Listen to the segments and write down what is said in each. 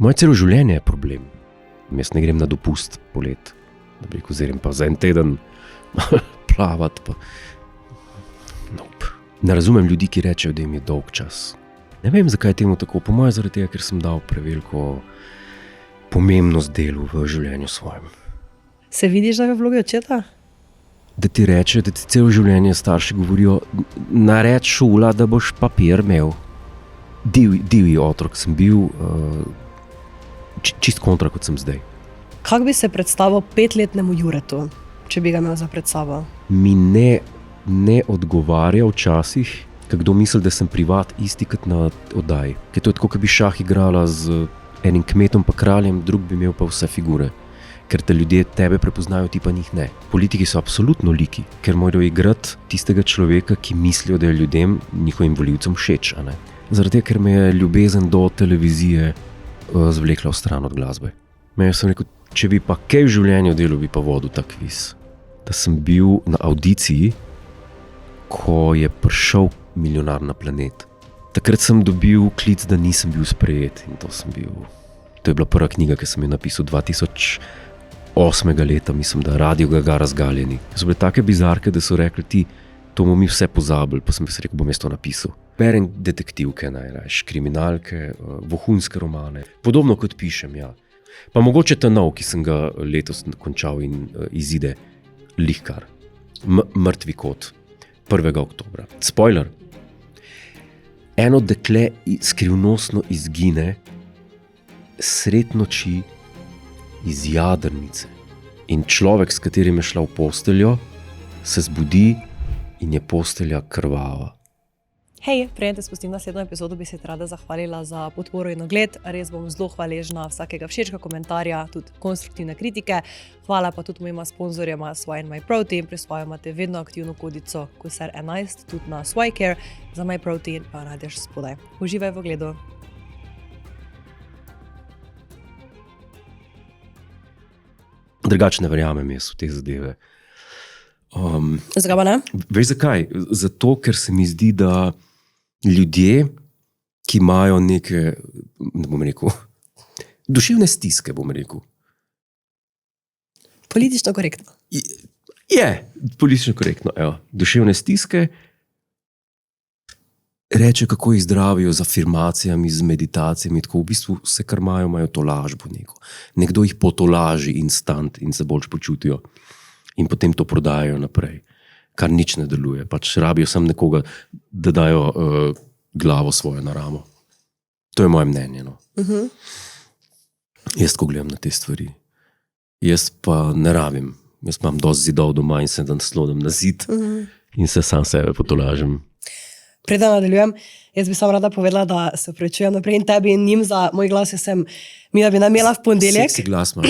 Moje celo življenje je problem. Jaz ne grem na dopust polet, da bi rekel, zrem pa za en teden plavat. Pa. Nope. Ne razumem ljudi, ki rečejo, da jim je dolg čas. Ne vem, zakaj je temu tako. Po moje zaradi tega, ker sem dal preveliko pomembnost delu v življenju svojem. Se vidiš, da je v vlogi očeta? Da ti reče, da ti celo življenje starši govorijo, nared šola, da boš papir imel. Divji otrok sem bil, čist kontra, kot sem zdaj. Kako bi se predstavil 5-letnemu Juretu, če bi ga imel za pred sabo? Mi ne odgovarja včasih, kdo misli, da sem privat isti kot na oddaji. Ker to je tako, kot bi šah igrala z enim kmetom pa kraljem, drug bi imel pa vse figure. Ker te ljudje tebe prepoznajo, ti pa njih ne. Politiki so absolutno liki, ker morajo igrati tistega človeka, ki mislijo, da je ljudem, njihovim volivcem všeč. Zaradi tega, ker me je ljubezen do televizije zvlekla v stran od glasbe. Jaz sem rekel, če bi pa kaj v življenju delal, bi pa vodil ta kviz. Da sem bil na audiciji, ko je prišel Milijonar na planet. Takrat sem dobil klic, da nisem bil sprejet. In to je bila prva knjiga, ki sem jo napisal 2008. leta, mislim, da Radio Gaga razgaljeni. So bile take bizarke, da so rekli, ti, to bomo mi vse pozabili, pa sem si rekel, bom jaz to napisal. Berem detektivke najrajš, kriminalke, vohunske romane, podobno kot pišem, ja. Pa mogoče ta nov, ki sem ga letos končal in izide, Lihkar, Mrtvi kot, 1. oktobra. Spoiler, eno dekle skrivnostno izgine sred noči iz jadrnice in človek, s katerim je šla v posteljo, se zbudi in je postelja krvava. Hej, preden te spustim naslednjo epizodo, bi se ti rada zahvalila za podporo in ogled. Res bom zelo hvaležna vsakega všečka komentarja, tudi konstruktivne kritike. Hvala pa tudi mojima sponzorjema Swine MyProtein. Pri Swine imate vedno aktivno kodico KUSER11, tudi na SwineCare. Za MyProtein pa najdeš spodaj. Uživaj v ogledu. Drugače ne verjamem jaz v te zadeve. Zakaj pa ne? Veš zakaj? Zato, ker se mi zdi, da ljudje, ki imajo neke, ne bom rekel, duševne stiske, bom rekel. Politično korektno. Je, politično korektno, evo. Duševne stiske, reče, kako jih zdravijo z afirmacijami, z meditacijami, tako v bistvu vse, kar imajo tolažbo neko. Nekdo jih potolaži instant in se bolj počutijo. In potem to prodajajo naprej, kar nič ne deluje. Pač rabijo samo nekoga, da dajo glavo svojo na ramo. To je moje mnenje. No. Jaz, ko gledam na te stvari. Jaz pa ne rabim. Jaz imam dosti zidov doma in se naslonim na zid in se sam sebe potolažim. Preden nadaljujem, jaz bi samo rada povedala, da se opravičujem naprej in tebi in njim za moj glas. Mi da bi nam imela v ponedeljek. Seksi glas imaš.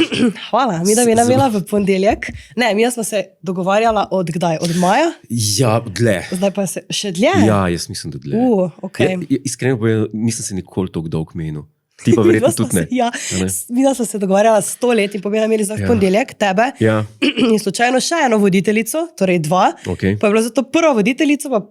Hvala. Mi da bi nam imela v ponedeljek. Ne, mi smo se dogovarjala od kdaj? Od maja? Ja, dlje. Zdaj pa se še dlje? Ja, jaz mislim, da dlje. Okay. Iskreno povedano, nisem se nikoli toliko dolg menil. Ti pa verjetno tudi ne. Ja, mi smo se dogovarjala 100 let in povedala imeli za v ponedeljek tebe in slučajno še eno voditeljico, torej 2. Okay. Pa je bila zato prva voditeljica, pa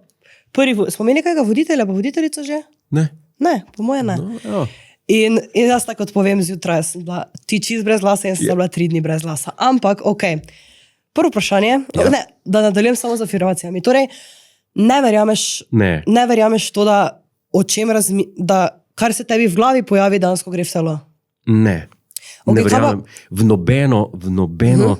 smo imeli kakega voditelja, pa voditeljico že? Ne. Ne, po moje ne. No, ja. In jaz tako odpovem zjutraj, sem bila ti čist brez glasa in sem bila 3 dni brez glasa. Ampak, prvo vprašanje, ne, da nadaljujem samo z afirmacijami. Torej, ne verjameš to, da o čem da kar se tebi v glavi pojavi, danes, ko gre v selo? Ne. Ne verjamem v nobeno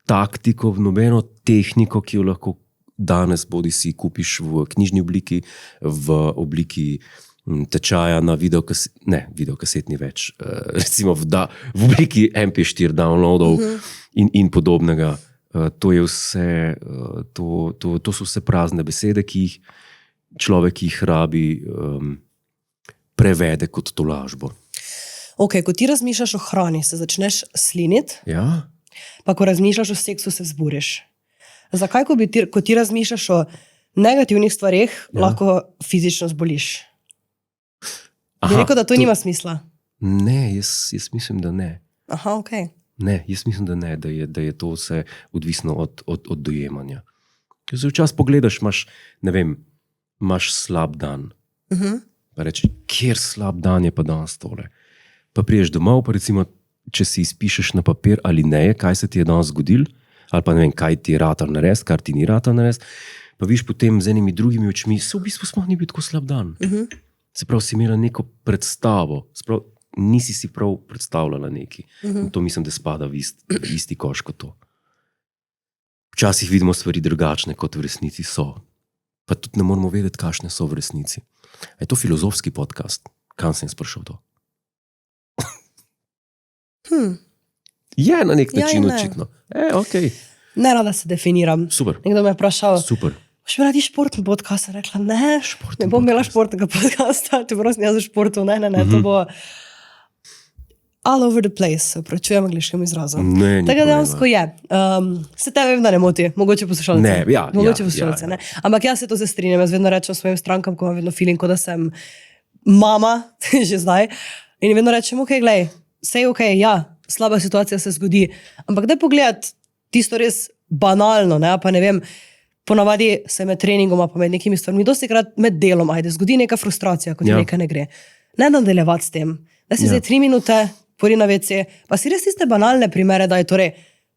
taktiko, v nobeno tehniko, ki jo lahko danes bodi si kupiš v knjižni obliki, v obliki tečaja na videokasetni več, recimo v obliki MP4 downloadov in podobnega. To je vse, to so vse prazne besede, ki jih človek rabi prevede kot tolažbo. Ko ti razmišljaš o hrani, se začneš sliniti, ja? Pa ko razmišljaš o seksu, se vzburiš. Zakaj, ko ti razmišljaš o negativnih stvareh, lahko fizično zboliš? Bi rekel, da to nima smisla? Ne, jaz mislim, da ne. Aha, Ne, jaz mislim, da ne, da je to vse odvisno od dojemanja. Ker se včasih pogledaš, imaš slab dan. Pa reči, kjer slab dan je pa danes tole? pa priješ domov, pa recimo, če si izpišeš na papir ali ne, kaj se ti je danes zgodil, ali pa ne vem, kaj ti je ratal narediti, kar ti ni ratal narediti, pa viš potem z enimi drugimi očmi, se v bistvu sploh ni bil tako slab dan. Se pravi, si imela neko predstavo, nisi si prav predstavljala neki. To mislim, da spada v isti koš kot to. Včasih vidimo stvari drugačne, kot v resnici so. Pa tudi ne moramo vedeti, kakšne so v resnici. Je to filozofski podcast? Kam sem sprašal to? Je na nek način očitno. Okay. Ne rada se definiram. Super. Nekdo me je vprašal, Super. boš imela ti športni podcast? Rekla, ne, ne bom imela športnega podcasta, ti prosim, jaz v športu, ne, to bo all over the place, opravičujem angliškemu izrazu. Tako dejansko je. Se tebe vem, da ne moti, mogoče poslušalce. Ne, mogoče poslušalce, ne. Ampak jaz se to strinjam, jaz vedno rečem svojim strankam, ko imam vedno feeling, kot da sem mama, že zdaj, in vedno rečem, ok, glej, sej ok, ja, slaba situacija se zgodi, ampak daj pogledati tisto res banalno, ne, pa ne vem, ponavadi se med treningom, pa med nekimi stvarmi, dosti krat med delom, zgodi neka frustracija, ko ti nekaj ne gre. Ne nadaljevati s tem, da si zdaj 3 minute, pori na WC, pa si res tiste banalne primere, da je torej,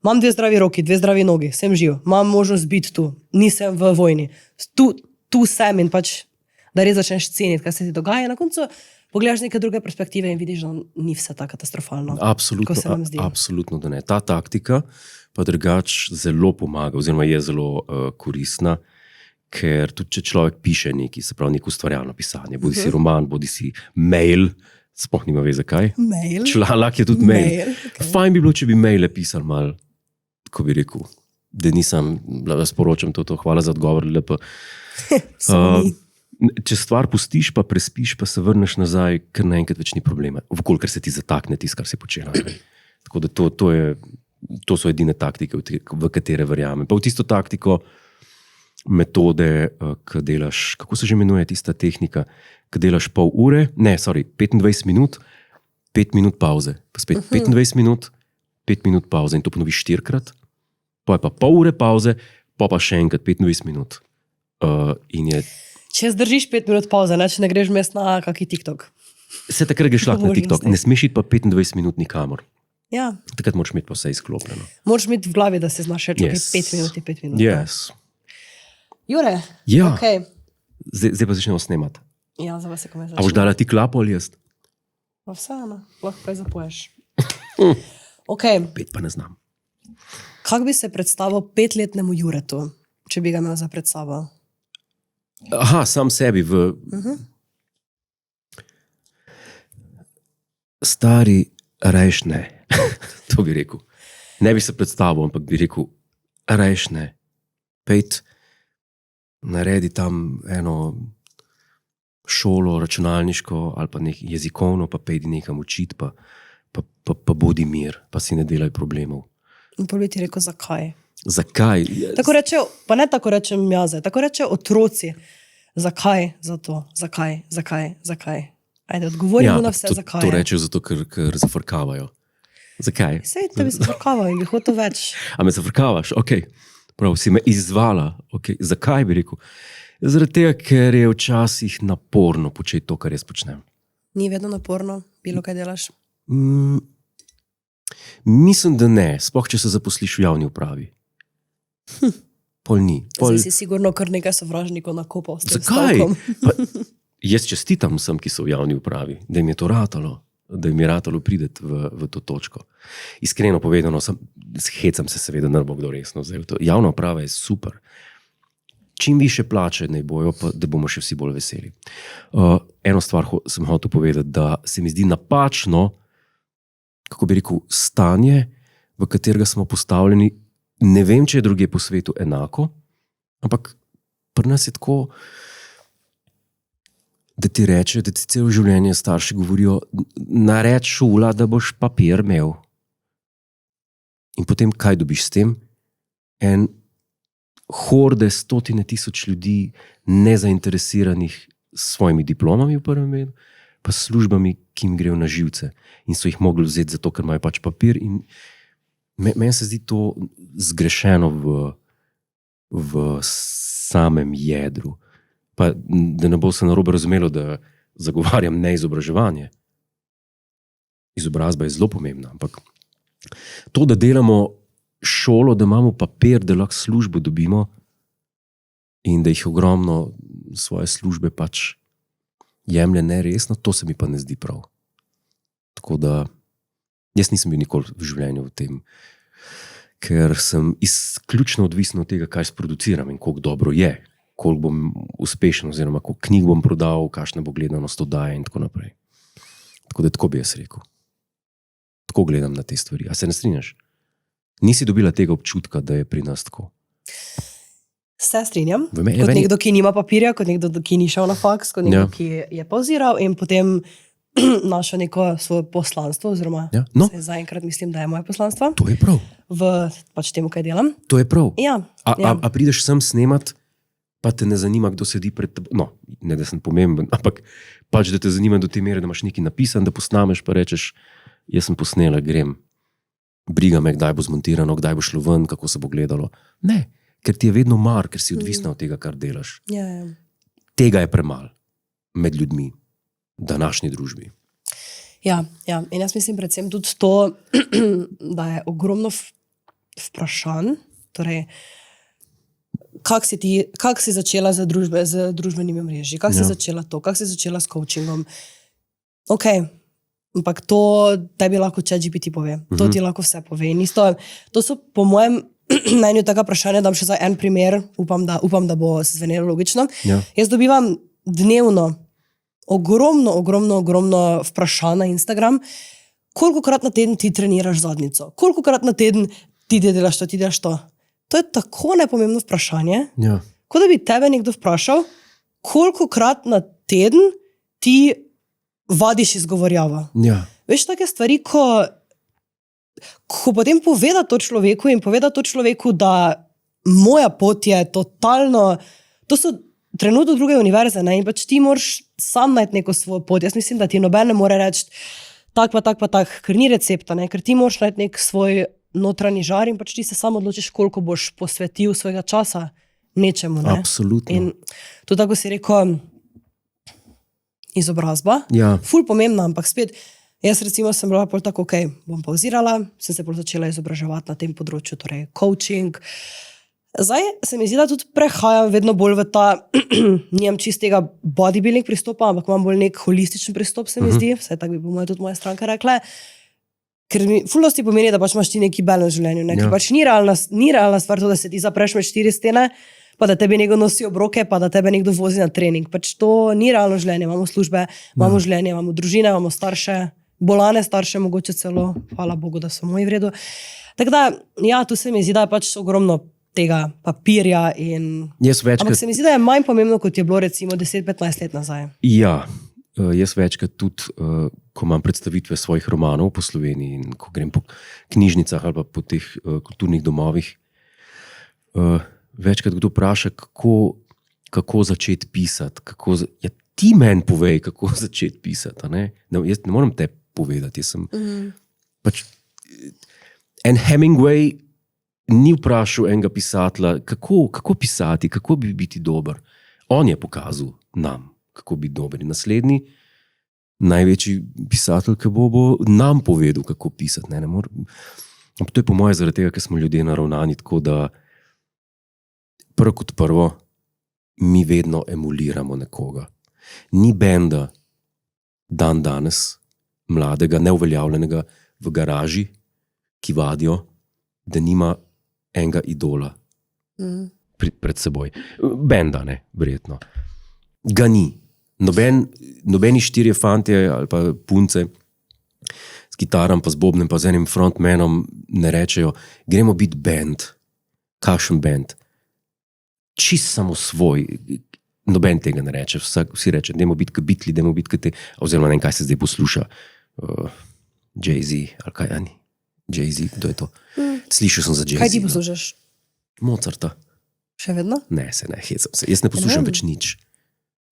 imam 2 zdravi roki, 2 zdravi nogi, sem živ, imam možnost biti tu, nisem v vojni, tu sem in pač, da res začneš ceniti, kaj se ti dogaja, na koncu pogledaš neke druge perspektive in vidiš, da ni vse tako katastrofalno. Absolutno, da ne. Ta taktika pa drugač zelo pomaga, oziroma je zelo koristna, ker tudi če človek piše nekaj, se pravi neko ustvarjalno pisanje, bodi si roman, bodi si mail, sploh nima veze kaj. Mail? Lahko je tudi mail. Okay. Fajn bi bilo, če bi maile pisali malo, ko bi rekel, da nisem, da sporočam to, hvala za odgovor, lepo. Če stvar pustiš, pa prespiš, pa se vrneš nazaj, ker naenkrat več ni problema, vkolikor se ti zatakne tisto, kar si počela. Tako da to so edine taktike, v katere verjamem. Pa v tisto taktiko metode, ki delaš, kako se že imenuje tista tehnika, ki delaš 25 minut, 5 minut pauze, pa spet 25 minut, 5 minut pauze in to ponoviš 4-krat, pa je pa pol ure pauze, pa še enkrat 25 minut. Če zdržiš 5 minut pauze, če ne greš mest na kakšen TikTok. Se takrat greš lahko na TikTok, ne smeš iti pa 25 minut nikamor. Ja. Takrat moraš imeti pa vse izklopljeno. Moraš imeti v glavi, da se znaš reči, 5 minut. Yes. Jure, ja. Okay. Zdaj pa začnemo snemati. Ja, za vas je komaj začel. A boš dala ti klapo ali jaz? Pa vseeno, lahko pa zapoješ. Ok. 5 pa ne znam. Kako bi se predstavil 5-letnemu Juretu, če bi ga imel za predstavo? Aha, sam sebi v... Stari, rajš ne. To bi rekel. Ne bi se predstavil, ampak bi rekel, rajš ne. Pejt, naredi tam eno šolo računalniško ali pa nek jezikovno, pa pejdi nekam učiti, pa bodi mir, pa si ne delaj problemov. In pa bi ti rekel, zakaj? Zakaj? Tako reče, pa ne tako rečem jaze, tako reče otroci. Zakaj za to? Zakaj? Ajde, odgovorimo na vse, zakaj. To rečejo zato, ker zafrkavajo. Zakaj? Sej, tebi zafrkavajo in bi hotel več. A me zafrkavaš? Ok. Prav, si me izzvala. Okay. Zakaj bi rekel? Zaradi tega, ker je včasih naporno početi to, kar jaz počnem. Ni vedno naporno, bilo kaj delaš? Mislim, da ne. Sploh, če se zaposliš v javni upravi. Pol ni. Zdaj si sigurno kar nekaj sovražnikov nakopal. Zakaj? Jaz čestitam vsem, ki so v javni upravi, da jim je to ratalo, da jim je ratalo prideti v to točko. Iskreno povedano, hecam se seveda, ne bo kdo resno vzel to. Javna uprava je super. Čim više plače naj bojo, pa da bomo še vsi bolj veseli. Eno stvar sem hotel povedati, da se mi zdi napačno, kako bi rekel, stanje, v katerega smo postavljeni. Ne vem, če je drugje po svetu enako, ampak pri nas je tako, da ti reče, da ti celo življenje starši govorijo, nared šola, da boš papir imel. In potem kaj dobiš s tem? En horde, 100.000 ljudi, nezainteresiranih s svojimi diplomami v prvem redu, pa s službami, ki jim grejo na živce. In so jih mogli vzeti zato, ker imajo pač papir. In meni se zdi to zgrešeno v samem jedru. Pa da ne bo se narobe razumelo, da zagovarjam neizobraževanje. izobrazba je zelo pomembna, ampak to, da delamo šolo, da imamo papir, da lahko službo dobimo in da jih ogromno svoje službe pač jemlje neresno, to se mi pa ne zdi prav. Tako da jaz nisem bil nikoli v življenju v tem, ker sem izključno odvisen od tega, kaj sproduciram in koliko dobro je, koliko bom uspešen, oziroma koliko knjig bom prodal, kakšna bo gledanost oddaje in tako naprej. Tako da tako bi jaz rekel. Tako gledam na te stvari. A se ne strinjaš? Nisi dobila tega občutka, da je pri nas tako? Se strinjam. V meni- Kot meni- nekdo, ki nima papirja, kot nekdo, ki ni šel na faks, kot nekdo, Ja. ki je pauziral in potem našel neko svoje poslanstvo, oziroma Ja? No, zaenkrat mislim, da je moje poslanstvo to je prav. v pač temu, kaj delam. To je prav. Ja, A prideš sem snemat, pa te ne zanima, kdo sedi pred teboj. No, ne da sem pomemben, ampak pač da te zanima do te mere, da imaš nekaj napisan, da posnameš, pa rečeš, jaz sem posnela, grem. Briga me, kdaj bo zmontirano, kdaj bo šlo ven, kako se bo gledalo. Ne, ker ti je vedno mar, ker si odvisna od tega, kar delaš. ja. Tega je premalo med ljudmi, v današnji družbi. Ja, in jaz mislim predvsem tudi to, da je ogromno vprašanj, torej, kako si začela z družbenimi mreži, kako si Ja. začela to, kako si začela s coachingom. Ok, ampak to tebi lahko ChatGPT pove, to ti lahko vse pove. In isto, to so po mojem mnenju taka vprašanja, dam še za en primer, upam, da bo zvenelo logično. Ja. Jaz dobivam dnevno ogromno vprašanj na Instagram, kolikokrat na teden ti treniraš zadnjico, kolikokrat na teden ti delaš to, ti delaš to. To je tako nepomembno vprašanje, Ja. kot da bi tebe nekdo vprašal, kolikokrat na teden ti vadiš izgovorjavo. Ja. Veš, take stvari, ko potem poveda to človeku in poveda to človeku, da moja pot je totalno, to so trenutno druge univerze, ne? In pač ti moraš sam najti neko svojo pot. Jaz mislim, da ti noben ne more reči tak pa tak, ker ni recepta, ne? Ker ti moraš najti nek svoj notranji žar in pač ti se sam odločiš, koliko boš posvetil svojega časa nečemu. Ne? Absolutno. In to, tako si rekel, izobrazba, Ja. ful pomembna, ampak spet, jaz recimo sem bila pol tako, ok, bom pauzirala, sem se pol začela izobraževati na tem področju, torej coaching. Zdaj se mi zdi, da tudi prehajam vedno bolj v ta, nimam čistega bodybuilding pristopa, ampak imam bolj nek holističen pristop, se mi zdi, vsaj tako bi po moje tudi moje stranke rekle. Ker mi fulnosti pomeni, da pač imaš ti neki balans v življenju. Ne? Ker Ja. pač ni realna stvar to, da se ti zapreš med 4 stene, pa da tebi nekdo nosi obroke, pa da tebe nekdo vozi na trening. Pač to ni realno življenje. Imamo službe, imamo življenje, imamo družine, imamo starše, bolane starše, mogoče celo, hvala Bogu, da so moji v redu. Tako da, ja, tu se mi zdi, da je pač ogromno tega papirja in... Jaz Ampak večkrat, se mi zdi, da je manj pomembno, kot je bilo recimo 10-15 let nazaj. ja, jaz večkrat tudi, ko imam predstavitve svojih romanov po Sloveniji in ko grem po knjižnicah ali pa po teh kulturnih domovih, večkrat kdo vpraša, kako začeti pisati. Ja, ti meni povej, kako začeti pisati. A ne? Jaz ne morem te povedati. Jaz sem, pač, en Hemingway ni vprašal enega pisatelja, kako pisati, kako bi biti dober. On je pokazal nam, kako biti dober. In naslednji, največji pisatelj, ki bo nam povedal, kako pisati. Ne more... To je po moje zaradi tega, ker smo ljudje naravnani tako, da prvo kot prvo, mi vedno emuliramo nekoga. Ni benda dan danes, mladega, neuveljavljenega v garaži, ki vadijo, da nima enega idola pred seboj. Benda, ne, verjetno. Ga ni. Nobeni štirje fantje ali pa punce s kitarom, pa z bobnem, pa z enim frontmanom ne rečejo, gremo biti band. Kakšen band? Čist samo svoj. Noben tega ne reče. Vsi reče, dajmo biti kot Beatli, dajmo biti kot te, oziroma ne vem, kaj se zdaj posluša. Jay-Z, ali kaj ani? Jay-Z, kdo je to? Slišal sem za Jay-Z. Kaj ti poslušaš? Mozarta. Še vedno? Ne, hecam se. Jaz ne poslušam več nič,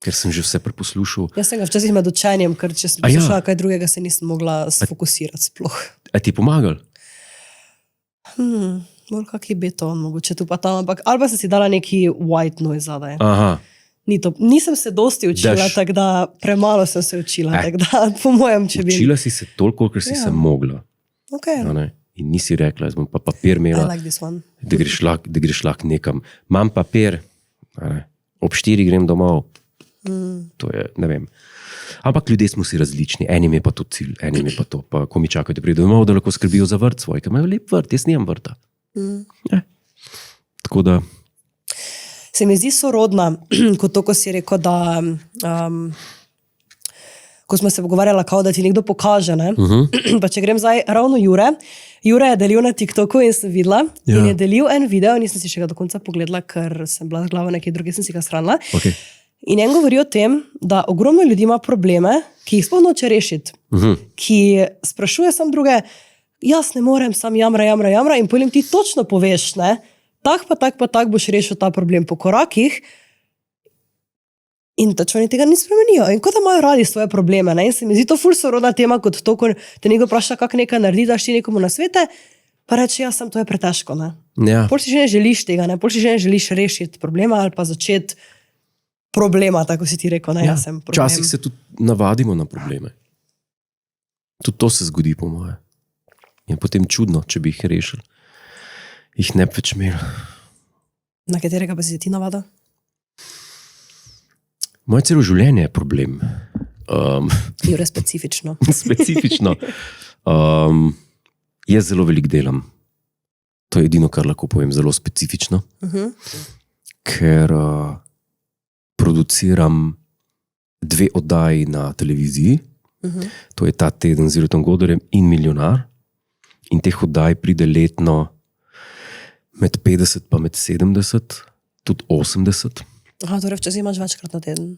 ker sem že vse preposlušal. Jaz sem ga včasih med učenjem, ker če sem A ja? poslušala kaj drugega, se nisem mogla sfokusirati sploh. A ti je pomagal? Bolj kak je beton, mogoče tu pa tam, ampak ali pa sem si dala neki white noise zadaj. Aha. Nisem se dosti učila, tako da premalo sem se učila. Tako da, po mojem, če bi. Učila si se toliko, ker si se mogla. Okay. In nisi rekla, jaz bom pa papir imela, like da greš lahko nekam. Imam papir, ob 4 grem domov. To je, ne vem. Ampak ljudje smo si različni. Enim je pa to cilj, enim je pa to. Pa ko mi čakajo, da pridejo domov, da lahko skrbijo za vrt svoj, ker imajo lep vrt, jaz nimam vrta. Tako da. Se mi zdi sorodna, kot to, ko si rekel, da ko smo se pogovarjali, da ti nekdo pokaže. Ne? Pa če grem zdaj ravno Jure je delil na TikToku in sem videla. Ja. In je delil en video, nisem si še ga do konca pogledala, ker sem bila z glavo nekaj druge, sem si ga stranila. Okay. In en govori o tem, da ogromno ljudi ima probleme, ki jih sploh noče rešiti. Ki sprašuje sam druge, jaz ne morem, sam jamra, in potem ti točno poveš, ne? Tak boš rešil ta problem po korakih. In tač oni tega ni spremenijo. In kot da imajo radi svoje probleme. Ne? In se mi zdi to ful sorodna tema, kot to, ko te nekdo vpraša, kako nekaj naredi, daš ti nekomu na svete, pa reče, jaz sem, to je pretežko. Ja. Pol si že ne želiš tega, ne? Pol si že ne želiš rešiti problema ali pa začeti problema, tako si ti rekel. Ja. Včasih se tudi navadimo na probleme. Tudi to se zgodi, po moje. In potem čudno, če bi jih rešili. Jih ne bi več imel. Na katerega pa si ti navada? Moje celo življenje je problem. Jure, specifično. Specifično. Jaz zelo veliko delam. To je edino, kar lahko povem, zelo specifično. Ker produciram 2 oddaji na televiziji. To je Ta teden z Juretom Godlerjem in Milijonar. In teh oddaj pride letno med 50 pa med 70, tudi 80. Aha, torej včasih imaš večkrat na teden?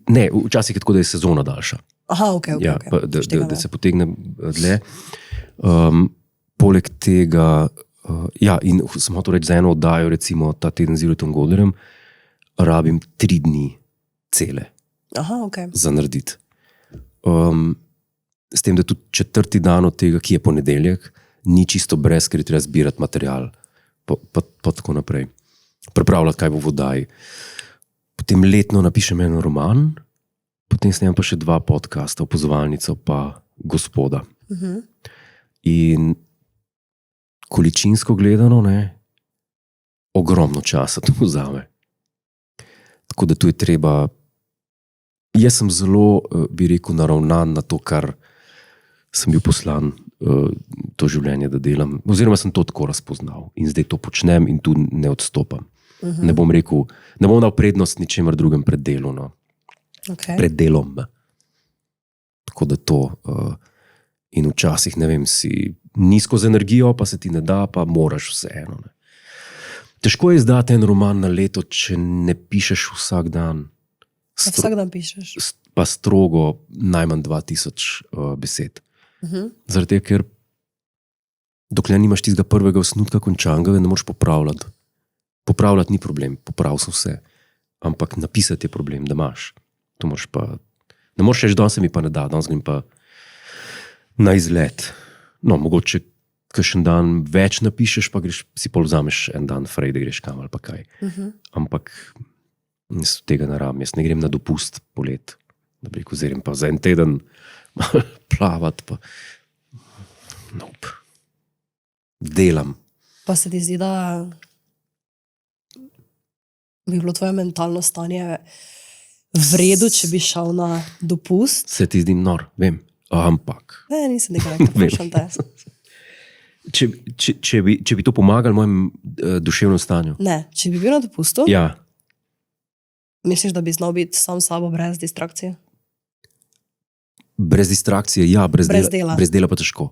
Ne, včasih je tako, da je sezona daljša. Aha, ok. Ja, da se potegne dlje. Poleg tega, in sem hotel reči, za eno oddajo, recimo Ta teden z Juretom Godlerjem, rabim 3 dni cele. Aha, ok. Za narediti. S tem, da tudi 4. dan od tega, ki je ponedeljek, ni čisto brez, ker je treba zbirati material. Pa tako naprej. Pripravljati, kaj bo v oddaji. Potem letno napišem en roman, potem snemam pa še 2 podcasta, Opozovalnico pa Gospoda. In količinsko gledano, ogromno časa to vzame. Tako da tu je treba. Jaz sem zelo, bi rekel, naravnan na to, kar sem bil poslan to življenje, da delam. Oziroma sem to tako razpoznal in zdaj to počnem in tu ne odstopam. Ne bom rekel, ne bom dal prednost ničemer drugem pred delom. Okay. Pred delom. Tako da to. In včasih, ne vem, si nizko z energijo, pa se ti ne da, pa moraš vseeno. Težko je izdati en roman na leto, če ne pišeš vsak dan. Vsak dan pišeš. Pa strogo najmanj 2000 besed. Zaradi tega, ker dokler nimaš tistega prvega osnutka končanega, ne moreš popravljati. Popravljati ni problem, popravil sem vse. Ampak napisati je problem, da imaš. To moraš pa. Ne moreš reči, danes se mi pa ne da, danes grem pa na izlet. No, mogoče kakšen dan več napišeš, pa greš, si pol vzameš en dan frej, da greš kam ali pa kaj. Ampak jaz tega ne rabim, jaz ne grem na dopust polet, da bi rekel, zrem pa za en teden plavati, pa nope. Delam. Pa se ti zdi, da bi bilo tvoje mentalno stanje v redu, če bi šel na dopust? Se ti zdi nor, vem, ampak. Ne, nisem nekaj rekla, vprašam te. Če bi to pomagalo mojemu duševnemu stanju? Ne, če bi bil na dopustu? Ja. Misliš, da bi znal biti sam s sabo brez distrakcije? Brez distrakcije, ja, brez dela. Brez dela pa težko.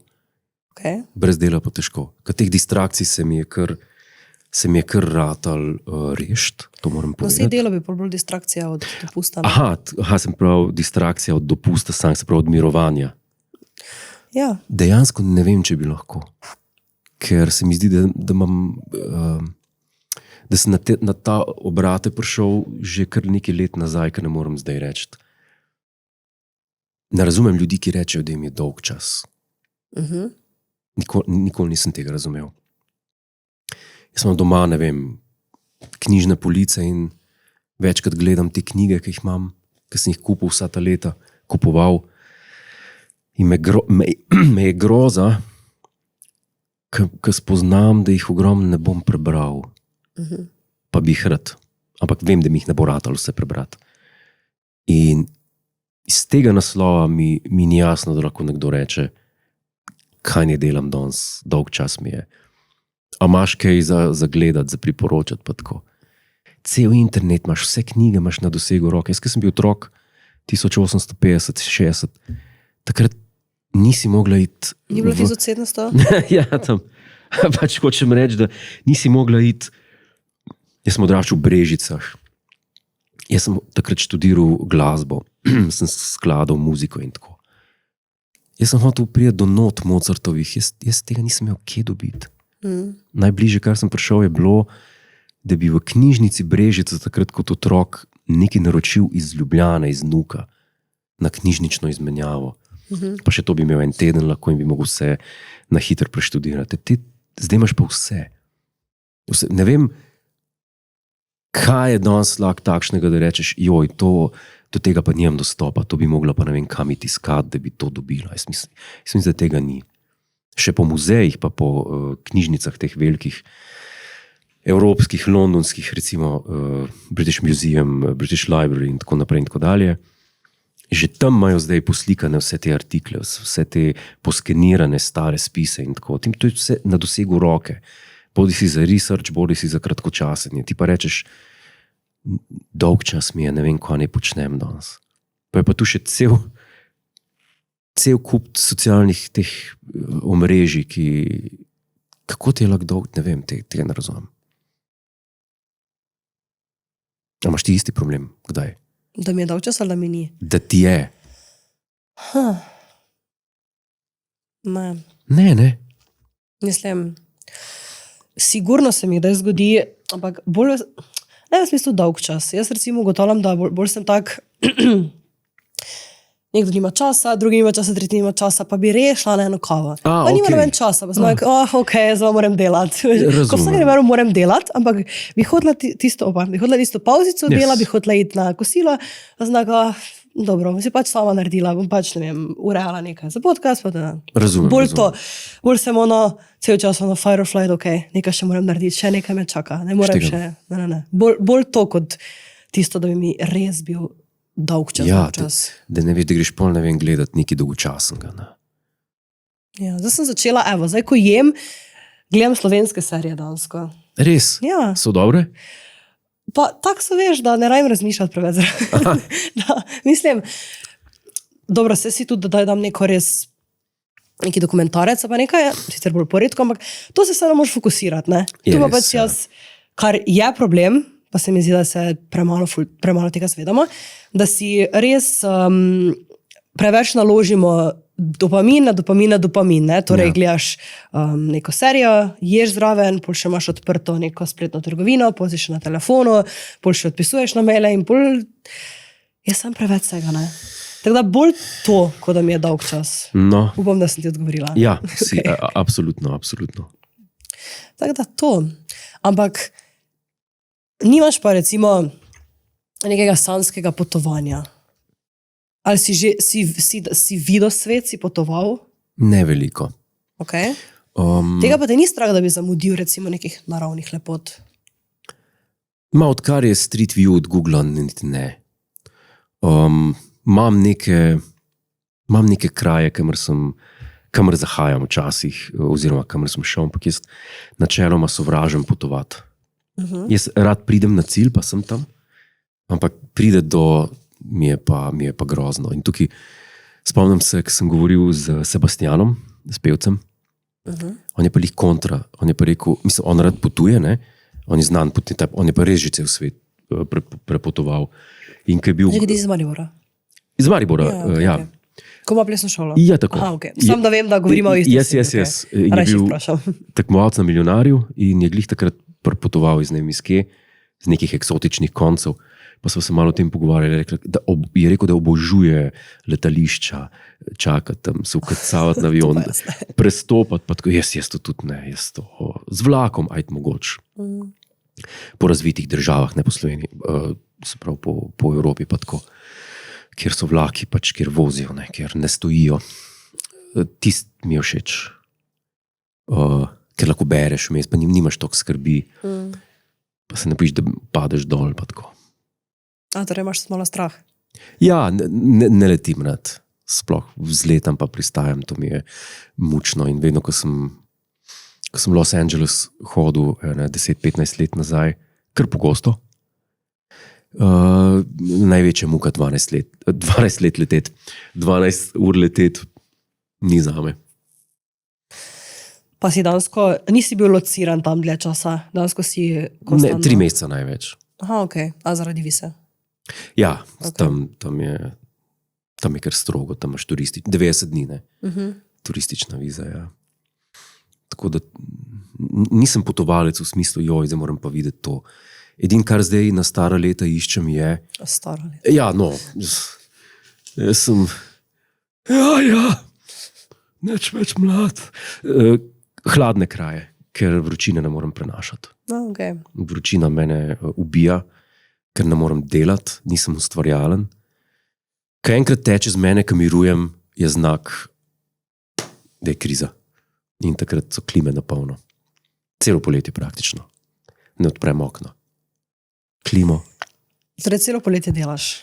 Okay. Brez dela pa težko. Ker teh distrakcij se mi je kar ratal rešiti, to moram povedati. No, vse delo bi bolj distrakcija od dopusta. Aha, sem prav distrakcija od dopusta, sam se prav od mirovanja. Ja. Dejansko ne vem, če bi lahko. Ker se mi zdi, da imam... da sem na ta obrate prišel že kar nekaj let nazaj, kar ne morem zdaj reči. Ne razumem ljudi, ki rečejo, da jim je dolg čas. Nikoli nisem tega razumel. Jaz sem doma, ne vem, knjižne police in večkrat gledam te knjige, ki jih imam, ki sem jih kupil vsa ta leta, kupoval. In me je groza, ker spoznam, da jih ogromno ne bom prebral. Pa bi jih rad. Ampak vem, da mi jih ne bo ratalo vse prebrati. In iz tega naslova mi ni jasno, da lahko nekdo reče, kaj ne delam danes, dolg čas mi je. A imaš kaj za gledati, za priporočati pa tako. Cel internet imaš, vse knjige imaš na dosegu roke. Jaz, ko sem bil otrok 1850-60, takrat nisi mogla iti... Ni bilo 1700? Ja, tam. Pač hočem reči, da nisi mogla iti... Jaz sem odraščal v Brežicah. Jaz sem takrat študiral glasbo, sem skladal muziko in tako. Jaz sem hotel priti do not Mozartovih, jaz tega nisem imel kje dobiti. Najbližje, kar sem prišel, je bilo, da bi v knjižnici Brežice takrat kot otrok nekaj naročil iz Ljubljane, iz Nuka, na knjižnično izmenjavo. Pa še to bi imel en teden lahko in bi mogel vse na hitro preštudirati. Zdaj imaš pa vse. Ne vem, kaj je danes lahko takšnega, da rečeš, joj, do tega pa nimam dostopa, to bi mogla pa ne vem kam iti iskati, da bi to dobila. Jaz mislim, da tega ni. Še po muzejih, pa po knjižnicah teh velikih, evropskih, londonskih, recimo British Museum, British Library in tako naprej in tako dalje, že tam imajo zdaj poslikane vse te artikle, vse te poskenirane stare spise in tako. To je vse na dosegu roke. Bodi si za research, bodi si za kratkočasenje. Ti pa rečeš, dolg čas mi je, ne vem, kaj ne počnem danes. Pa je pa tu še cel kup socialnih teh omrežij, kako ti je lahko dolg, ne vem, tega ne razumem. A imaš ti isti problem? Kdaj? Da mi je dolg čas ali da mi ni? Da ti je. Ne. Mislim, sigurno se mi da zgodi, ampak bolj, ne v smislu dolg čas. Jaz recimo ugotavljam, da bolj sem tak, nekdo nima časa, drugi nima časa, tretji nima časa, pa bi rešila na eno kavo. Pa nima noben časa, pa sem ok, zdaj moram delati. Ko vsake primeru moram delati, ampak bi hodila tisto pauzico dela, bi hodila iti na kosilo, pa znam, dobro, si pač sama naredila, bom pač, ne vem, urejala nekaj za podcast, pa da... Razumem. Bolj sem cel čas fire or flight, ok, nekaj še moram narediti, še nekaj me čaka, ne morem še, ne. Bolj to kot tisto, da bi mi res bil dolg čas. Ja, da ne veš, da greš pol, ne vem, gledati nekaj dolgočasnega. Ja, zdaj sem začela, zdaj ko jem, gledam slovenske serije dansko. Res? Ja. So dobre? Pa tako so, veš, da ne rajem razmišljati preveč. Mislim, dobro, si tudi, da dam neko res neki dokumentarec, pa nekaj, sicer bolj poredko, ampak to se samo moraš fokusirati, ne? Tu pa pač jaz, kar je problem, pa se mi zdi, da se premalo tega zvedamo, da si res preveč naložimo dopamin, ne? Torej gledaš neko serijo, ješ zraven, pol še imaš odprto neko spletno trgovino, pol si še na telefonu, pol še odpisuješ na maile in pol jaz sem preveč vsega, ne? Tako da bolj to, kot da mi je dolg čas. No. Upam, da sem ti odgovorila. Ja, si, absolutno. Tako da to. Ampak nimaš pa recimo nekega sanskega potovanja. Ali si videl svet, si potoval? Ne veliko. Okay. Tega pa te ni strah, da bi zamudil recimo nekih naravnih lepot? Odkar je Street View od Google, niti ne. Imam neke kraje, kamor zahajam včasih, oziroma kamor sem šel, ampak jaz načeloma sovražim potovati. Jaz rad pridem na cilj, pa sem tam, ampak pride do... Mi je pa grozno. In tukaj spomnim se, ko sem govoril z Sebastianom, s pevcem, on je pa lih kontra, on je pa rekel, mislim, on rad potuje, ne? On je znan potnik, on je pa res že cel svet prepotoval. In ko je bil... Nekaj iz Maribora? Iz Maribora, ja. Ko ima plesno šolo? Ja, tako. Aha, ok. Sam da vem, da govorimo o isti. Yes. In je bil tekmovalec na Milijonarju in je glih takrat prepotoval iz Nemiske, z nekih eksotičnih koncev. Pa smo se malo o tem pogovarjali, je rekel, da obožuje letališča, čakati tam, se vkrcavati na avion, prestopati, pa tako, jaz to tudi ne, z vlakom, ajde mogoče. Po razvitih državah, ne po Sloveniji, se pravi po Evropi, pa tako, kjer so vlaki, pač, kjer vozijo, ne, kjer ne stojijo. Tisti mi je všeč, ker lahko bereš vmes, pa nimaš toliko skrbi, pa se ne bojiš, da padeš dol. Pa tako. Torej imaš malo strah. Ja, ne letim rad, sploh vzletam pa pristajam, to mi je mučno in vedno, ko sem v Los Angeles hodil 10-15 let nazaj, kar pogosto, največja muka 12 let leteti, 12 ur leteti ni zame. Pa si dansko, nisi bil lociran tam dlje časa, dansko si Ne, konstantno? 3 meseca največ. Aha, ok, a zaradi vise. Ja, Ok. tam je kar strogo, tam imaš 90 dni, ne, turistična viza, ja. Tako da nisem potovalec v smislu, zdaj moram pa videti to. Edino, kar zdaj na stara leta iščem, je. Staro leto. Ja, no, jaz sem. Neč več mlad. Hladne kraje, ker vročine ne morem prenašati. No, ok. Vročina mene ubija, ker ne morem delati, nisem ustvarjalen. Kaj enkrat teče z mene, ko mirujem, je znak, da je kriza. In takrat so klime na polno. Celo poletje praktično. Ne odprem okna. Klimo. Torej celo poletje delaš.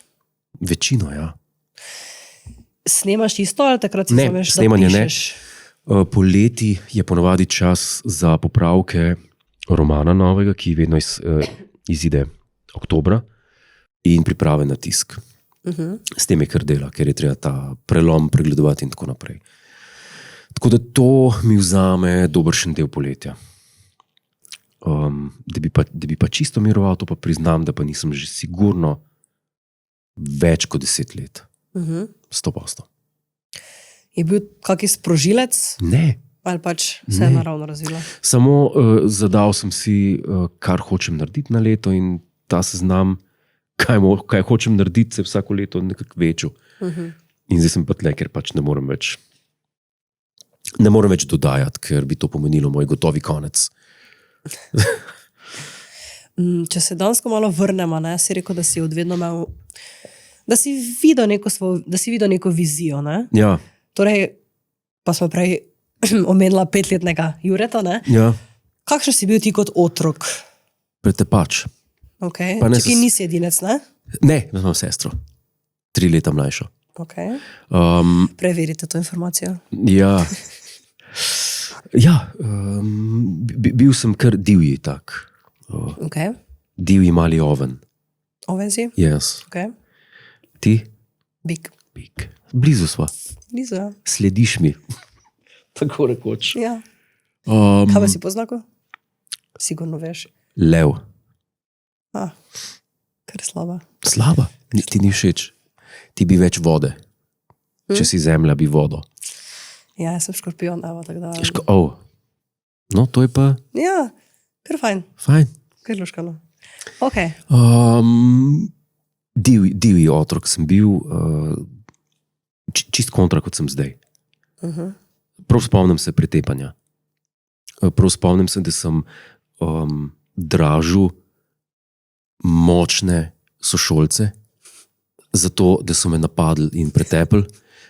Večino, ja. Snemaš isto ali takrat si Ne, samo veš, da snemanje ne. pišeš? Poleti je ponavadi čas za popravke romana novega, ki vedno izide oktobra, in priprave na tisk. S tem je kar dela, ker je treba ta prelom pregledovati in tako naprej. Tako da to mi vzame dobršen del poletja. Da bi pa čisto miroval, to pa priznam, da pa nisem že sigurno več kot 10 let. 100%. Je bil kakšen sprožilec Ne. ali pač se je Ne. naravno razvilo? Samo zadal sem si, kar hočem narediti na leto, in ta seznam, kaj hočem narediti, se je vsako leto nekako večal. In zdaj sem pa tle, ker pač ne morem več dodajati, ker bi to pomenilo moj gotovi konec. Če se dansko malo vrnemo, ne, si rekel, da si odvedno imel, da si videl neko vizijo. Ne? Ja, Torej, pa smo prej omenila 5-letnega Jureta. Ne? ja. Kakšen si bil ti kot otrok? Pretepač. Okay. Pa ne Čekaj, nisi edinec, ne? Ne, imam sestro. 3 leta mlajšo. Okay. Preverite to informacijo. Ja, bil sem kar divji tak. Okay. Divji mali oven. Ovenzi? Yes. Okay. Ti? Big. Big. Blizu sva. Blizu, ja. Slediš mi. Tako rekoč. Ja. Kaj pa si po znaku? Sigurno veš. Lev. Kar slaba. Slaba, ti ni všeč. Ti bi več vode. Če si zemlja, bi vodo. Ja, jaz sem škorpion, evo, tako da. No, to je pa Ja, kar fajn. fajn. Kar luškano. Ok. Divji otrok sem bil, čist kontra, kot sem zdaj. Prav spomnim se pretepanja. Prav spomnim se, da sem dražil močne sošolce, zato da so me napadli in pretepli,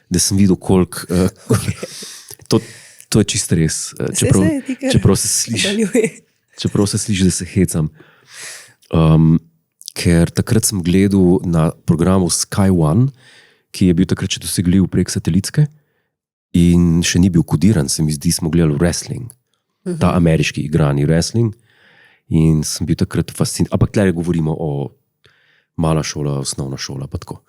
da sem videl, koliko. To je čist res. Čeprav se sliši, da se hecam. Ker takrat sem gledal na programu Sky One, ki je bil takrat še dosegljiv prek satelitske in še ni bil kodiran, se mi zdi, smo gledali wrestling. Ta ameriški igrani wrestling. In sem bil takrat fasciniran. Ampak tle govorimo o mala šola, osnovna šola, pa tako.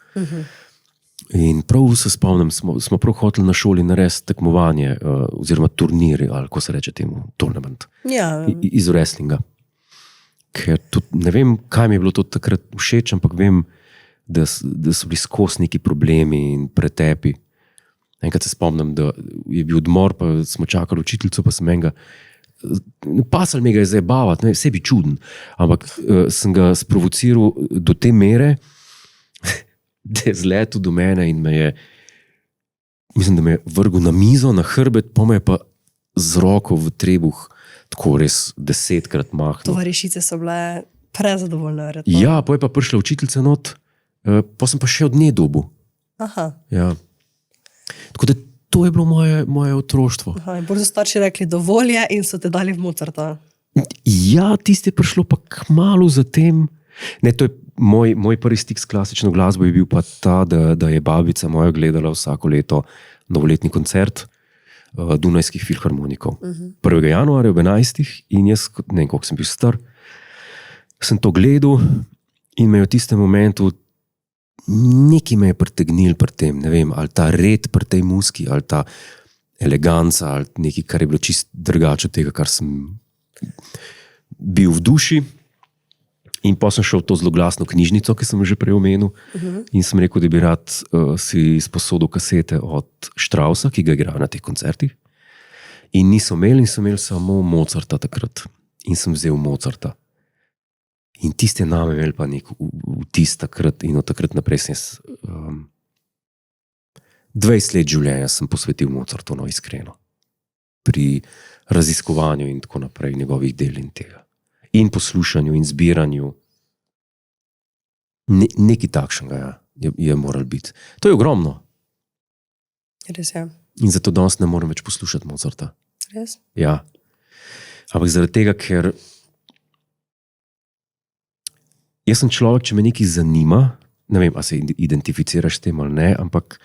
In prav se spomnim, smo prav hoteli na šoli narediti tekmovanje, oziroma turnir, ali ko se reče temu, tournament. Ja. Iz wrestlinga. Ker tudi, ne vem, kaj mi je bilo to takrat všeč, ampak vem, da so bili skozi neki problemi in pretepi. Enkrat se spomnim, da je bil odmor, pa smo čakali učiteljico, pa sem enega, pasal mi ga je zabavati, vse bi čuden, ampak sem ga sprovociral do te mere, da je zletel do mene in me je, mislim, da me je vrgel na mizo, na hrbet, pa me je pa z roko v trebuh tako res 10-krat mahnil. Tovarišice so bile Prezadovoljna, verjetno. Ja, pa je pa prišla učiteljica not, pa sem pa še od nje dobil. Aha. Ja. Tako da to je bilo moje otroštvo. Aha, in bolj so starši rekli, dovolj je in so te dali v Mozarta. Ja, tisti je prišlo pa kmalu zatem. Ne, to je moj prvi stik s klasično glasbo je bil pa ta, da je babica moja gledala vsako leto novoletni koncert Dunajskih filharmonikov. 1. januarja ob 11. in jaz, ne vem, koliko sem bil star, sem to gledal in me je v tistem momentu nekaj me je pritegnil pri tem, ne vem, ali ta red pri tej muski, ali ta eleganca, ali nekaj, kar je bilo čist drugače od tega, kar sem bil v duši. In pa sem šel v to zloglasno knjižnico, ki sem jo že prej omenil, in sem rekel, da bi rad si sposodil kasete od Straussa, ki ga igrajo na teh koncertih. In niso imeli, in so imeli samo Mozarta takrat. In sem vzel Mozarta. In tiste name imeli pa nek vtis takrat, in od takrat naprej sem 20 let življenja sem posvetil Mozartu, no, iskreno. Pri raziskovanju in tako naprej njegovih del in tega. In poslušanju, in zbiranju. Nekaj takšnega je moral biti. To je ogromno. Res je. In zato danes ne morem več poslušati Mozarta. Res? Ja. Ampak zaradi tega, ker jaz sem človek, če me nekaj zanima, ne vem, a se identificiraš s tem ali ne, ampak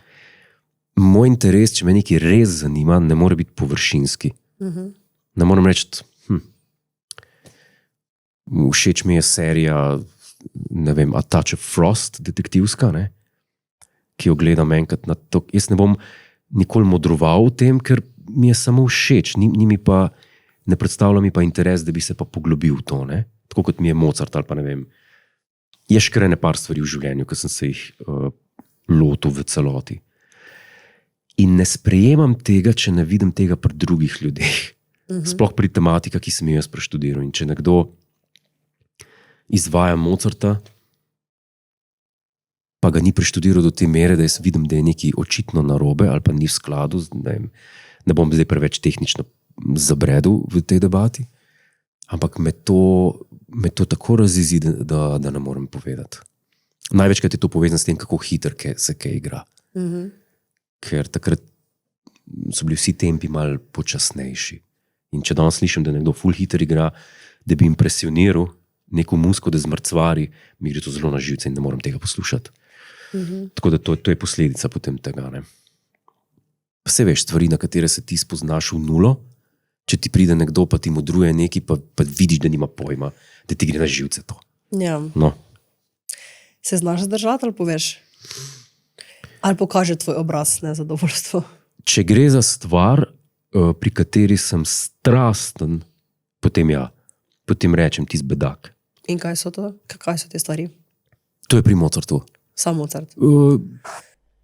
moj interes, če me nekaj res zanima, ne more biti površinski. Ne morem reči, všeč mi je serija, ne vem, A Touch of Frost, detektivska, ne? Ki jo gledam enkrat na to. Jaz ne bom nikoli modroval v tem, ker mi je samo všeč, ne predstavlja mi pa interes, da bi se pa poglobil v to, ne? Tako kot mi je Mozart ali pa ne vem. Je škrene par stvari v življenju, ki sem se jih lotil v celoti. In ne sprejemam tega, če ne vidim tega pri drugih ljudeh. Sploh pri tematika, ki sem jo jaz preštudiral. In če nekdo izvaja Mozarta, pa ga ni preštudiral do te mere, da jaz vidim, da je nekaj očitno narobe ali pa ni v skladu, ne bom zdaj preveč tehnično zabredel v tej debati, ampak me to tako razjezi, da ne morem povedati. Največkrat je to povezano s tem, kako hitro se kaj igra. Ker takrat so bili vsi tempi malo počasnejši. In če danes slišim, da nekdo ful hiter igra, da bi impresioniral neko musko, da zmrcvari, mi gre to zelo na živce in ne morem tega poslušati. Tako da to je posledica potem tega. Ne? Vse veš, stvari, na katere se ti spoznaš v nulo, če ti pride nekdo, pa ti modruje nekaj, pa vidiš, da nima pojma, da ti gre na živce to. Ja. No. Se znaš zdržati ali poveš? Ali pokaže tvoj obraz nezadovoljstvo? Če gre za stvar, pri kateri sem strasten, potem rečem tisti bedak. In kaj so to? Kaj so te stvari? To je pri Mozartu. Sam Mozart.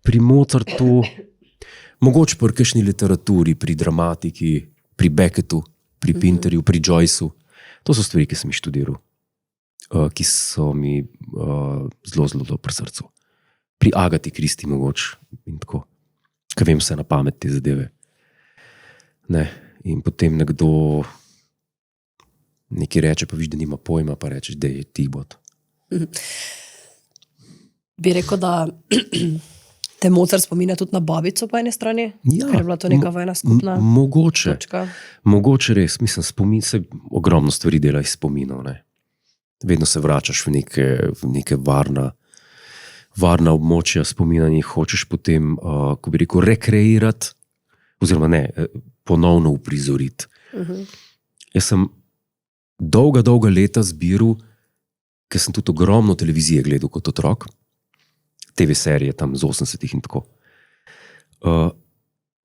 Pri Mozartu, mogoče pri kakšni literaturi, pri dramatiki, pri Beckettu, pri Pinterju, pri Joyceu. To so stvari, ki sem jih študiral, ki so mi zelo, zelo dobro pri srcu. Pri Agati Kristi mogoče in tako. Ker vem vse na pamet te zadeve. Ne. In potem nekdo nekaj reče, pa viš, da nima pojma, pa rečeš, da je Tibot. Bi rekel, da te Mozart spominja tudi na babico po eni strani? Ja, ker je bila to neka vojna skupna mogoče. točka? Mogoče res. Mislim, spomin se ogromno stvari dela iz spominov. Ne. Vedno se vračaš v neke varna območja spominanja, hočeš potem, ko bi rekel, rekreirati, oziroma ne, ponovno uprizoriti. Jaz sem dolga leta zbiral, ker sem tudi ogromno televizije gledal kot otrok, TV serije tam z 80-ih in tako.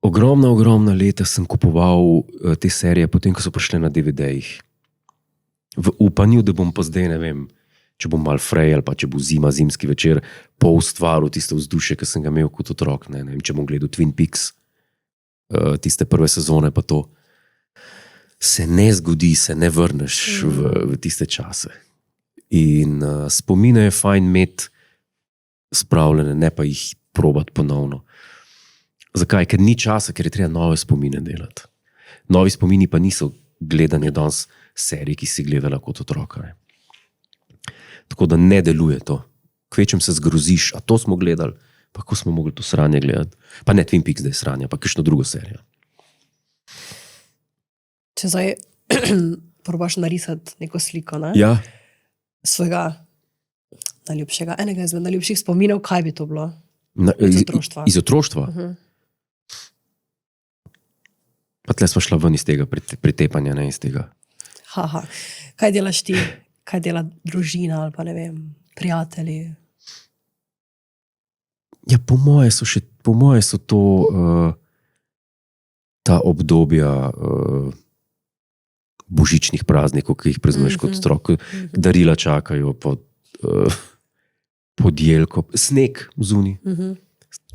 Ogromna leta sem kupoval te serije, potem, ko so prišle na DVD-jih. V upanju, da bom pa zdaj, ne vem, če bom mal frej ali pa če bo zimski večer, poustvaril tiste vzdušje, ki sem ga imel kot otrok. Ne vem, če bom gledal Twin Peaks, tiste prve sezone, pa to se ne zgodi, se ne vrneš v tiste čase. In spomine je fajn imeti spravljene, ne pa jih probati ponovno. Zakaj? Ker ni časa, ker je treba nove spomine delati. Novi spomini pa niso gledanje danes serij, ki si gledala kot otroka. Ne? Tako da ne deluje to. Kvečem se zgroziš, a to smo gledali, pa kako smo mogli to sranje gledati. Pa ne Twin Peaks, da je sranje, pa kakšno drugo serijo. Če zdaj probaš narisati neko sliko, ne? Ja, Svojega najljubšega, enega izmed najljubših spominov, kaj bi to bilo? iz otroštva. Iz otroštva. Pa tle smo šla ven iz tega pretepanja, ne iz tega. Haha. Kaj delaš ti, kaj dela družina ali pa ne vem, prijatelji? Ja, po moje so to ta obdobja božičnih praznikov, ki jih praznuješ kot otrok, darila čakajo pod jelko, sneg zunaj.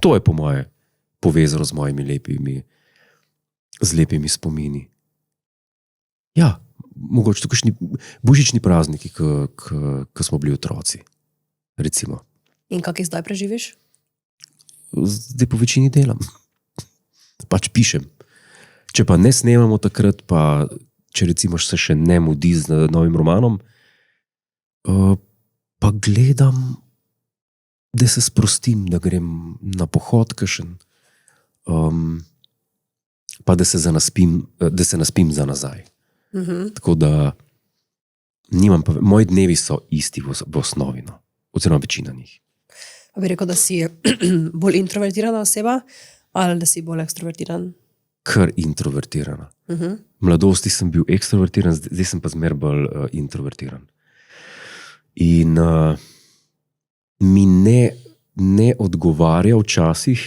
To je po moje povezano z mojimi lepimi spomini. Ja, mogoče to kakšni božični prazniki, ko smo bili otroci, recimo. In kak jih zdaj preživiš? Zdaj po večini delam. Pač pišem. Če pa ne snemamo takrat, pa če recimo se še ne mudi z novim romanom, pa gledam, da se sprostim, da grem na pohod kakšen, pa da se naspim za nazaj. Tako da moji dnevi so isti v osnovi, no. Oziroma večina njih. Pa bi rekel, da si bolj introvertirana oseba ali da si bolj ekstrovertiran? Kar introvertirana. V mladosti sem bil ekstrovertiran, zdaj sem pa zmer bolj introvertiran. In mi ne odgovarja včasih,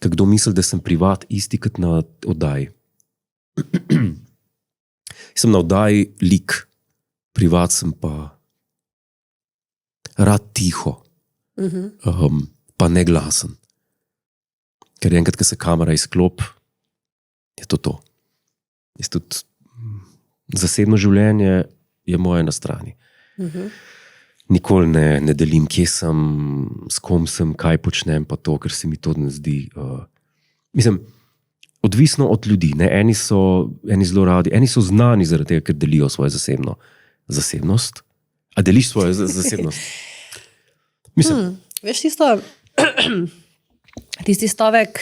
kdo misli, da sem privat isti kot na oddaji. Sem na oddaji lik, privat sem pa rad tiho, pa ne glasen. Ker enkrat, ko se kamera izklop, je to. Jaz tudi zasebno življenje je moje na strani. Nikoli ne delim, kje sem, s kom sem, kaj počnem, pa to, ker se mi to ne zdi. Mislim, odvisno od ljudi. Ne? Eni zelo radi, eni so znani zaradi tega, ker delijo svojo zasebnost. A deliš svojo zasebnost? Mislim, Veš, tisti stavek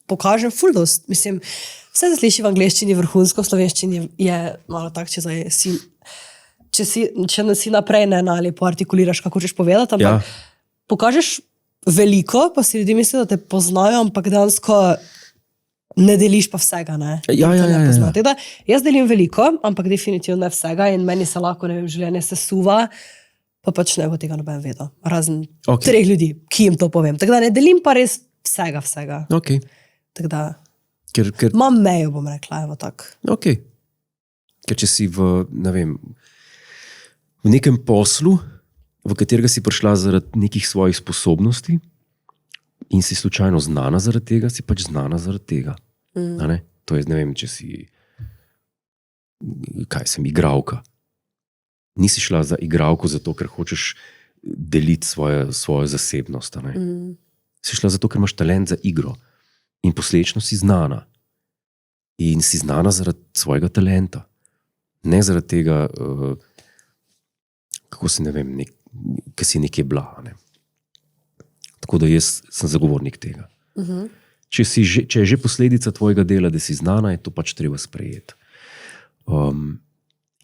pokaže ful dost. Mislim, vse se sliši v angleščini vrhunsko, v slovenščini je malo tak, če si naprej ne lepo artikuliraš, kako hočeš povedati, ampak pokažeš veliko, pa si ljudi mislijo, da te poznajo, ampak dejansko ne deliš pa vsega. Ne? Ja. Teda, jaz delim veliko, ampak definitivno ne vsega in meni se lahko, ne vem, življenje sesuva, pa pač ne bo tega noben vedel. Razen 3 ljudi, ki jim to povem. Tako da ne delim pa res vsega. Okay. Tako da ker imam mejo, bom rekla, evo tak. Okay. Ker če si v nekem poslu, v katerega si prišla zaradi nekih svojih sposobnosti in si slučajno znana zaradi tega, si pač znana zaradi tega. To je, ne vem, če si sem igralka. Nisi šla za igralko zato, ker hočeš deliti svojo zasebnost. Si šla zato, ker imaš talent za igro in posledično si znana. In si znana zaradi svojega talenta. Ne zaradi tega, kako si, ne vem, ker si nekje bila. Ne? Tako da jaz sem zagovornik tega. Če je že posledica tvojega dela, da si znana, je to pač treba sprejeti.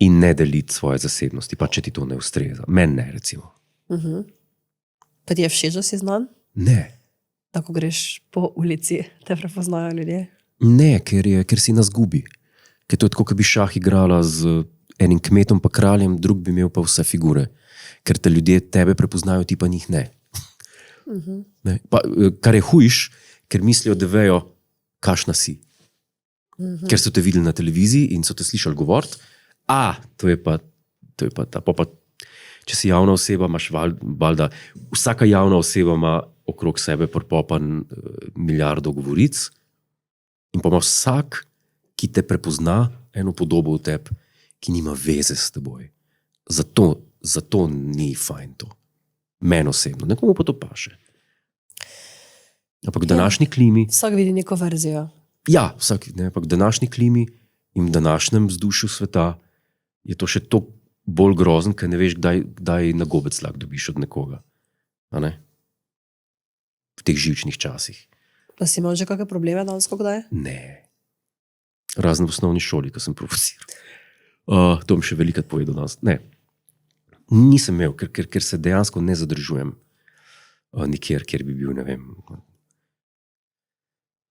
In ne deliti svoje zasebnosti, pa če ti to ne ustreza. Meni ne, recimo. Pa ti je všeč, da si znan? Ne. Tako greš po ulici, te prepoznajo ljudje? Ne, ker si nas gubi. Ker to je tako, kot bi šah igrala z enim kmetom pa kraljem, drug bi imel pa vse figure. Ker te ljudje tebe prepoznajo, ti pa njih ne. Ne? Pa, kar je hujš, ker mislijo, da vejo, kakšna si. Ker so te videli na televiziji in so te slišali govoriti, to je pa ta. Pa, če si javna oseba, imaš valjda, vsaka javna oseba ima okrog sebe pripopan milijardo govoric in pa ima vsak, ki te prepozna, eno podobo v tebi, ki nima veze s teboj. Zato ni fajn to. Meni osebno, nekomu pa to paše. Ampak v današnji klimi... Vsak vidi neko verzijo. Ja, ampak v današnji klimi in v današnjem vzdušju sveta je to še toliko bolj grozen, ker ne veš, kdaj na gobec lahko dobiš od nekoga. A ne? V teh živčnih časih. Pa si imel že kakšne probleme danes, kdaj? Ne. Razen v osnovni šoli, ko sem profesiral. To mi še velikrat povedal danes. Ne. Nisem imel, ker se dejansko ne zadržujem nikjer, kjer bi bil, ne vem,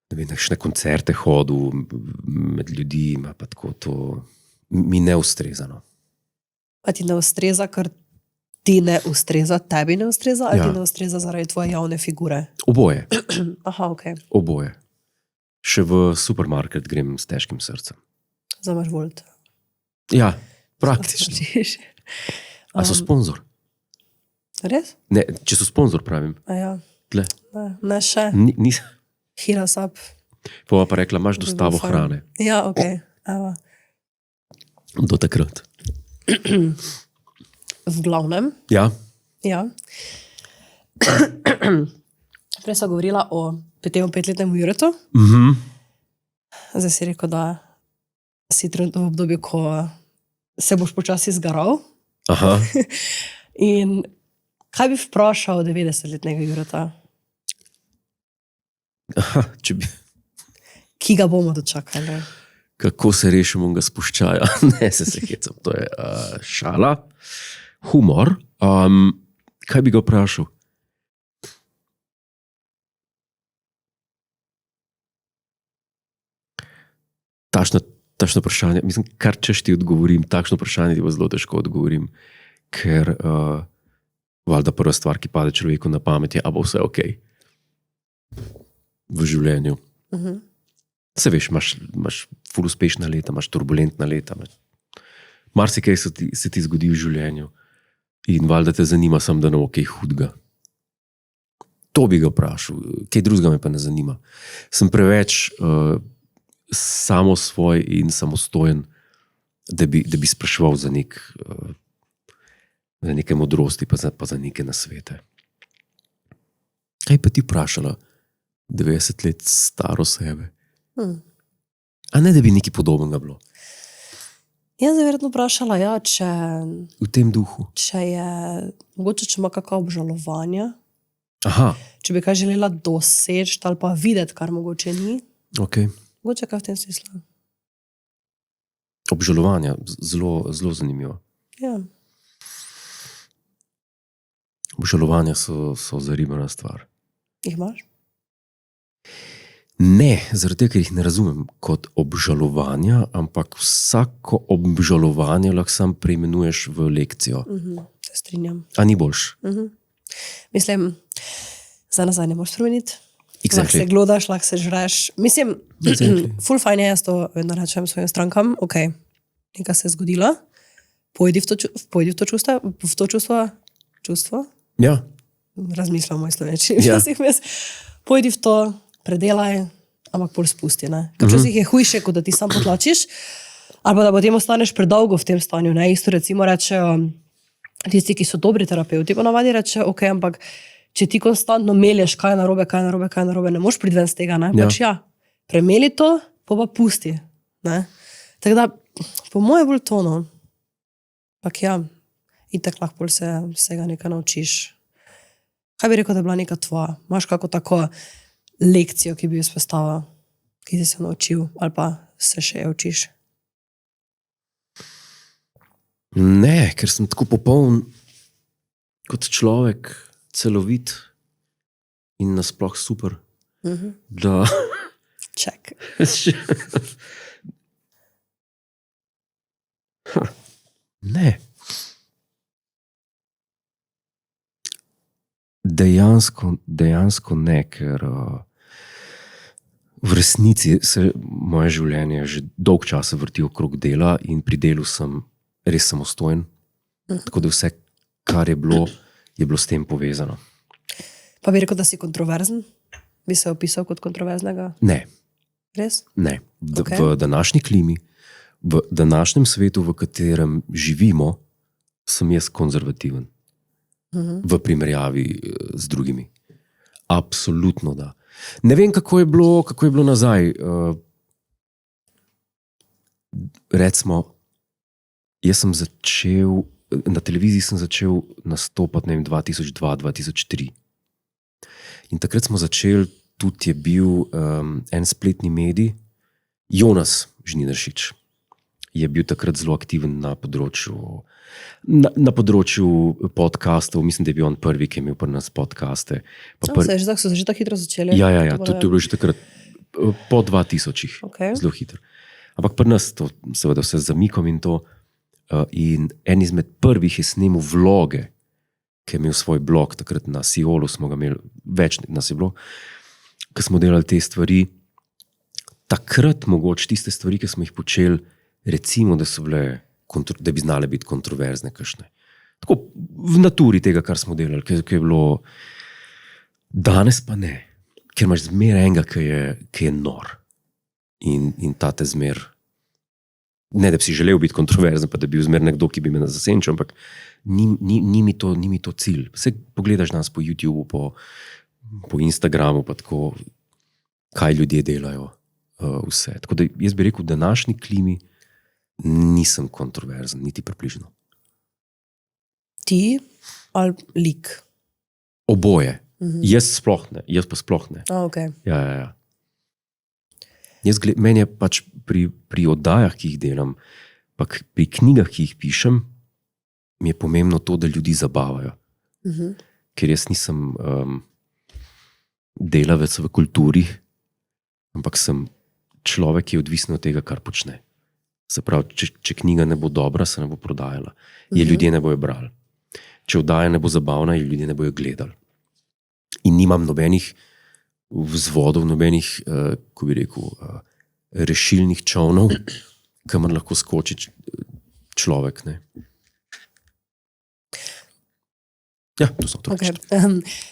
nekšne koncerte hodil med ljudi, pa tako to mi ne ustreza. No. A ti ne ustreza, ker ti ne ustreza, tebi ne ustreza, ali Ja. ti ne ustreza zaradi tvoje javne figure? Oboje, Aha, ok. oboje. Še v supermarket grem s težkim srcem. Zdaj imaš volt. Ja, praktično. A so sponzor? Res? Ne, če so sponzor, pravim. A ja. Tle. Ne še. Nisem. Hira sap. Pa rekla, imaš dostavo hrane. Ja, ok. Evo. Do takrat. V glavnem, Ja, ja. Prej sva govorila o tem 5-letnem Juretu. Zdaj si rekel, da si trenutno v obdobju, ko se boš počasi zgaral. aha. In kaj bi vprašal 90-letnega Jureta, Aha, če bi, ki ga bomo dočakali? kako se rešimo ga spuščaja? Ne, se hecam, to je šala, humor. Kaj bi ga vprašal? Takšno vprašanje, mislim, kar češ ti odgovorim, takšno vprašanje ti bo zelo težko odgovorim, ker valjda prva stvar, ki pade človeku na pamet je, a bo vse ok v življenju. Se veš, imaš ful uspešna leta, imaš turbulentna leta. Marsikaj se ti zgodi v življenju in valjda te zanima samo, da ne bo kaj hudega. To bi ga vprašal, kaj drugega me pa ne zanima. Sem preveč samosvoj in samostojen, da bi spraševal za neke modrosti, pa za neke nasvete. Kaj pa ti vprašala 90 let staro sebe? A ne, da bi nekaj podobnega bilo? Jaz sem verjetno vprašala, ja, če V tem duhu. je, mogoče če ima kakšno obžalovanje, Aha, če bi kaj želela doseči ali pa videti, kar mogoče ni. ok. Mogoče kaj v tem smislu. Obžalovanja, zelo zanimivo. Ja. Obžalovanja so zaribana stvar. Jih imaš? Ne, zaradi tega, ker jih ne razumem kot obžalovanja, ampak vsako obžalovanje lahko sam preimenuješ v lekcijo. Se strinjam. A ni boljš? Mislim, za nazaj ne moreš spremeniti. Lahko Exactly. se glodaš, lahko se žreš. Mislim, Exactly. ful fajn je, jaz to vedno rečem svojim strankam, ok, nekaj se je zgodilo, pojdi v to čustvo, Ja, razmišljam moj slovenčini, Ja. včasih mes, pojdi v to, predelaj, ampak pol spusti, ne. Ker včasih je hujše, kot da ti sam potlačiš, ali pa da potem ostaneš predolgo v tem stanju, ne. Isto recimo rečejo tisti, ki so dobri terapeuti, ponavadi rečejo, ok, ampak če ti konstantno melješ, kaj je narobe, ne moreš priti ven z tega, ne. Ja. Pač ja, premeli to, pa pusti, ne. Tako da, po moje bolj tono, ampak ja, itak lahko pol se vsega nekaj naučiš. Kaj bi rekel, da je bila neka tvoja? Imaš kako tako lekcijo, ki bi jo izpostavil, ki si se naučil, ali pa se še učiš? ne, ker sem tako popoln kot človek, celovit in nasploh super, da Ček. ne. Dejansko ne, ker v resnici se moje življenje že dolg časa vrti okrog dela in pri delu sem res samostojen. Tako da vse, kar je bilo s tem povezano. Pa bi rekel, da si kontroverzen? Bi se opisal kot kontroverznega? Ne, Res? ne. Ok. V današnji klimi, v današnjem svetu, v katerem živimo, sem jaz konzervativen. V primerjavi z drugimi. Absolutno da. Ne vem, kako je bilo nazaj. Recimo Jaz sem začel, na televiziji sem začel nastopati, ne vem, 2002-2003. In takrat smo začeli, tudi je bil en spletni medij, Jonas Žnidaršič. Je bil takrat zelo aktiven na področju, na področju podcastov. Mislim, da je bil on prvi, ki je imel pri nas podcaste. So se že tako hitro začeli? Ja, to je bilo že takrat, po 2000, Okay. zelo hitro. Ampak pri nas to, seveda, vse z zamikom in to. In en izmed prvih je snemal vloge, ki je imel svoj blog, takrat na Siolu smo ga imeli, več nas je bilo, ko smo delali te stvari. Takrat mogoče tiste stvari, ki smo jih počeli, recimo, da so bile, da bi znale biti kontroverzne kakšne. Tako v naturi tega, kar smo delali, ki je bilo, danes pa ne, ker imaš zmeraj enega, ki je nor in ta te zmer, ne da bi si želel biti kontroverzen, pa da bi bil zmer nekdo, ki bi me zasenčil, ampak ni mi to cilj. Vse pogledaš nas po YouTubeu, po Instagramu, pa tako, kaj ljudje delajo, vse. Tako da jaz bi rekel, v današnji klimi nisem kontroverzen, niti približno. Ti ali lik? Oboje. Jaz pa sploh ne. Okay. Ja. Meni je pač pri oddajah, ki jih delam, pa pri knjigah, ki jih pišem, mi je pomembno to, da ljudi zabavajo. Ker jaz nisem delavec v kulturi, ampak sem človek, ki je odvisen od tega, kar počne. Se pravi, če knjiga ne bo dobra, se ne bo prodajala. Je ljudje ne bojo brali. Če oddaja ne bo zabavna, je ljudje ne bojo gledali. In nimam nobenih vzvodov, nobenih, ko bi rekel, rešilnih čovnov, kamor lahko skoči človek. Ne? Ja, to so to. Okay.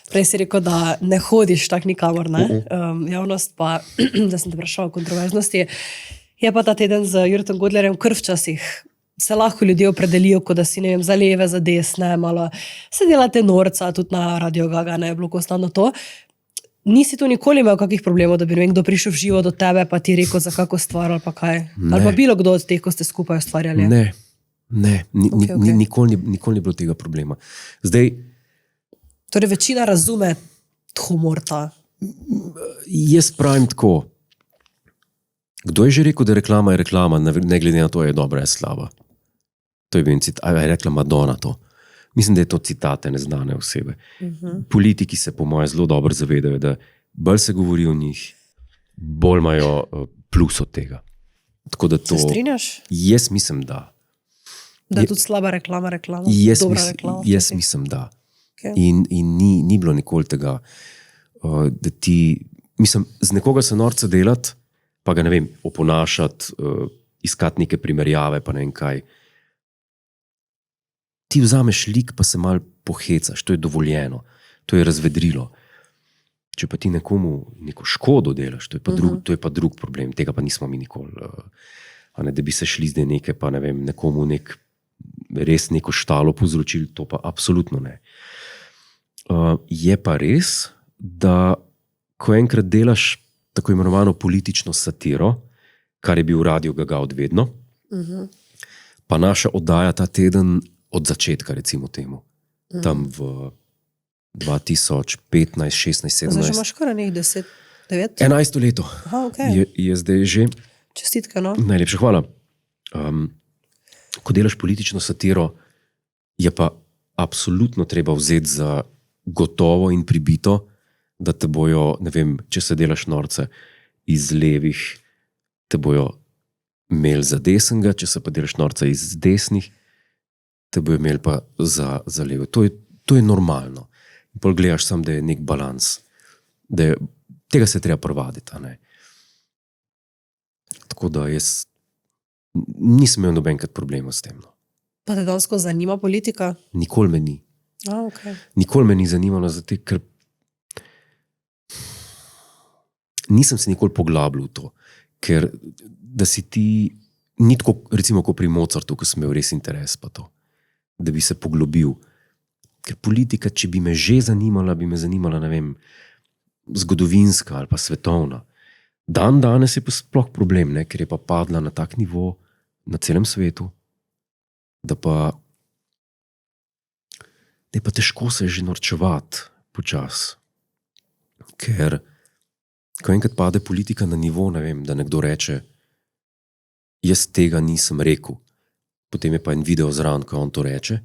Prej si rekel, da ne hodiš tak nikamor, ne? Javnost pa, da sem te vprašal o kontroverznosti. Je pa ta teden z Jurtom Godlerjem kar včasih se lahko ljudje opredelijo, kot da si, ne vem, za leve, za desne, malo se delate norca, tudi na Radio Gaga, ne je bilo konstantno to. Nisi tu nikoli imel kakih problemov, da bi nekdo prišel v živo do tebe, pa ti rekel za kako stvar ali pa kaj? Ne. Ali pa bilo kdo od teh, ko ste skupaj ustvarjali? Ne. Okay. Nikoli ni bilo tega problema. Zdaj, torej večina razume humor ta. Jaz pravim tako, kdo je že rekel, da reklama je reklama, ne glede na to, je dobra, je slaba. To je bil citat, je rekla Madonna to. Mislim, da je to citate neznane osebe. Politiki se po mojem zelo dobro zavedajo, da bolj se govori o njih, bolj imajo plus od tega. Tako da to, se strinjaš? Jaz mislim, da. Da je tudi slaba reklama, Jaz mislim, da. Okay. In ni bilo nikoli tega, da ti, mislim, z nekoga se norca delati, pa ga ne vem, oponašati, iskati neke primerjave, pa ne vem kaj. Ti vzameš lik, pa se mal pohecaš, to je dovoljeno, to je razvedrilo. Če pa ti nekomu neko škodo delaš, to je pa drug problem, tega pa nismo mi nikoli. Ne, da bi se šli zdaj nekaj, pa ne vem, nekomu res neko štalo povzročili, to pa absolutno ne. Je pa res, da ko enkrat delaš tako imenovano politično satiro, kar je bil Radio Gaga od vedno, pa naša oddaja ta teden od začetka, recimo temu, tam v 2015, 16, 17. Zdaj že imaš kar nekaj 10, 9? 11 leto. Aha, okay. Je zdaj že. Čestitke, no. Najlepša hvala. Ko delaš politično satiro, je pa absolutno treba vzeti za gotovo in pribito, da te bojo, ne vem, če se delaš norce iz levih, te bojo imeli za desnega, če se pa delaš norce iz desnih, te bojo imeli pa za leve. To je normalno. In pol gledaš sam, da je nek balans. Tega se treba privaditi. Tako da jaz nisem imel nobenkrat problema s tem. No. Pa te dansko zanima politika? Nikoli me ni. Okay. Nikoli me ni zanimalo, zato ker nisem se nikoli poglabljal v to. Ker da si ti, ni tako, recimo, kot pri Mozartu, ko sem imel res interes pa to, da bi se poglobil. Ker politika, če bi me že zanimala, bi me zanimala, ne vem, zgodovinska ali pa svetovna. Danes je pa sploh problem, ne? Ker je pa padla na tak nivo na celem svetu, da je pa težko se že norčevati počasi. Ker ko enkrat pade politika na nivo, ne vem, da nekdo reče, jaz tega nisem rekel, potem je pa en video zraven, ko on to reče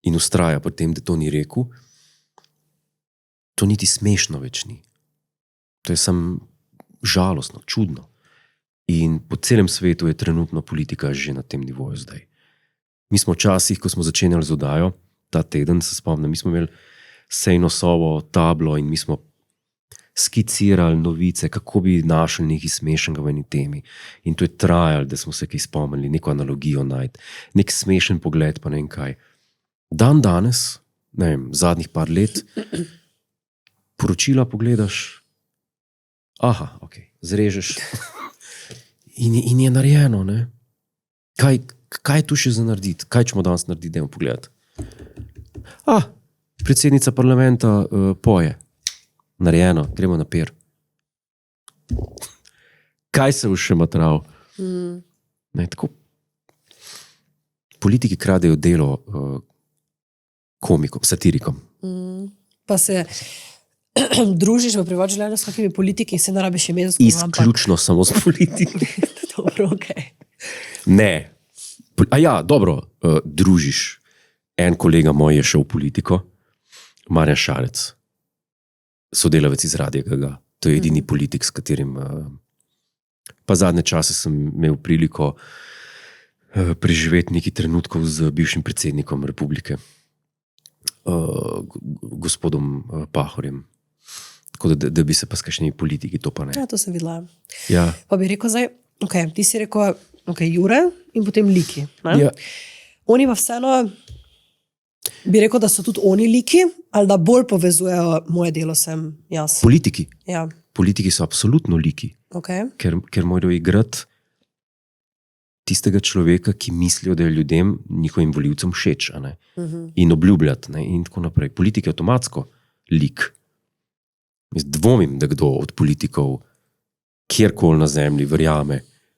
in ustraja pri tem, da to ni rekel, to niti smešno več ni. To je samo žalostno, čudno. In po celem svetu je trenutno politika že na tem nivoju zdaj. Mi smo včasih, ko smo začenjali z oddajo, ta teden se spomnim, mi smo imeli sejno sobo, tablo in mi smo skicirali novice, kako bi našli nekaj smešnega v eni temi. In to je trajalo, da smo se kaj spomnili, neko analogijo najti, nek smešen pogled, pa ne vem kaj. Danes, ne vem, zadnjih par let, poročila pogledaš, aha, ok, zrežeš in je narejeno, ne? Kaj je tu še za narediti? Kaj ćemo danes narediti? Dajmo pogledati. Predsednica parlamenta poje. Narejeno, gremo na per. Kaj se bo še matral? Ne, tako. Politiki kradejo delo komikom, satirikom. Pa se družiš v privatnem življenju s kakimi politiki, se ne rabiš imensko. Izključno samo s politiki. Dobro, ok. Ne. Dobro, družiš. En kolega moj je šel v politiko, Marjan Šarec, sodelavec iz Radia Gaga. To je edini politik, s katerim pa zadnje čase sem imel priliko preživeti nekaj trenutkov z bivšim predsednikom republike, gospodom Pahorjem. Tako da bi se pa s kakšnimi politiki, to pa ne. Ja, to sem videla. Ja. Pa bi rekel zdaj, ok, ti si rekel, ok, Jure in potem liki. Ne? Ja. Oni pa vseeno, bi rekel, da so tudi oni liki, ali da bolj povezujejo moje delo sem jaz. Politiki. Ja, Politiki so absolutno liki, ok. ker morajo igrati tistega človeka, ki mislijo, da je ljudem, njihovim volivcem všeč, a ne? In obljubljati, ne? In tako naprej. Politik je avtomatsko lik. Jaz dvomim, da kdo od politikov kjerkoli na zemlji verjame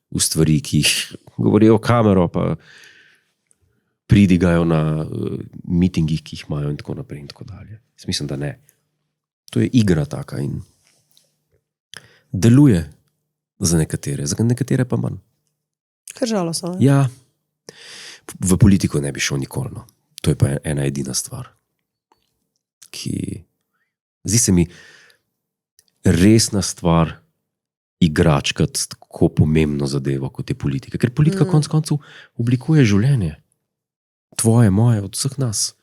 v stvari, ki jih govorijo v kamero, pa pridigajo na mitingih, ki jih imajo in tako naprej in tako dalje. Jaz mislim, da ne. To je igra taka in deluje za nekatere pa manj. Kar žalostno. Ja, v politiko ne bi šel nikoli. No. To je pa ena edina stvar, ki zdi se mi resna stvar igračkati tako pomembno zadevo, kot je politika. Ker politika konec koncev oblikuje življenje. Tvoje, moje, od vseh nas.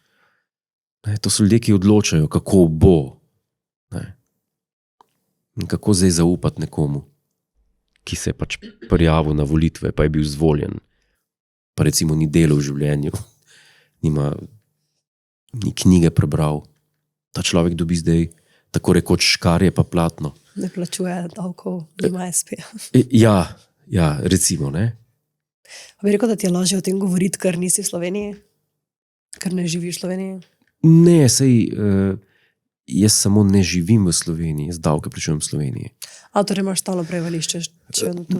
Ne, to so ljudje, ki odločajo, kako bo. Ne. In kako zdaj zaupati nekomu, ki se je pač prijavil na volitve, pa je bil izvoljen, pa recimo ni delal v življenju, ni knjige prebral. Ta človek dobi zdaj tako rekoč škarje pa platno. Ne plačuje davkov, nima SP. Ja, recimo, ne. A bi rekel, da ti je lažje o tem govoriti, ker nisi v Sloveniji? Ker ne živiš v Sloveniji? Ne, jaz samo ne živim v Sloveniji, jaz davke plačujem v Sloveniji. A torej imaš stalno prebivališče?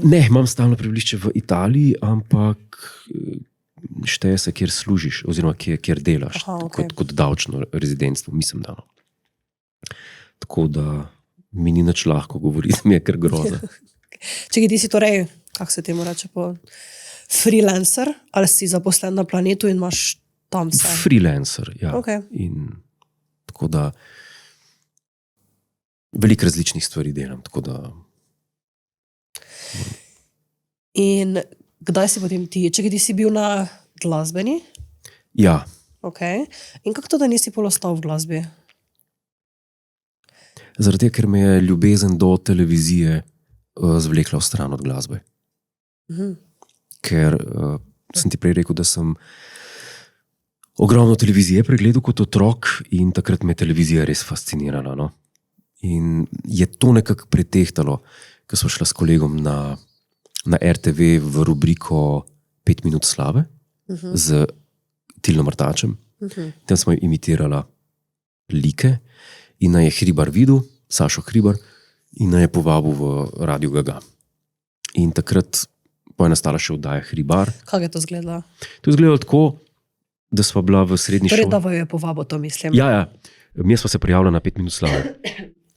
Ne, imam stalno prebivališče v Italiji, ampak šteje se, kjer služiš, oziroma kjer delaš. Aha, okay. kot davčno rezidentstvo, mislim, da. Tako da mi ni nič lahko govoriti, mi je kar groza. Čekaj, ti si torej, kako se temu reče po freelancer, ali si zaposlen na planetu in imaš tam vse? Freelancer, ja. Okay. In tako da veliko različnih stvari delam, tako da. In kdaj si potem ti? Čekaj, ti si bil na glasbeni? Ja. Ok. In kako to, da nisi pol ostal v glasbi? Zaradi tega, ker me je ljubezen do televizije zvlekla v stran od glasbe. Ker sem ti prej rekel, da sem ogromno televizije pregledal kot otrok in takrat me televizija res fascinirala. No? In je to nekako pretehtalo, ko smo šla s kolegom na RTV v rubriko 5 minut slave z Tilno Martačem. Tam smo imitirala like in naj je Hribar videl, Sašo Hribar, in naj je povabil v Radio Gaga. In takrat pa je nastala še oddaja Hribar. Kako je to izgledalo? To je izgledalo tako, da sva bila v srednji Torej, šoli. da vaju je povabo to, mislim. Ja. Mi smo se prijavili na 5 minut slave.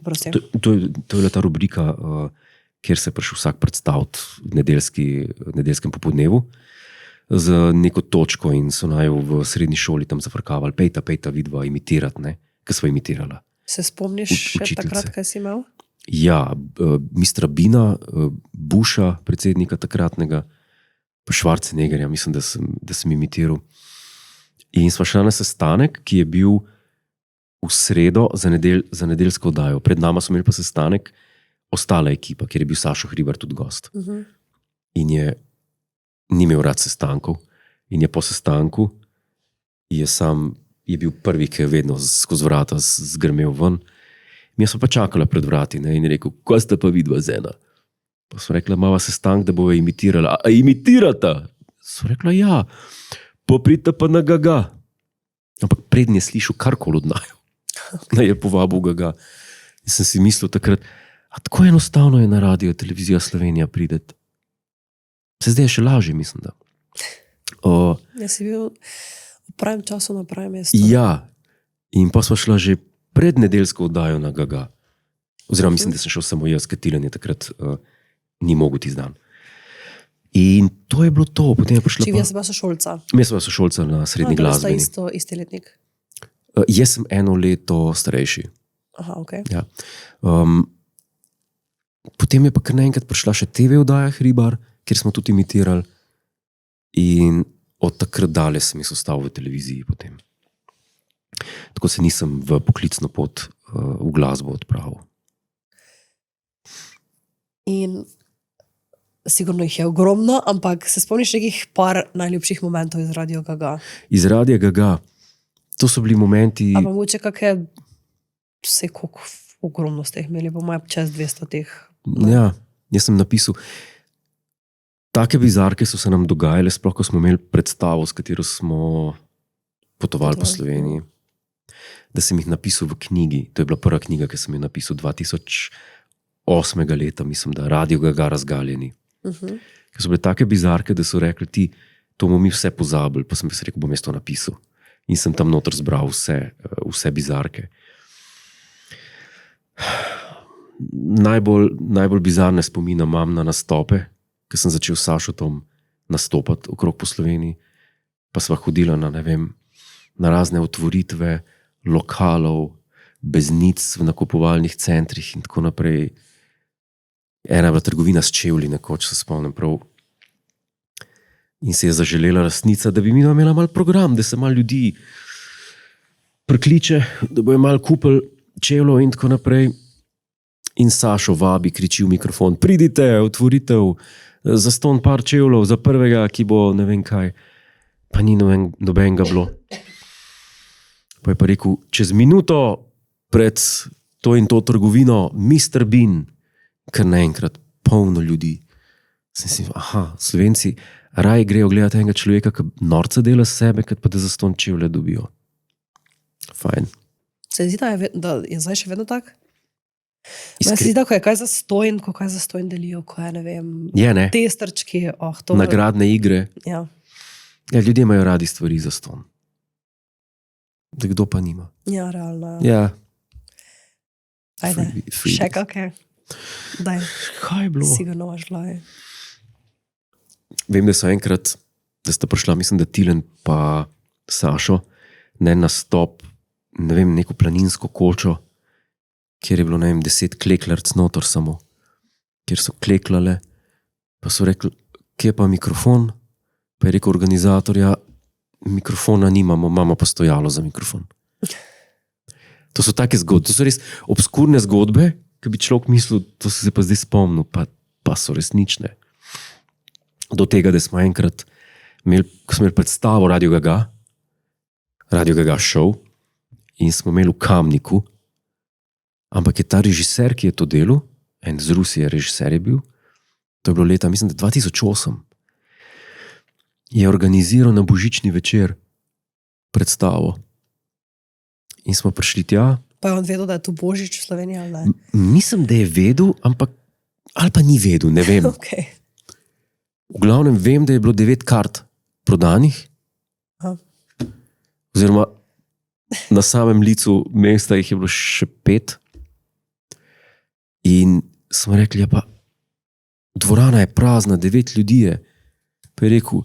Prosim. To je bila ta rubrika, kjer se je prišel vsak predstaviti v nedeljskem popoldnevu z neko točko in so naj v srednji šoli tam zafrkavali, pejta vidva imitirati, ne, ki sva imitirala. Se spomniš še učiteljice. takrat, kaj si imel? Ja, mistra Bina, Busha, predsednika takratnega, pa Schwarzeneggerja, mislim, da sem imitiral. In sva šla na sestanek, ki je bil v sredo za nedeljsko oddajo. Pred nama smo imeli pa sestanek ostala ekipa, kjer je bil Sašo Hribar tudi gost. In ni imel rad sestankov. In je po sestanku je bil prvi, ki je vedno skozi vrata zgrmel ven. Mi smo pa čakali pred vrati, ne, in je rekel, ko ste pa vidva z ena? Pa smo rekla, mava sestank, da bo imitirala. A imitirata? So rekla, ja, popridite pa na Gaga. Ampak prednje slišal karkoli od naju. Da je povabil Gaga. In sem si mislil takrat, a tako enostavno je na radio televizija Slovenija prideti. Se zdaj je še lažje, mislim, da. Jaz si bil v pravem času na pravem mestu. Ja, in pa smo šla že pred nedeljsko oddajo na Gaga. Oziroma mislim, da sem šel samo jaz, ker Tilen je takrat ni mogel ti zdan. In to je bilo to. Potem je prišla Čiv jaz sem bila sošolca. Mi smo sošolca na srednji glasbeni. Isti letnik. Jaz sem 1 leto starejši. Aha, ok. Ja. Potem je pa kar naenkrat prišla še TV oddaja Hribar, kjer smo tudi imitirali. In od takrat dalje sem jaz ostal v televiziji potem. Tako se nisem v poklicno pot v glasbo odpravil. In sigurno jih je ogromno, ampak se spomniš nekih par najljubših momentov iz Radio Gaga? Iz Radia Gaga, to so bili momenti... A pa mogoče kakšne, vse koliko ogromno ste jih imeli, po mojem čez 200 teh. Ja, jaz sem napisal, take bizarke so se nam dogajale, sploh ko smo imeli predstavo, s katero smo potovali po Sloveniji. Da sem jih napisal v knjigi. To je bila prva knjiga, ki sem jo napisal 2008. leta, mislim, da Radio Gaga razgaljeni. Ker so bile take bizarke, da so rekli ti, to bomo mi vse pozabili, pa sem si rekel, bom jaz to napisal. In sem tam noter zbral vse bizarke. Najbolj bizarne spomine imam na nastope, ker sem začel s Sašotom nastopati okrog po Sloveniji, pa sva hodila na, ne vem, na razne otvoritve lokalov, beznic v nakupovalnih centrih in tako naprej. Ena je bila trgovina s čevlji, nekoč se spomnim prav. In se je zaželela lastnica, da bi mi imela mal program, da se mal ljudi prikliče, da bojo mal kupili čevljev in tako naprej. In Sašo vabi, kriči v mikrofon, pridite, otvoritev, zastonj par čevljev za prvega, ki bo ne vem kaj. Pa ni nobenega bilo. Pa je pa rekel, čez minuto pred to in to trgovino, Mr. Bean, kar naenkrat polno ljudi. Sem si, Slovenci raje grejo gledati enega človeka, ki norca dela s sebe, kot pa da zastonj čevlje dobijo. Fajn. Se zdi, da je zdaj še vedno tak? Se zdi, da ko je kaj zastojn delijo, ko je, ne vem, ne? testrčki. Nagradne igre. Ja. Ja, ljudje imajo radi stvari zastonj. Da kdo pa nima. Ja, realno. Ja. Ajde, še kakšne. Daj. Kaj je bilo? Sigurno imaš glave. Vem, da so enkrat, da sta prišla, mislim, da Tilen pa Sašo, na nastop, ne vem, neko planinsko kočo, kjer je bilo, ne vem, 10 kleklarc notor samo, kjer so kleklale, pa so rekli, kje pa mikrofon? Pa je rekel organizatorja, mikrofona nimamo, imamo pa stojalo za mikrofon. To so take zgodbe, to so res obskurne zgodbe, ki bi človek mislil, to se pa zdaj spomnil, pa so resnične. Do tega, da smo enkrat imeli, ko smo imeli predstavo Radio Gaga show, in smo imeli v Kamniku, ampak je ta režiser, ki je to delal, en z Rusije režiser je bil, to je bilo leta, mislim, da 2008, je organiziral na božični večer predstavo. In smo prišli tja. Pa je on vedel, da je to božič v Sloveniji, ali ne? Mislim, da je vedel, ampak ali pa ni vedel, ne vem. Okay. V glavnem vem, da je bilo 9 kart prodanih, Aha. oziroma na samem licu mesta jih je bilo še 5. In smo rekli, ja pa dvorana je prazna, 9 ljudi je. Pa je rekel,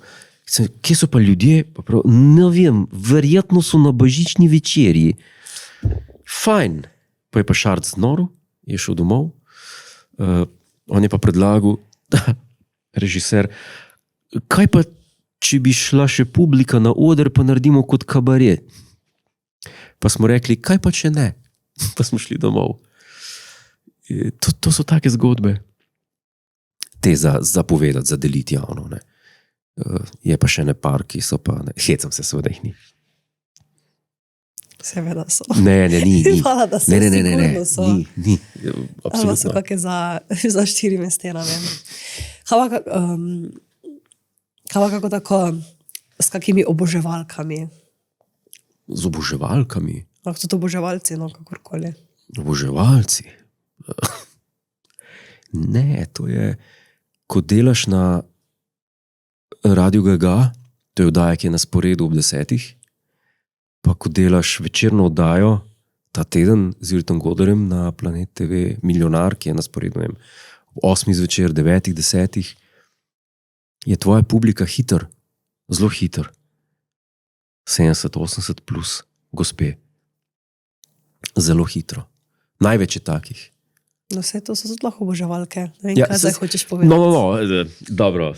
kje so pa ljudje? Pa prav, ne vem, verjetno so na božični večerji. Fajn. Pa je pa Šarc znoril, je šel domov. On je pa predlagal, režiser, kaj pa, če bi šla še publika na oder, pa naredimo kot kabaret. Pa smo rekli, kaj pa če ne? Pa smo šli domov. To so take zgodbe. Te za povedati, za deliti javno. Ne. Je pa še ne par, ki so pa, ne. Hecam se seveda jih ni. Seveda so. Ne, ni. Hvala, da so. Ne, Sigurno so. ni. Ali so Absolutno. kakšne za 4 stenami. Kava kako tako, s kakimi oboževalkami? Z oboževalkami. Lahko so to oboževalci, no, kakorkoli. Oboževalci. Ne, to je, ko delaš na Radiu Gaga, to je oddaja, ki je na sporedu ob 10, pa ko delaš večerno oddajo ta teden z Jurtom Godlerjem na Planet TV Milijonar, ki je na sporedu, ne vem, ob 8 zvečer, 9, 10, je tvoja publika hiter, zelo hiter. 70, 80 plus, gospe. Zelo hitro. Največ je takih. No, vse to so tudi lahko oboževalke. Ne vem, Ja, kaj se- zdaj hočeš povedati. No, dobro,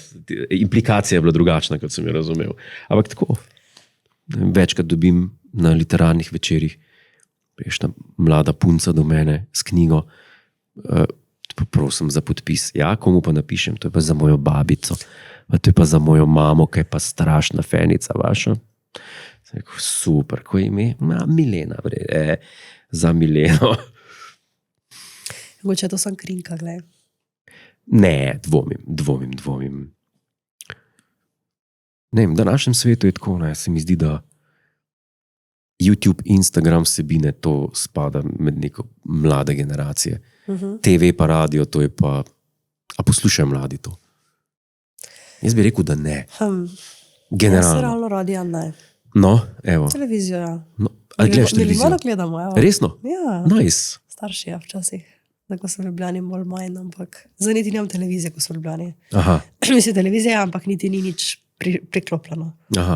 implikacija je bila drugačna, kot sem jo razumel. Ampak tako, večkrat dobim na literarnih večerih, prejšnja mlada punca do mene s knjigo, pa prosim za podpis. Ja, komu pa napišem, to je pa za mojo babico, pa to je pa za mojo mamo, ki je pa strašna fenica vaša. Sem rekel, super, ko je ime? Milena, za Mileno. Mogoče to sem krinka, glej. Ne, dvomim. Ne vem, v današnjem svetu je tako, ne, se mi zdi, da YouTube, Instagram vsebine, to spada med neko mlade generacije. TV pa radio, to je pa, a poslušajo mladi to? Jaz bi rekel, da ne. Jaz se Generalno. ravno radija ne. No, evo. Televizijo, ja. No, ali gledaš televizijo? Malo gledamo, evo. Resno? Ja, Nice. starši, ja, včasih. Da, ko so v Ljubljani bolj manj, ampak zdaj niti nimam televizije, ko so v Ljubljani. Aha, Mislim, televizija, ampak niti ni nič priklopljeno.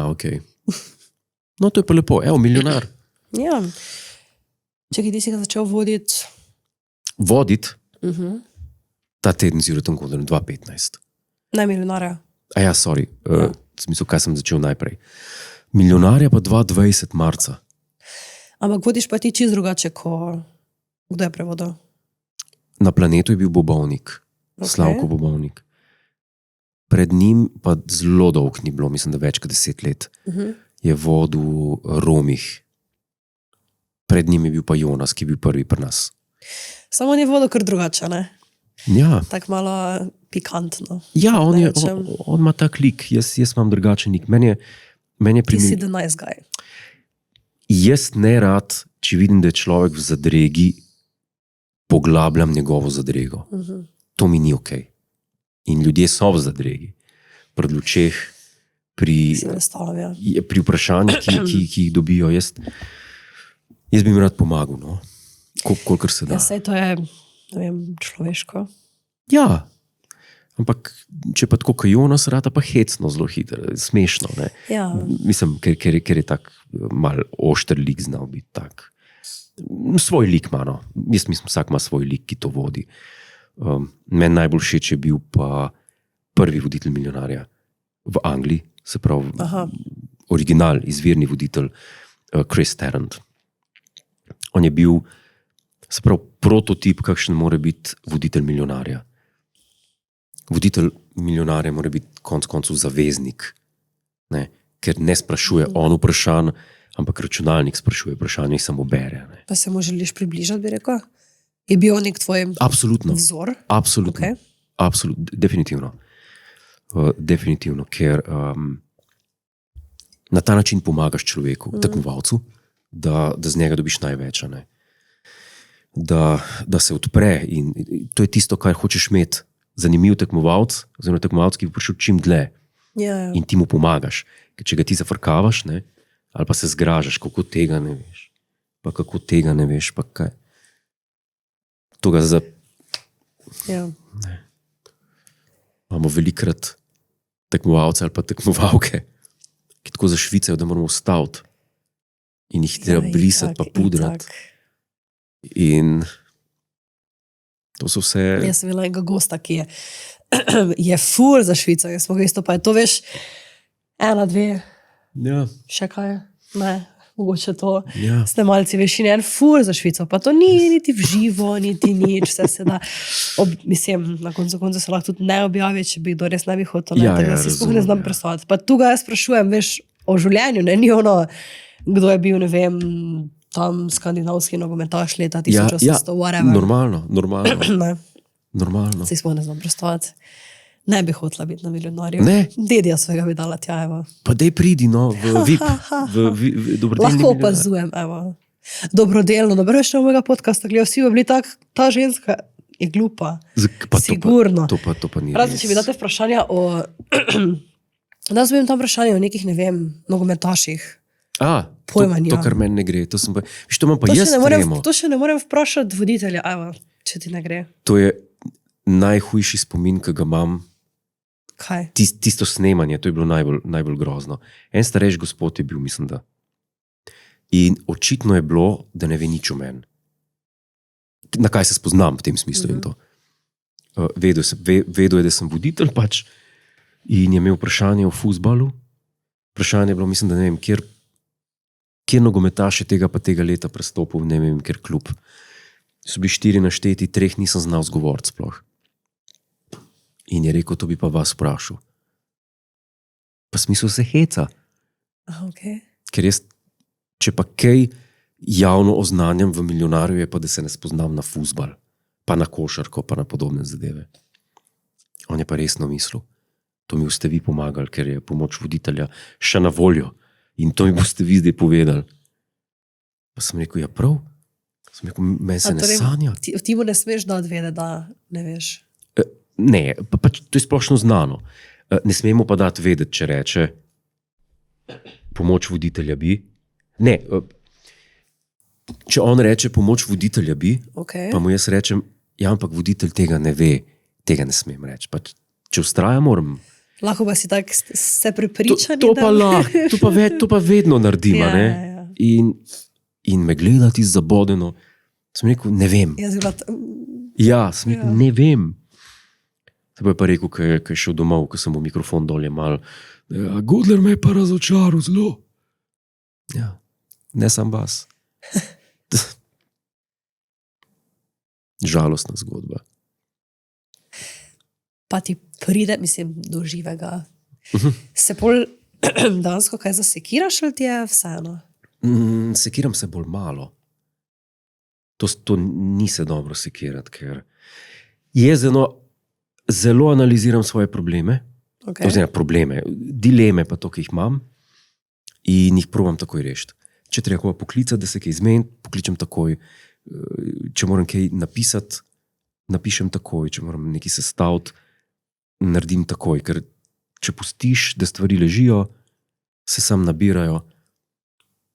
ok. No, to je pa lepo. Evo, Milijonar. Ja. Če ti si ga začel voditi, Voditi ta teden z Jurtom Godlerjem 2015. naj milijonarja. A ja, sorry, smisel, kaj sem začel najprej. Milijonarja pa 2020 marca. Ampak vodiš pa ti čist drugače, ko kdo je prevodil. Na Planetu je bil Bobovnik, Ok. Slavko Bobovnik. Pred njim pa zelo dolg ni bilo, mislim, da več kot 10 let, je vodil Romih. Pred njim je bil pa Jonas, ki je bil prvi pri nas. Samo ni vodil kar drugače, ne? Ja, Tako malo pikantno. ja on, Ne je, rečem. on ima tak lik, jaz imam drugačen lik. Meni je Ti si primer. the nice guy. Jaz ne rad, če vidim, da je človek v zadregi, poglabljam njegovo zadrego. To mi ni ok. In ljudje so v zadregi, pri lučeh, pri Si predstavljam, ja. pri vprašanjih, ki jih dobijo. Jaz bi jim rad pomagal, no? Kolikor se da. Ja, sej to je, ne vem, človeško. Ja, ampak če pa tako, kot Jonas, rata pa hecno, zelo hitro, smešno. Ne? Ja. Mislim, ker je tak mal ošter lik znal biti tak. Svoj lik ima, no. Jaz mislim, vsak ima svoj lik, ki to vodi. Meni najbolj všeč je bil pa prvi voditelj Milijonarja v Angliji, se pravi original, izvirni voditelj Chris Tarrant. On je bil, se pravi, prototip, kakšen mora biti voditelj Milijonarja. Voditelj Milijonarja mora biti konec koncev zaveznik, ne? Ker ne sprašuje on vprašanj, ampak računalnik sprašuje vprašanje, jih samo bere. Ne? Pa se mu želiš približati, bi rekel? Je bil nek tvoj Absolutno. vzor? Absolutno. Ok. Absolutno. Definitivno. Definitivno, ker na ta način pomagaš človeku, tekmovalcu, da z njega dobiš največ. a ne. Da se odpre in to je tisto, kar hočeš imeti zanimiv tekmovalec, oziroma tekmovalec, ki bi prišel čim dlje Ja. in ti mu pomagaš. Ker če ga ti zafrkavaš, ne, ali pa se zgražaš, kako tega ne veš, pa kako tega ne veš, pa kaj. To ga Ja. imamo velikrat tekmovalce ali pa tekmovalke, ki tako zašvicajo, da moramo ustaviti in jih treba brisati, pa pudrati. In to so vse. Jaz sem bila enega gosta, ki je ful za Švico, jaz smo ga isto, pa je to, veš, 1, 2, Ja, še kaj, ne, mogoče to. ja. Snemalci, veš, in en ful za Švico, pa to ni niti v živo, niti nič, vse se da. Mislim, na koncu se lahko tudi ne objavi, če bi kdo res ne bi hotel, Ja, tako da ja, si sploh ne razumem, znam ja. predstavljati. Pa tu ga jaz sprašujem, veš, o življenju, ne, ni ono, kdo je bil, ne vem, tam skandinavski nogometaš leta 1800, whatever. Normalno, Ne, normalno. si sploh ne znam predstavljati. Ne bi hotela biti na milijonarju. Ne. Dedija svojega bi dala tja, evo. Pa dej pridi, no, v VIP, v dobrodelni Lahko milijonar. opazujem, evo. Dobrodelno, dobro, še mojega podcasta, gledal vsi bi bili tak, ta ženska je glupa. Sigurno. To pa ni Razen, res. če mi date vprašanja o... Danes bi jim tam vprašanje o nekih, ne vem, nogometaših. Pojma to, nimam. kar meni ne gre. To, sem pa, viš, to imam pa To jaz tremo. to še ne morem vprašati voditelja, evo, če ti ne gre. To je najhujši spomin, ki ga imam. Kaj? Tisto snemanje, to je bilo najbolj grozno. En starejši gospod je bil, mislim, da. In očitno je bilo, da ne ve nič o meni. Na kaj se spoznam v tem smislu in to. Vedel je, da sem voditelj pač in je imel vprašanje o fuzbalu. Vprašanje je bilo, mislim, da ne vem, kjer nogometaš je tega pa tega leta prestopil, ne vem, kjer klub. So bili 4 našteti, 3 nisem znal zgovoriti sploh. In je rekel, to bi pa vas vprašal. Pa smisel se heca. Okay. Ker jaz, če pa kaj javno oznanjam v milijonarju, je pa, da se ne spoznam na fuzbal, pa na košarko, pa na podobne zadeve. On je pa resno mislil. To mi boste vi pomagali, ker je pomoč voditelja še na voljo. In to mi boste vi zdaj povedali. Pa sem rekel, ja prav. Sem rekel, meni se ne sanja. Ti mu ne smeš dati vedeti, da ne veš. Ne, pač to je splošno znano. Ne smemo pa dati vedeti, če reče pomoč voditelja bi. Ne, če on reče pomoč voditelja bi, Okay. pa mu jaz rečem, ja, ampak voditelj tega ne ve, tega ne smem reči. Pa če vztraja, moram. Lahko pa si tako se prepričani. To pa lahko, to pa vedno naredim. Ja, ne? ja. In me gledati zabodeno. Sem rekel, ne vem. Jaz bi bila Ja, sem rekel, ne vem. Se pa je pa rekel, ko je šel domov, ko sem mu mikrofon dol jemal. Ja, Godler me je pa razočaral zelo. Ja, ne sam vas. Žalostna zgodba. pa ti pride, mislim, do živega. Se pol dansko kaj zasekiraš ali ti je vseeno? Sekiram se bolj malo. To ni se dobro sekirati, ker jaz zelo analiziram svoje probleme, Okay. oziroma probleme, dileme pa to, ki jih imam in jih probam takoj rešiti. Če treba koga poklicati, da se kaj izmeni, pokličem takoj. Če moram kaj napisati, napišem takoj. Če moram nekaj sestaviti, naredim takoj. Ker če pustiš, da stvari ležijo, se sam nabirajo,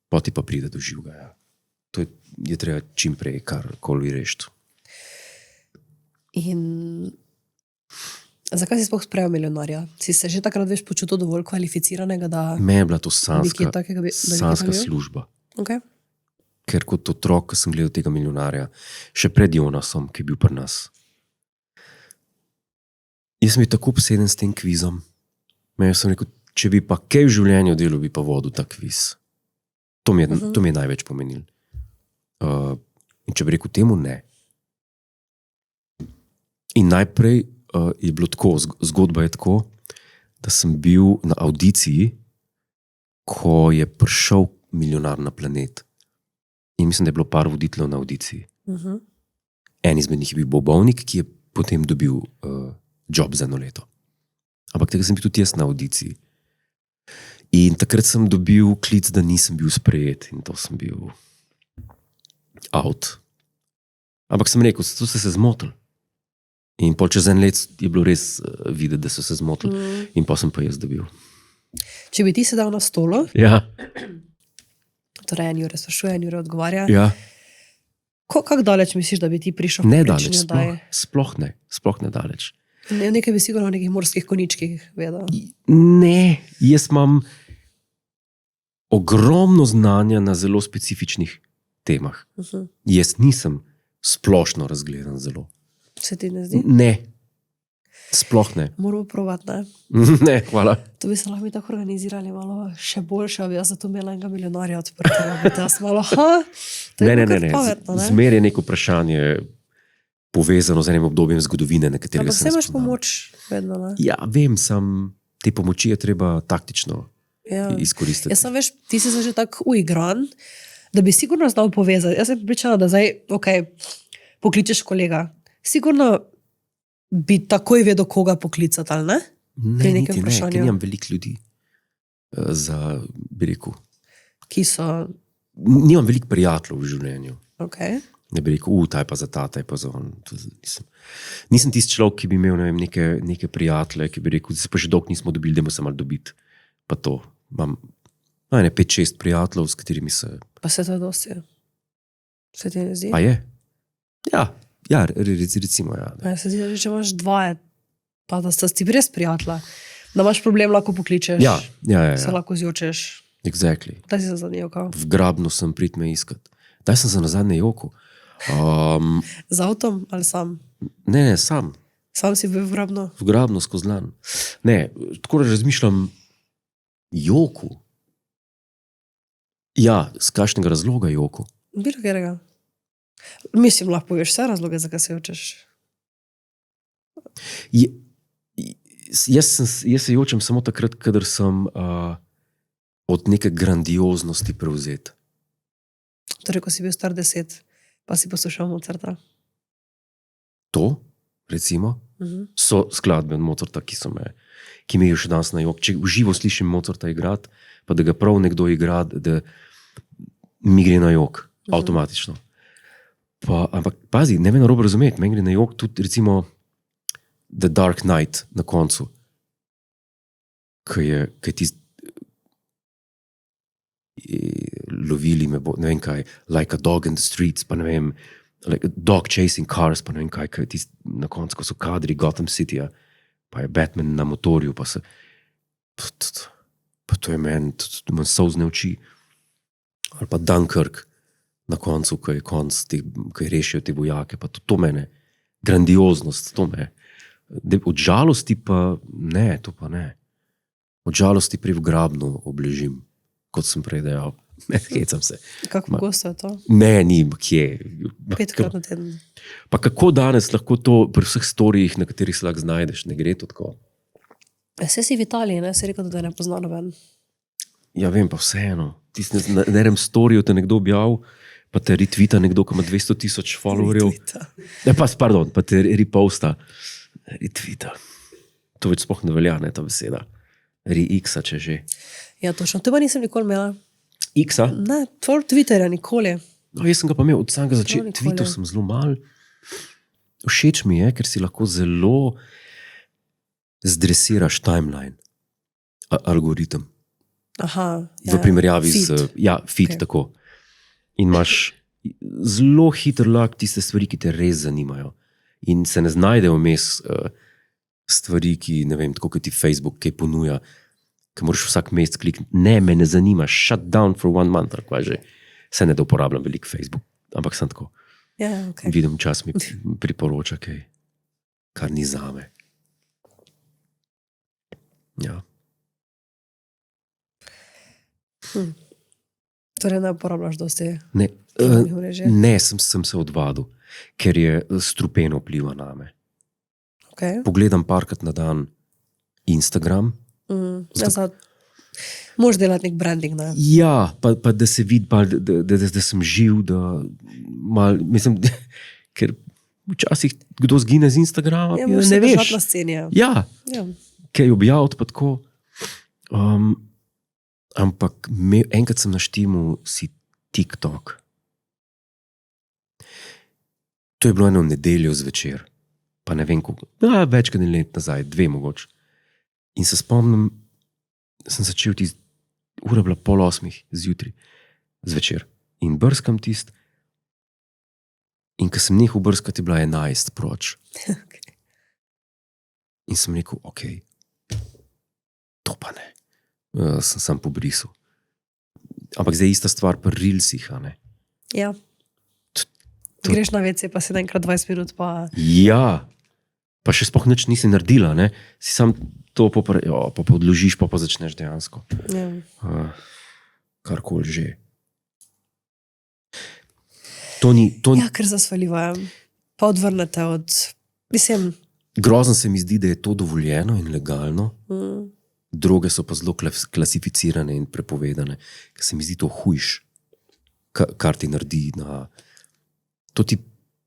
poti pa pride do živega. Ja. To je treba čim prej karkoli rešiti. In zakaj si sploh sprejel milijonarja? Si se že takrat veš počutil dovolj kvalificiranega, da Me je bila to nekaj takega bi sanska naredil? služba. Okay. Ker kot otrok, ko sem gledal tega milijonarja, še pred Jonasom, ki je bil pri nas. Jaz sem bil tako obseden s tem kvizom. Jaz sem rekel, če bi pa kaj v življenju delal, bi pa vodil ta kviz. To mi je največ pomenilo. In če bi rekel temu ne. In najprej je bilo tako, zgodba je tako, da sem bil na audiciji, ko je prišel milijonar na planet. In mislim, da je bilo par voditeljev na audiciji. En izmed njih je bil Bobovnik, ki je potem dobil job za 1 leto. Ampak tega sem bil tudi jaz na audiciji. In takrat sem dobil klic, da nisem bil sprejet in to sem bil out. Ampak sem rekel, to ste se zmotili. In pol čez en let je bilo res videti, da so se zmotili. In pa sem pa jaz dobil. Če bi ti sedel na stolu, Ja, torej en Jure sprašuje, en Jure odgovarja, ja. kako daleč misliš, da bi ti prišel? Ne v daleč, povprečni oddaji? sploh ne daleč. Nekaj bi sigurno o nekih morskih koničkih vedel. Ne, jaz imam ogromno znanja na zelo specifičnih temah. Jaz nisem splošno razgledan zelo. Se ti ne zdi? Ne, sploh ne. Moramo probati, ne? Ne, hvala. To bi se lahko mi tako organizirali malo še boljše, bi jaz zato imela enega milijonarja odprtega, bi te jaz malo, to je Ne. pametno, ne? Zmer je neko vprašanje povezano z enim obdobjem zgodovine, na katerega Ampak sem vse imaš spoznal. pomoč vedno, ne? Ja, vem, te pomoči je treba taktično Ja. izkoristiti. Jaz sem, veš, ti si se že tako uigran, da bi sigurno znal povezati. Jaz sem pripričana, da zdaj, pokličeš kolega. Sigurno bi takoj vedel, koga poklicati, ali ne? Ne, pri nekem niti ne, vprašanju. ker nimam veliko ljudi za, bi rekel, Ki so, nimam veliko prijateljev v življenju. Ne bi rekel, ta je pa za ta je pa za on. Nisem tisti človek, ki bi imel ne vem, neke prijatelje, ki bi rekel, da se pa že dolgo nismo dobili, da moramo se malo dobiti. Pa to. Imam 5-6 prijateljev, s katerimi se... pa se to dosti. Se ti ne zdi? A je? Ja, recimo, ja. Ja, se zdi, da že če imaš dva, pa da sta ti brez prijatelja, da imaš problem, lahko pokličeš, Ja. se lahko zjočeš. Exactly. Kdaj si se zadnjel, kao? V grabnu sem pridme iskat. Daj sem se na zadnje joku. Z avtom ali sam? Ne, sam. Sam si bil vrabno? V grabnu skozi lan. Ne, tako da razmišljam, joku. Ja, z kakšnega razloga joku? Bilo katerega. Mislim, lahko poveš vse razloge, zakaj se jočeš. Jaz se jočem samo takrat, kadar sem od neke grandioznosti prevzet. Torej, ko si bil star 10, pa si poslušal Mozarta. To, recimo, so skladbe od Mozarta, ki me je še danes na jok. Če v živo slišim Mozarta igrati, pa da ga prav nekdo igra, da mi gre na jok, avtomatično. Ampak pazi, ne me narobe razumeti, meni gre na jok tudi recimo The Dark Knight na koncu, ki je tisti lovili me bo, ne vem kaj, Like a Dog in the Streets, pa ne vem, like a Dog Chasing Cars, pa ne vem kaj, na koncu, ko so kadri Gotham City-ja, pa je Batman na motorju, pa to je meni, to me solzne oči. Ali pa Dunkirk na koncu, ko je rešil te vojake, pa to mene, grandioznost, to me. Od žalosti pa ne, to pa ne. Od žalosti prej v grabnu obležim, kot sem prej dejal. Ne, hecam se. Kako pogosto je to? Ne, ni, kje. 5-krat na teden. Pa kako danes lahko to pri vseh storijih, na katerih se lahko znajdeš, ne gre to tako? Vse si v Italiji, ne? Si rekel, da te ne pozna noben. Ja, vem, pa vseeno. Tisti na enem storiju te nekdo objavil, pa te retweeta nekdo, ki ima 200,000 followerjev. Pardon, pa te reposta. Retweeta. To več sploh ne velja, ne, ta beseda. Re-X-a, če že. Ja, točno. To pa nisem nikoli imela. X-a? Ne, tvoj Twitterja nikoli. No, jaz sem ga pa imel od samega začetka. nikoli. Tweetal sem zelo mal. Všeč mi je, ker si lahko zelo zdresiraš timeline. Algoritem. Aha. V primerjavi z feed, Ok. tako. In imaš zelo hiter lak tiste stvari, ki te res zanimajo. In se ne znajdejo vmes stvari, ki, ne vem, tako kot ti Facebook kaj ponuja, ki moraš vsak mesec klikniti. Ne, me ne zanima, shut down for 1 month, ali kaj že. Se ne da uporabljam veliko Facebook, ampak sem tako. Ja, ok. Vidim, čas mi priporoča kaj, kar ni zame. Ja. Torej ne uporabljaš dosti Ne, družbenih omrežij. ne sem se odvadil, ker je strupeno vpliva name. Okay. Pogledam parkrat na dan Instagram. Moš delati nek branding, ne? Ja, pa da se vidi, da sem živ, da mal, mislim, ker včasih kdo zgine z Instagrama, Ja, moš ne se veš. držati na sceni. Ja. Ja, Ja. kaj objaviti pa tako. Ampak enkrat sem naštimal si TikTok. To je bilo eno nedeljo zvečer. pa ne vem koliko, več kot 1 let nazaj, 2 mogoče. In se spomnim, sem začel ura bila 7:30 zjutraj, zvečer. In brskam in ko sem nehal brskati, je bila 11 proč. In sem rekel, ok, to pa ne. Sem sam pobrisal. Ampak zdaj je ista stvar pri Reelsih, a ne? Ja. Greš na WC, pa 7x20 minut, pa... Ja, pa še sploh nič nisi naredila, ne? Si sam to pa odložiš, pa začneš dejansko. Ja. Karkoli že. To ni... Ja, ker zasvaljiva. Pa odvrnete od... Mislim... Grozno se mi zdi, da je to dovoljeno in legalno. Droge so pa zelo klasificirane in prepovedane. Ker se mi zdi to hujš, kar ti naredi na... To ti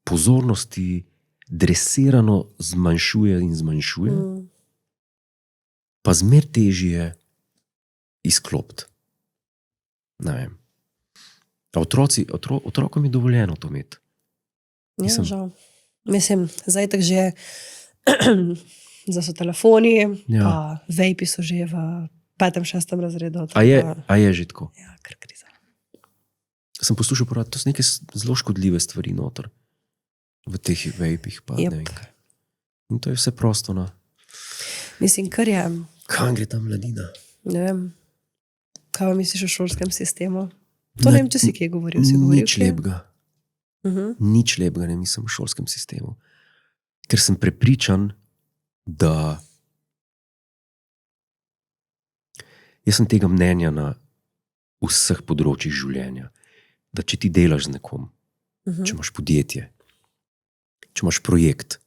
pozornosti dresirano zmanjšuje in zmanjšuje. Pa zmer težje izklopiti. Ne vem. A otrokom je dovoljeno to imeti. Ja, žal. Mislim, zdaj tak že da so telefoni, pa vejpi so že v 5., 6. razredu. A je že tako? Ja, kar kriza. Sem poslušal prav, to so neke zelo škodljive stvari noter. V teh vejpih pa ne vem kaj. In to je vse prosto, no. Mislim, kar je... Kam gre ta mladina? Ne vem. Kaj vam misliš o šolskem sistemu? To ne vem, če si kje govoril. Nič lepega. Nič lepega ne mislim o šolskem sistemu. Ker sem prepričan, da jaz sem tega mnenja na vseh področjih življenja, da če ti delaš z nekom, če imaš podjetje, če imaš projekt,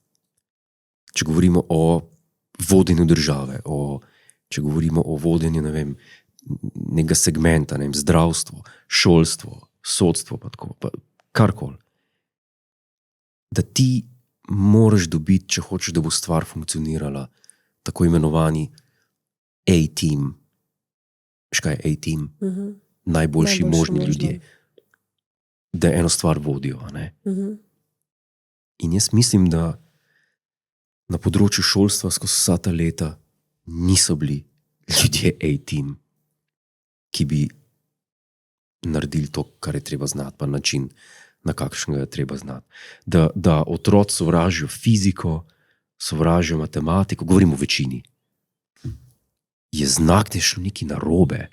če govorimo o vodenju države, če govorimo o vodenju, ne vem, nekega segmenta, ne vem, zdravstvo, šolstvo, sodstvo, pa tako, pa karkoli. Da ti moraš dobiti, če hočeš, da bo stvar funkcionirala, tako imenovani A-team. Veš kaj je A-team? Najboljši možni ljudje. Da eno stvar vodijo, a ne? In jaz mislim, da na področju šolstva skozi vsa ta leta niso bili ljudje A-team, ki bi naredili to, kar je treba znati, pa način, na kakšnega je treba znati. Da otroci sovražijo fiziko, sovražijo matematiko, govorimo o večini. Je znak, da je šlo nekaj narobe.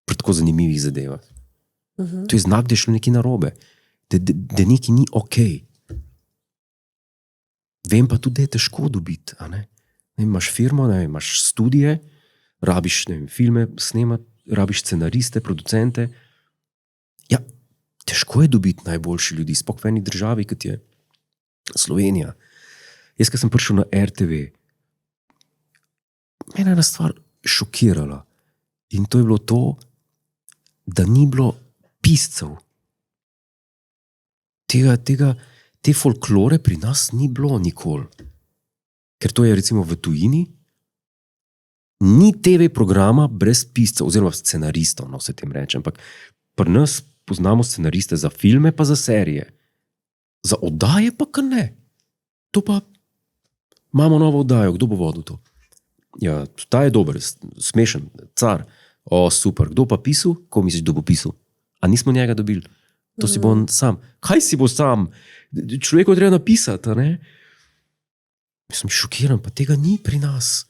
Pri tako zanimivih zadevah. To je znak, da je šlo nekaj narobe. Da nekaj ni okej. Vem pa tudi, da je težko dobiti. Imaš firmo, imaš studije, rabiš filme snemati, rabiš scenariste, producente. Ja, težko je dobiti najboljši ljudi, sploh v eni državi, kot je Slovenija. Jaz, ko sem prišel na RTV, mene ena stvar šokirala. In to je bilo to, da ni bilo piscev. Te folklore pri nas ni bilo nikoli. Ker to je recimo v tujini, ni TV programa brez piscev, oziroma scenaristov, no se tem reče, ampak pri nas poznamo scenariste za filme pa za serije. Za oddaje pa kar ne. To pa imamo novo oddajo, kdo bo vodil to? Ja, ta je dober, smešen, car. O, super, kdo pa pisal? Ko misliš, kdo bo pisal? A nismo njega dobili? To si bo on sam. Kaj si bo sam? Človeku treba napisati, a ne? Sem šokiran, pa tega ni pri nas.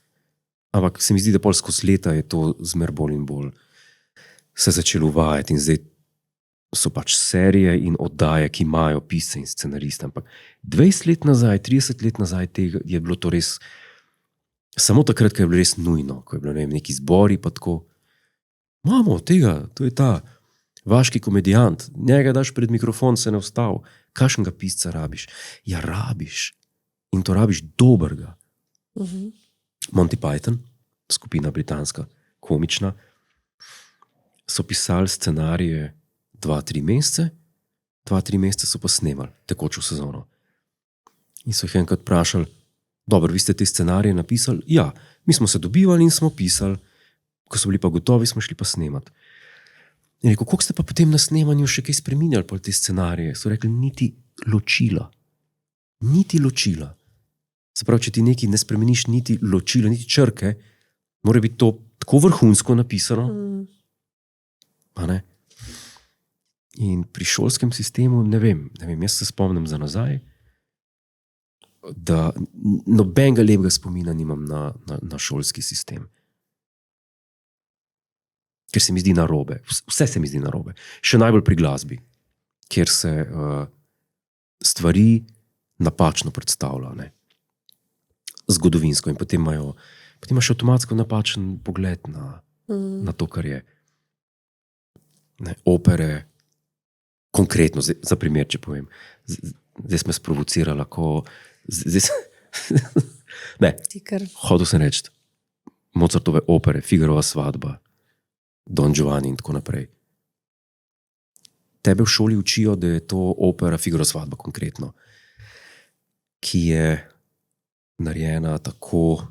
Ampak se mi zdi, da pol skozi leta je to zmer bolj in bolj se začelo uvajati in zdaj so pač serije in oddaje, ki imajo pisce in scenariste. Ampak 20 let nazaj, 30 let nazaj tega je bilo to res samo takrat, ko je bilo res nujno, ko je bilo neki zbori pa tako. Imamo tega, to je ta vaški komedijant, njega daš pred mikrofon, se ne vstav. Kakšnega pisca rabiš? Ja, rabiš. In to rabiš dobrega. Monty Python, skupina britanska, komična, so pisali scenarije 2-3 mesece, 2-3 mesece so pa snemali tekočo sezono. In so jih enkrat vprašali, dobro, vi ste te scenarije napisali? Ja, mi smo se dobivali in smo pisali, ko so bili pa gotovi, smo šli pa snemati. In rekel, koliko ste pa potem na snemanju še kaj spreminjali po te scenarije? So rekli, niti ločila. niti ločila. Se pravi, če ti nekaj ne spremeniš, niti ločila, niti črke, mora biti to tako vrhunsko napisano. A ne? In pri šolskem sistemu, ne vem, jaz se spomnim za nazaj, da nobenega lepega spomina nimam na šolski sistem. Ker se mi zdi narobe. Vse se mi zdi narobe. Še najbolj pri glasbi, kjer se stvari napačno predstavlja, ne? Zgodovinsko, in potem imaš avtomatsko napačen pogled na to, kar je. Ne, opere, konkretno, za primer, če povem, zdaj sem sprovocirala, hodil sem reči, Mozartove opere, Figarova svadba, Don Giovanni in tako naprej. Tebe v šoli učijo, da je to opera Figarova svadba konkretno, ki je narejena tako,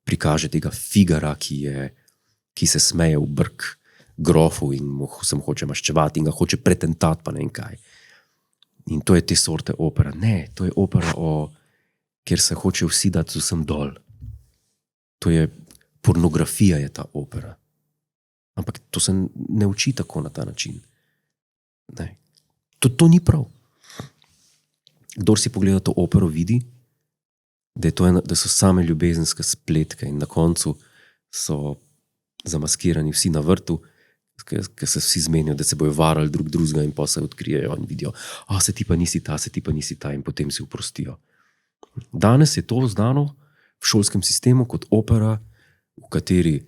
prikaže tega Figara, ki se smeje v brk grofu in se mu hoče maščevati in ga hoče pretentati, pa ne vem kaj. In to je te sorte opera. Ne, to je opera, kjer se hoče vsi dati z vsem dol. To je pornografija, je ta opera. Ampak to se ne uči tako na ta način. Ne. To ni prav. Kdor si pogleda to opero, vidi, da so same ljubezenske spletke in na koncu so zamaskirani vsi na vrtu, ker se vsi zmenijo, da se bojo varali drug drugega in pa se odkrijejo in vidijo, se ti pa nisi ta in potem si oprostijo. Danes je to znano v šolskem sistemu kot opera, v kateri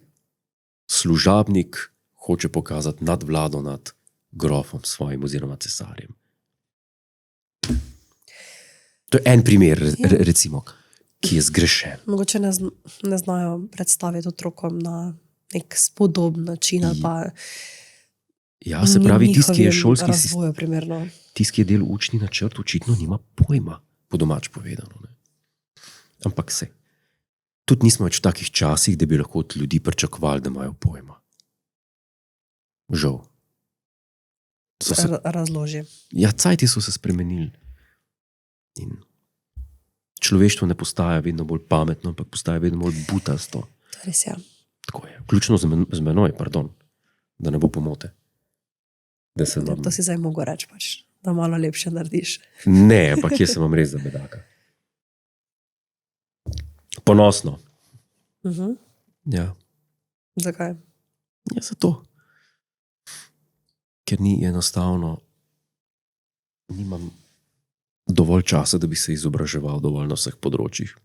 služabnik hoče pokazati nadvlado nad grofom svojim oziroma cesarjem. To je en primer, recimo, ki je zgrešen. Mogoče ne znajo predstaviti otrokom na nek spodoben način. Ja, se pravi, tisti, ki je šolski razvoju primerno. Tisti, ki je del učni načrt, očitno nima pojma, po domač povedano. Ne? Ampak se. Tudi nismo več v takih časih, da bi lahko od ljudi pričakovali, da imajo pojma. Žal. Razloži. Ja, cajti so se spremenili. In človeštvo ne postaja vedno bolj pametno, ampak postaja vedno bolj butasto. To res je. Tako je. Vključno z menoj, pardon, da ne bo pomote. To si zdaj mogo reči, da malo lepše narediš. Ne, ampak jaz sem vam res za bedaka. Ponosno. Ja. Zakaj? Ja, zato. Ker ni enostavno, nimam dovolj časa, da bi se izobraževal dovolj na vseh področjih.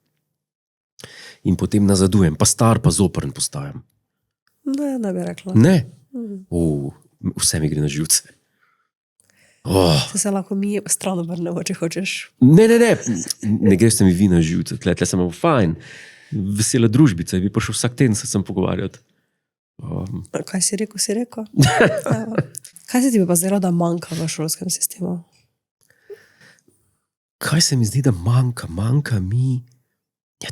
In potem nazadujem, pa star, pa zoprn postajam. Ne bi rekla. Ne? Vse mi gre na živce. Se lahko mi stran obrnemo, če hočeš. Ne greste mi vi na živce. Tle sem imel fajn, vesela družbica, bi prišel vsak teden se sem pogovarjati. Kaj si rekel? Kaj se ti pa zdelo, da manjka v šolskem sistemu? Kaj se mi zdi, da manjka? Manjka mi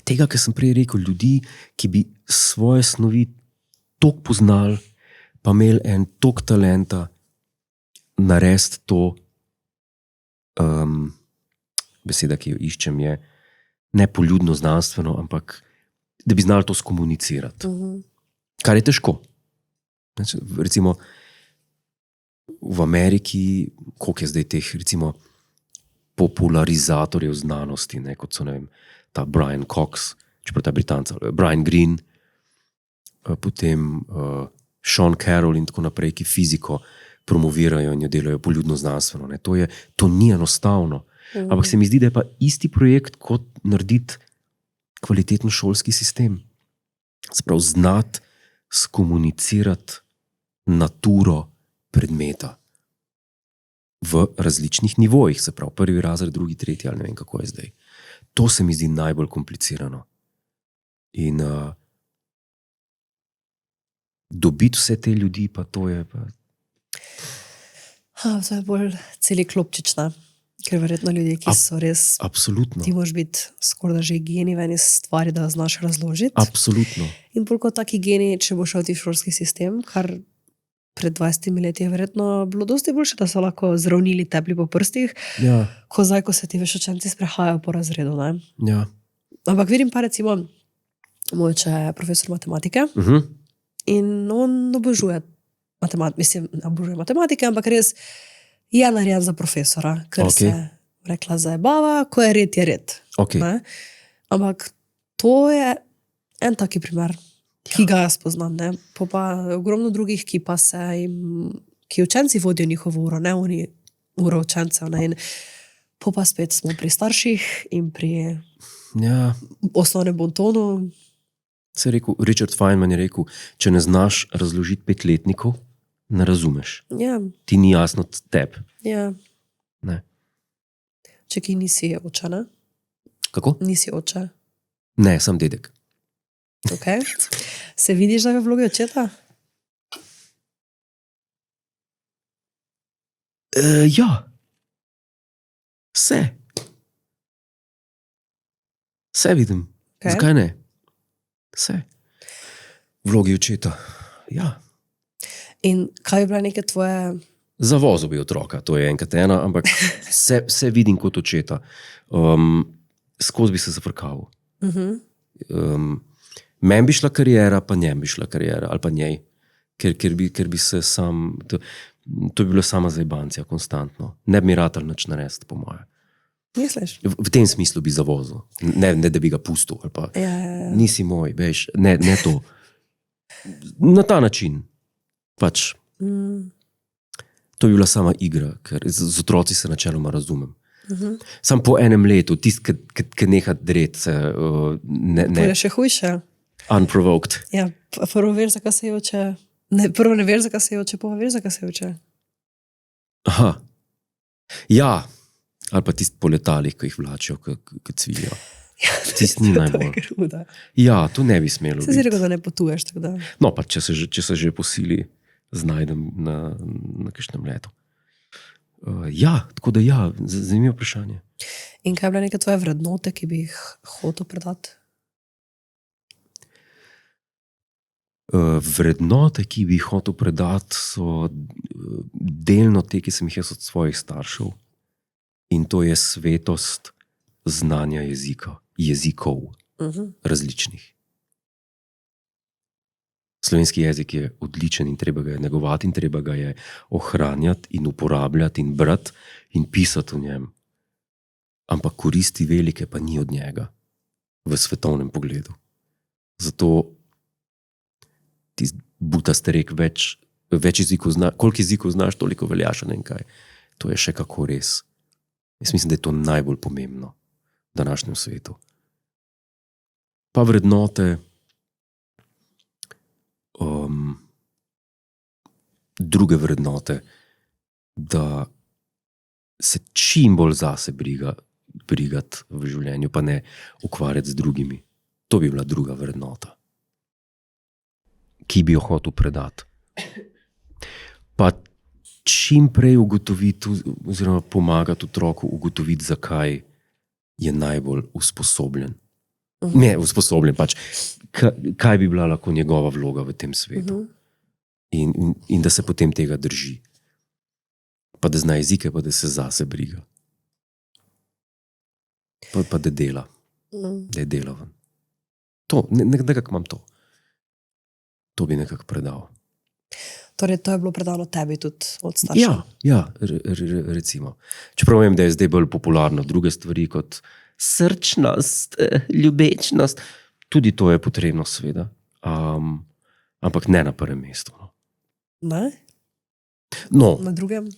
tega, kar sem prej rekel, ljudi, ki bi svoje snovi toliko poznali, pa imeli en toliko talenta narediti to, beseda, ki jo iščem, je ne poljudno znanstveno, ampak da bi znali to skomunicirati. Kar je težko. Recimo v Ameriki, koliko je zdaj teh, recimo, popularizatorjev znanosti, ne, kot so, ne vem, ta Brian Cox, čeprav ta Britanca, Brian Greene, potem Sean Carroll in tako naprej, ki fiziko promovirajo in jo delajo poljudno znanstveno. Ne. To ni enostavno. Ampak se mi zdi, da je pa isti projekt, kot narediti kvaliteten šolski sistem. Se pravi, znati skomunicirati naturo predmeta v različnih nivojih, se pravi, prvi razred, drugi, tretji, ali ne vem, kako je zdaj. To se mi zdi najbolj komplicirano. In dobiti vse te ljudi, pa to je pa... To je bolj celi klopčična, ker verjetno ljudje, ki so res... Absolutno. Ti moraš biti skoraj da že geni v eni stvari, da znaš razložiti. Absolutno. In bolj kot taki geni, če boš šel ti v šolski sistem, kar pred 20 leti je verjetno bilo dosti boljše, da so lahko zravnili tepli po prstih, Ja, ko zdaj, ko se ti veš učenci sprehajajo po razredu. Ne? ja. Ampak vidim pa recimo, moj oče je profesor matematike in on obožuje mislim, ne obožuje matematike, ampak res je narejen za profesora, ker Okej. se rekla zajebava, ko je red. Okay. Ne? Ampak to je en taki primer, ki ga jaz poznam. Ne? Pa ogromno drugih, ki učenci vodijo njihovo uro, ne oni uro učencev. Ne? In pa spet smo pri starših in pri Ja. osnovnem bontonu. Se je rekel, Richard Feynman je rekel, če ne znaš razložiti 5-letnikov, ne razumeš. Ja, Ti ni jasno tebi. ja. Ne. Če ki nisi oče, ne? Kako? Nisi oče. Ne, sem dedek. Okay. Se vidiš, da je v vlogi očeta? Ja. Vse vidim. Okay. Zakaj ne? Vse. Vlogi očeta. Ja. In kaj je bila neke tvoje... Zavozil bi otroka, to je enkrat ena, ampak vse vidim kot očeta. Skozi bi se zafrkal. Meni bi šla karijera, pa njem bi šla karijera, ali pa njej. Ker bi se sam... To bi bilo sama zajebancija, konstantno. Ne bi mi ratal nič narediti, po moje. Misliš? V tem smislu bi zavozil. Ne da bi ga pustil. Ali pa, Ja. nisi moj, veš, ne to. Na ta način. Pač. To bi bila sama igra, ker z otroci se načeloma razumem. Sam po enem letu, tisti, ki neha dret, se To ne. je še hujše. Unprovoked. Ja, prvo veš, zakaj se je oče... Ne, prvo ne veš, zakaj se je oče, pa veš, zakaj se je oče. Aha. Ja, ali pa tisti po letalih, ki jih vlačijo, ki cvilijo. Ja, Tisti ni to najbolj. je kruda. Ja, to ne bi smelo Se si biti. rekel, da ne potuješ, tako da... No, pa če se že po sili znajdem na kakšnem letu. Ja, tako da ja, zanimivo vprašanje. In kaj je bila neke tvoje vrednote, ki bi jih hotel predati? Vrednote, ki bi jih hotel predati, so delno te, ki sem jih jaz od svojih staršev. In to je svetost znanja jezikov različnih. Slovenski jezik je odličen in treba ga je negovati in treba ga je ohranjati in uporabljati in brati in pisati v njem. Ampak koristi velike pa ni od njega v svetovnem pogledu. Zato ti butaste rek več jezikov znaš, koliko jezikov znaš, toliko veljaš, ne vem kaj. To je še kako res. Jaz mislim, da je to najbolj pomembno v današnjem svetu. Pa vrednote, druge vrednote, da se čim bolj zase brigati v življenju, pa ne ukvarjati z drugimi. To bi bila druga vrednota, ki bi jo hotel predati. Pa čim prej ugotoviti, oziroma pomagati otroku ugotoviti, zakaj je najbolj usposobljen. Ne, usposobljen pač, kaj bi bila lahko njegova vloga v tem svetu. In da se potem tega drži. Pa da zna jezike, pa da se zase briga. Pa da dela. Da je delaven. To, nekako imam to. To bi nekako predal. Torej, to je bilo predano tebi tudi od staršev? Ja, recimo. Čeprav vem, da je zdaj bolj popularno druge stvari kot srčnost, ljubečnost. Tudi to je potrebno, seveda. Ampak ne na prvem mestu. Ne? No, Na drugem?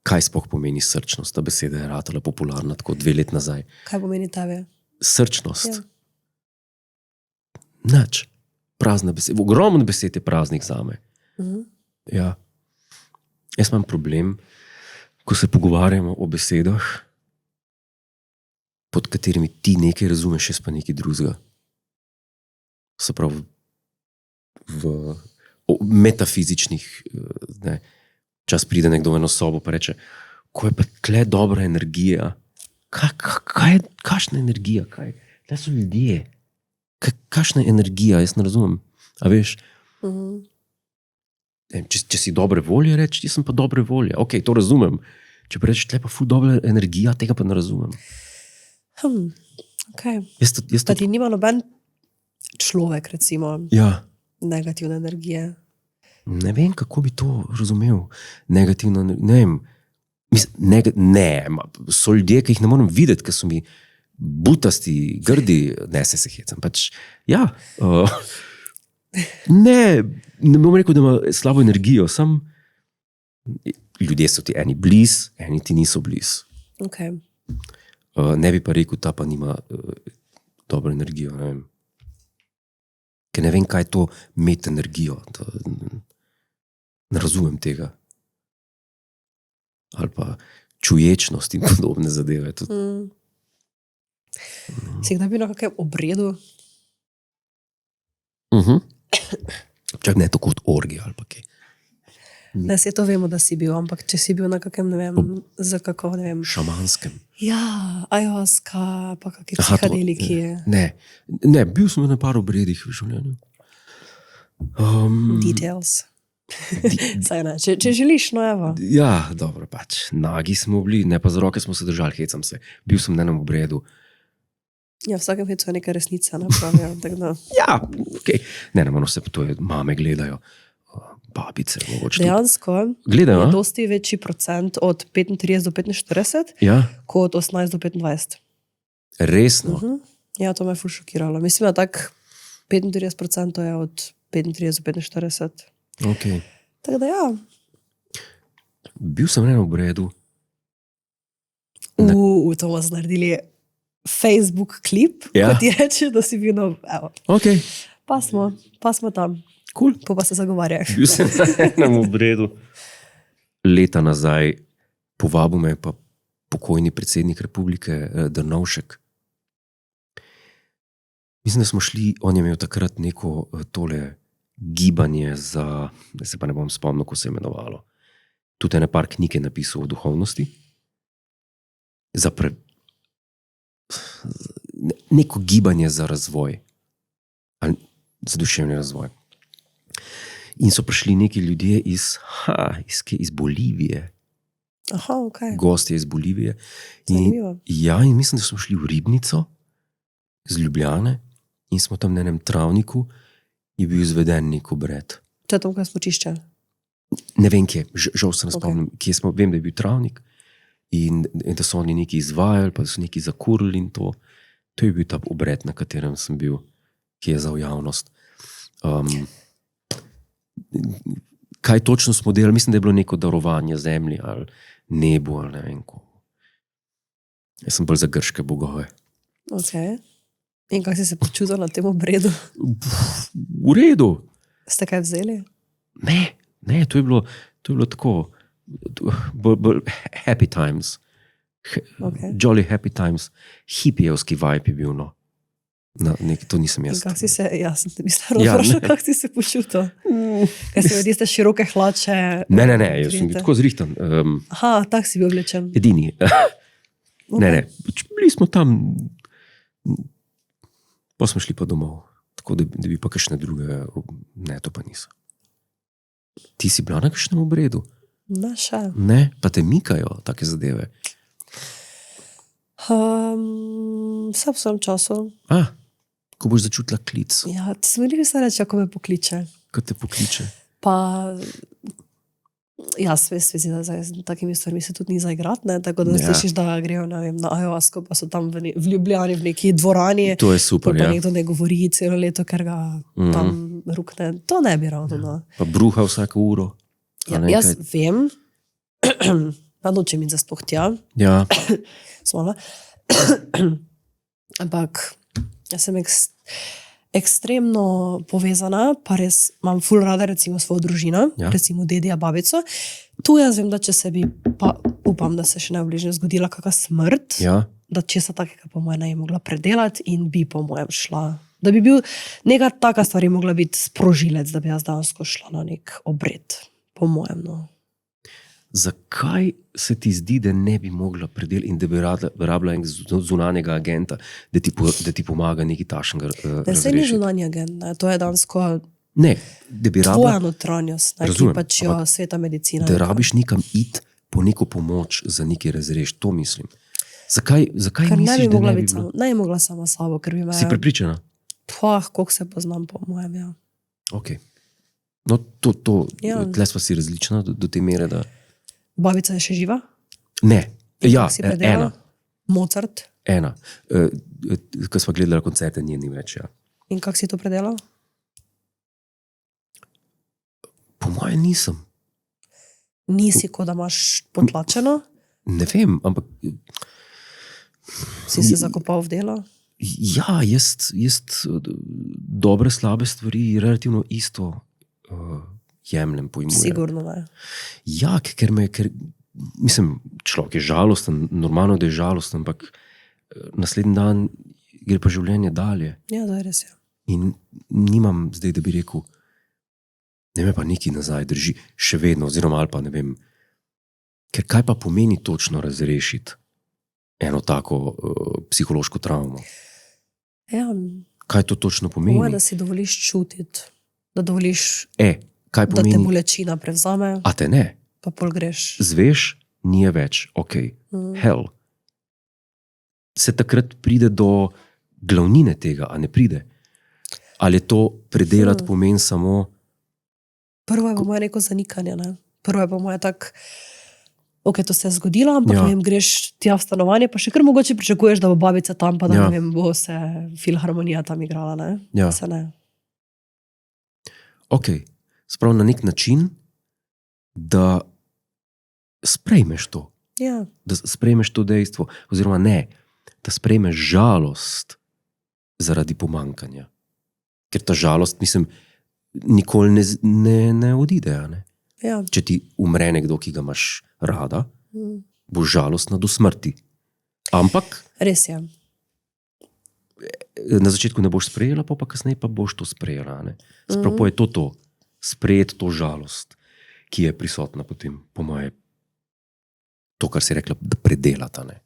kaj sploh pomeni srčnost? Ta beseda je ratala popularna tako 2 leti nazaj. Kaj pomeni tebi? Srčnost. Ja. Nič. Prazna beseda. Ogromno besed je praznih zame. Ja. Jaz imam problem, ko se pogovarjamo o besedah, pod katerimi ti nekaj razumeš, jaz pa nekaj drugega. Se pravi, v metafizičnih, ne, čas pride nekdo v eno sobo pa reče, ko je pa tle dobra energija. Kakšna energija? Tle so ljudje. Kakšna energija? Jaz ne razumem. A veš, Če si dobre volje, reči, jaz sem pa dobre volje. Ok, to razumem. Če pa rečeš, tle pa ful dobra energija, tega pa ne razumem. Okay. Jaz Pa ti nima noben človek, recimo, ja, negativne energije. ne vem, kako bi to razumel. Negativno, ne vem. So ljudje, ki jih ne morem videti, ki so mi butasti, grdi, ne se hecam. Pač, ja, ne bom rekel, da ima slabo energijo, sam ljudje so ti eni bliz, eni ti niso bliz. Okay. Ne bi pa rekel, ta pa nima dobro energijo. Ne vem. Ker ne vem, kaj je to imeti energijo. Ne razumem tega. Ali pa čuječnost in podobne zadeve. Si kdaj bil na kakem obredu? Čak ne tako kot orgi ali pa kaj. Ne, se to vemo, da si bil, ampak če si bil na kakem, ne vem, za kako, ne vem. Šamanskem. Ja, ayahuasca, pa kakšni psihadeliki. Ne, bil sem na par obredih v življenju. Details. Saj ne, če želiš, no evo. Ja, dobro, pač. Nagi smo bili, ne pa z roke smo se držali, hecam se. Bil sem na enem obredu. Ja, v vsakem hecu je neka resnica, ne pravijo. Ja, okej. Ne, ono se to je, mame gledajo. Babice, mogoče. Dejansko gledajo, je dosti večji procent od 35 do 45, ja? kot od 18 do 25. Resno? Ja, to me je ful šokiralo. Mislim, da tak 35% je od 35 do 45. Okay. Tako da ja. Bil sem na enem obredu. To bomo naredili Facebook klip, ja. Ko ti reče, da si bil na... Okay. Pa smo tam. Cool. Pa se zagovarjaš. Bil sem na enem obredu. Leta nazaj povabil me pa pokojni predsednik republike Drnovšek. Mislim, da smo šli, on je imel takrat neko tole gibanje za, da se pa ne bom spomnil, ko se je imenovalo. Tudi ene par knjig je napisal o duhovnosti. Neko gibanje za razvoj. Ali za duševni razvoj. In so prišli neki ljudje iz Bolivije. Aha, okay. Gostje iz Bolivije. In mislim, da smo šli v Ribnico z Ljubljane in smo tam na enem travniku je bil izveden nek obred. To je tam, kaj smučišče? Ne vem kje, žal se ne spomnim, kje smo, vem, da je bil travnik in da so oni nekaj izvajali, pa da so nekaj zakurili in to. To je bil ta obred, na katerem sem bil, ki je za javnost. Kaj točno smo delali? Mislim, da je bilo neko darovanje zemlji ali nebu ali ne vem ko. Jaz sem bolj za grške bogove. Ok. In kako si se počutil na tem obredu? V redu. Ste kaj vzeli? Ne, to je bilo tako happy times. Okay. Jolly happy times. Hipijevski vibe je bil, no. To nisem jaz. Kako si se, jaz sem te mislila, kako si se počutil? Kaj si vediste široke hlače? Ne, jaz sem bil tako zrihtan. Aha, tak si bil oblečen. Edini. Ne, bili smo tam, pa smo šli pa domov. Tako da bi pa kakšne druge, ne, to pa niso. Ti si bila na kakšnem obredu? Ne, še. Ne, pa te mikajo take zadeve. Vse v svojem času. Ko boš začutila klic. Ja, ti smo bili se reči, ako me pokliče. Ko te pokliče. Pa, jaz vezi, da z takimi stvarmi se tudi ni zaigrati, ne? Tako da slišiš, da grejo na ayahuasco, pa so tam v Ljubljani v neki dvorani. To je super, pa nekdo ne govori celo leto, ker ga tam rukne. To ne bi ravno. No. Pa bruha vsako uro. Jaz vem, pa nočem iti zasploh tja. Ja. Smola. Ampak jaz sem ekstremno povezana, pa res imam ful rada recimo svojo družino, recimo dedija, babico. Tu jaz vem, da če se bi, pa upam, da se še ne v bližnje zgodila kakšna smrt, da česa takega po mojem ne bi mogla predelati in bi po mojem šla. Da bi bil neka taka stvar mogla biti sprožilec, da bi jaz dansko šla na nek obred. Po mojem, no. Zakaj se ti zdi, da ne bi mogla predelati in da bi rabila zunanjega agenta, da ti pomaga nekaj tašnega razrešiti? Da se ni zunanji agent, ne. To je dansko Ne, da bi Tvoja rabila, notranjost, ki Razumem, pač jo sveta medicina. da rabiš nekam iti po neko pomoč za nekaj razrešiti. To mislim. Zakaj Ker ne misliš, bi da mogla ne bi biti bilo? ne bi mogla sama s sabo, ker bi me... Si prepričana? Koliko se poznam po mojem, ja. Okay. No, Ja. tle sva si različna do te mere, da... Babica je še živa? Ne, In ja, kako si predelala? Mozart. ena. Ko sva gledala koncerte, ni več, ja. In kako si to predelal? Po mojem nisem. Nisi, kot da imaš potlačeno, Ne vem, ampak si se zakopal v delo. ja, jaz dobre, slabe stvari relativno isto jemljem, pojmujem. Sigurno ne. Ja, ker mislim, človek je žalosten, normalno, da je žalosten, ampak naslednji dan gre pa življenje dalje. Ja, to je res. Ja. In nimam zdaj, da bi rekel, ne me pa nekaj nazaj drži, še vedno, oziroma ali pa ne vem. Ker kaj pa pomeni točno razrešiti eno tako psihološko travmo? Ja, Kaj to točno pomeni? moje, da si dovoliš čutiti, da dovoliš, Kaj da te pomeni? bolečina prevzame, A te ne? pa pol greš. Zveš, ni je več, ok, hell. Se takrat pride do glavnine tega, a ne pride? Ali je to predelati pomeni samo, Prvo je po moje neko zanikanje. Ne? Prvo je po moje tak, ok, to se je zgodilo, ampak Ja. ne vem, greš tja v stanovanje, pa še kar mogoče pričakuješ, da bo babica tam, pa da Ja. ne vem, bo se filharmonija tam igrala. Ne? Ja. Se ne. ok, sprav na nek način, da sprejmeš to, Ja. da sprejmeš to dejstvo, oziroma ne, da sprejmeš žalost zaradi pomankanja. Ker ta žalost, mislim, nikoli ne odide. A ne? Ja. Če ti umre nekdo, ki ga imaš rada, boš žalostna do smrti. Ampak Res je. na začetku ne boš sprejela, pa kasneje pa boš to sprejela. Sprav je to, sprejeti to žalost, ki je prisotna potem, po moje, to, kar si rekla, da predelata, ne?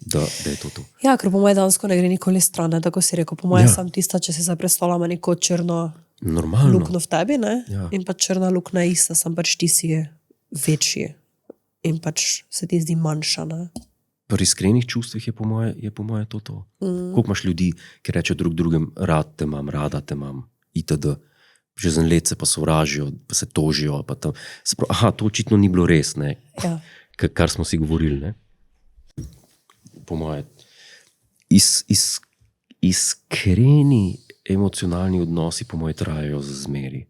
Da je to. Ja, ker po mojem dansko ne gre nikoli stran, ne, tako si rekel. Po mojem Ja. sem tista, če si zapredstavljam neko črno Normalno. luknjo v tebi, ne? Ja. In pač črna luknja je ista, sem pač ti si večji. In pač se ti zdi manjša. Ne? Pri iskrenih čustvih je po moje to. Koliko imaš ljudi, ki rečejo drug drugem, rad te imam, rada te imam, itd. Že za let se pa sovražijo, pa se tožijo. Pa tam. To očitno ni bilo res, ne? Ja. Kar smo si govorili. Ne? Po moje. Iskreni emocionalni odnosi, po moje, trajajo za zmeri.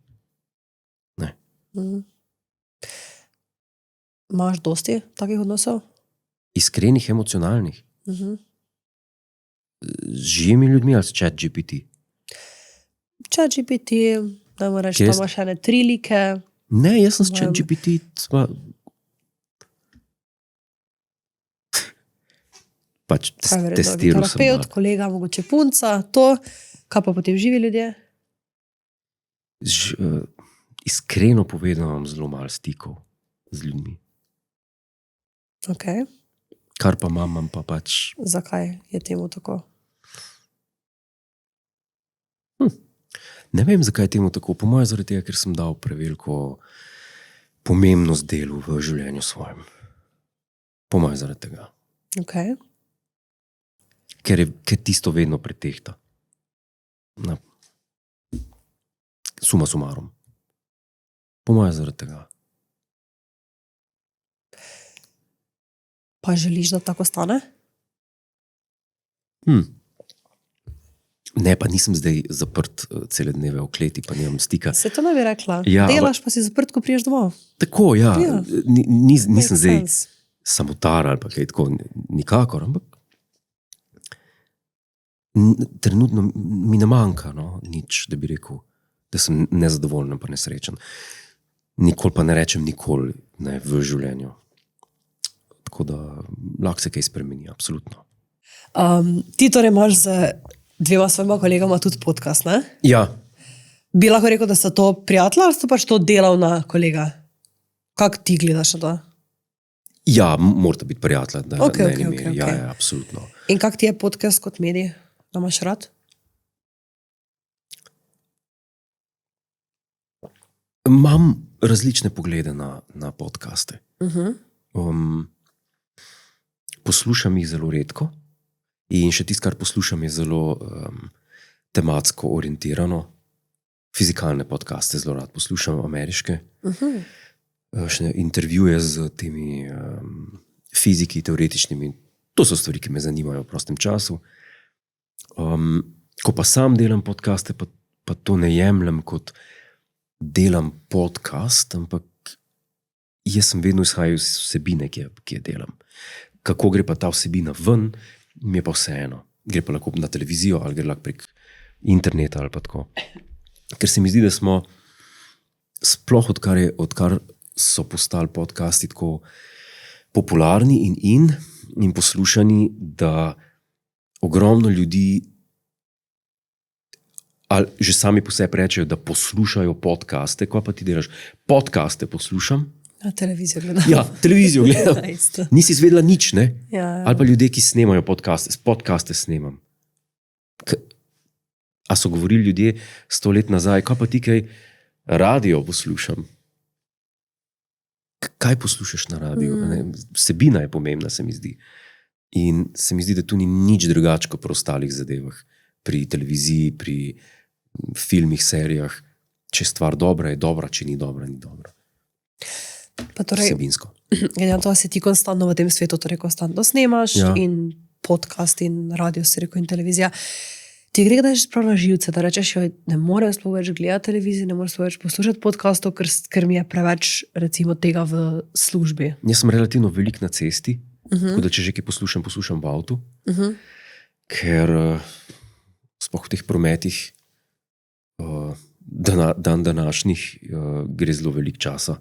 Imaš dosti takih odnosov? Iskrenih emocionalnih. Z živimi ljudmi ali s ChatGPT? ChatGPT, da mu rečeš, Kje da jaz- imaš ene 3 like. Ne, jaz sem s Mojem- ChatGPT. Pač Kaj verjetno, testiral sem. terapeut, kolega, mogoče punca, to, kaj pa potem živi ljudje? Iskreno povedano, imam zelo malo stikov z ljudmi. Okay. Kar pa imam pa pač. Zakaj je temu tako? Ne vem, zakaj je temu tako. Po mojem, zaradi tega, ker sem dal preveliko pomembnost delu v življenju svojem. Po mojem, zaradi tega. Okay. Ker tisto vedno pretehta. Suma sumarum. Po mojem, zaradi tega. Pa želiš, da tako stane? Ne, pa nisem zdaj zaprt cele dneve v kleti, pa nimam stika. Se to ne bi rekla. Ja, Delaš, pa si zaprt, ko priješ domov. Tako, ja. Ja. Nisem Makes zdaj sense. samotar ali pa kaj tako, nikakor, ampak trenutno mi ne manjka nič, da bi rekel, da sem nezadovoljen pa nesrečen. Nikoli pa ne rečem nikoli ne, v življenju. Tako da lahko se kaj spremeni, absolutno. Ti torej imaš z dvema svojima kolegama tudi podcast, ne? Ja, Bi lahko rekel, da sta to prijatelja ali sta pač to delavna kolega? Kako ti gledaš na to? ja, morate biti prijatelj, da Okej, na eni okej, meri. okej, Ja, okej. ja, absolutno. In kak ti je podcast kot medij? Da imaš rad? Imam različne poglede na podcaste. Poslušam jih zelo redko in še tisto, kar poslušam, je zelo tematsko orientirano. Fizikalne podcaste zelo rad poslušam, ameriške. Še intervjuje z temi fiziki, teoretičnimi. To so stvari, ki me zanimajo v prostem času. Ko pa sam delam podcaste, pa to ne jemljem kot delam podcast, ampak jaz sem vedno izhajal iz vsebine, ki jo delam. Kako gre pa ta vsebina ven, mi je pa vseeno. Gre pa lahko na televizijo ali gre lahko prek interneta ali pa tako. Ker se mi zdi, da smo sploh odkar so postali podcasti tako popularni in poslušani, da ogromno ljudi ali že sami po sebi rečejo, da poslušajo podcaste. Kaj pa ti delaš? Podcaste poslušam. Televizijo gledam. Ja, televizijo gledam. Nisi izvedela nič, ne? Ja. Ali pa ljudje, ki snemajo podcaste snemam. A so govorili ljudje 100 let nazaj, kaj pa ti kaj radio poslušam? Kaj poslušaš na radiju? Vsebina je pomembna, se mi zdi. In se mi zdi, da tu ni nič drugače kot pri ostalih zadevah. Pri televiziji, pri filmih, serijah. Če je stvar dobra, je dobra, če ni dobra, ni dobra. Pa torej, vsebinsko. Glede na to, da si ti konstantno v tem svetu, torej konstantno snemaš, Ja. in podcast in radio, si rekel, in televizija. Ti gre kdaj že prav na živce, da rečeš, joj, ne morem sploh več gledati televizijo, ne morem sploh več poslušati podcastov, ker mi je preveč, recimo, tega v službi. Jaz sem relativno velik na cesti, tako da če že kaj poslušam v avtu, ker sploh v teh prometih današnjih gre zelo veliko časa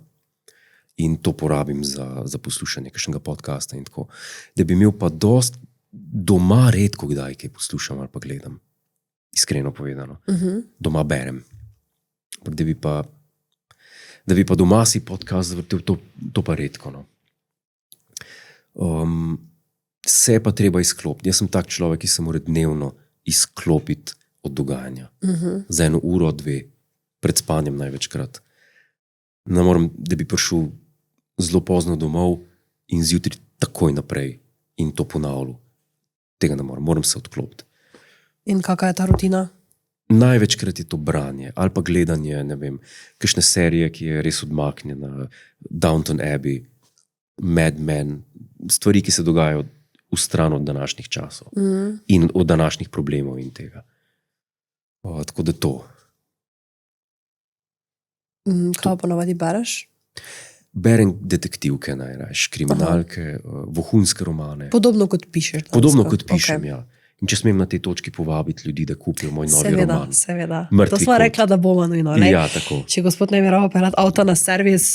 in to porabim za poslušanje kakšnega podcasta in tako. Da bi imel pa dost doma redko kdaj kaj poslušam ali pa gledam. Iskreno povedano. Doma berem. Ampak da bi pa doma si podcast zavrtel, to pa redko. No. Se pa treba izklopiti. Jaz sem tak človek, ki se mora dnevno izklopiti od dogajanja. Za 1 uro, 2, pred spanjem največkrat. Ne morem, da bi prišel zelo pozno domov in zjutraj takoj naprej in to ponavljal. Tega ne morem, moram se odklopiti. In kakšna je ta rutina? Največkrat je to branje ali pa gledanje, ne vem, kakšne serije, ki je res odmaknjena, Downton Abbey, Mad Men, stvari, ki se dogajajo v stran od današnjih časov in od današnjih problemov in tega. Tako da to. Kaj pa navadi bereš? Berem detektivke najrajš, kriminalke, vohunske romane. Podobno kot pišeš. Podobno kot pišem, ja. In če smem na tej točki povabiti ljudi, da kupijo moj novi roman. Seveda. Mrtvi To smo kot. rekla, da bomo nujno. Ja, tako. Če gospod ne namerava peljati avto na servis,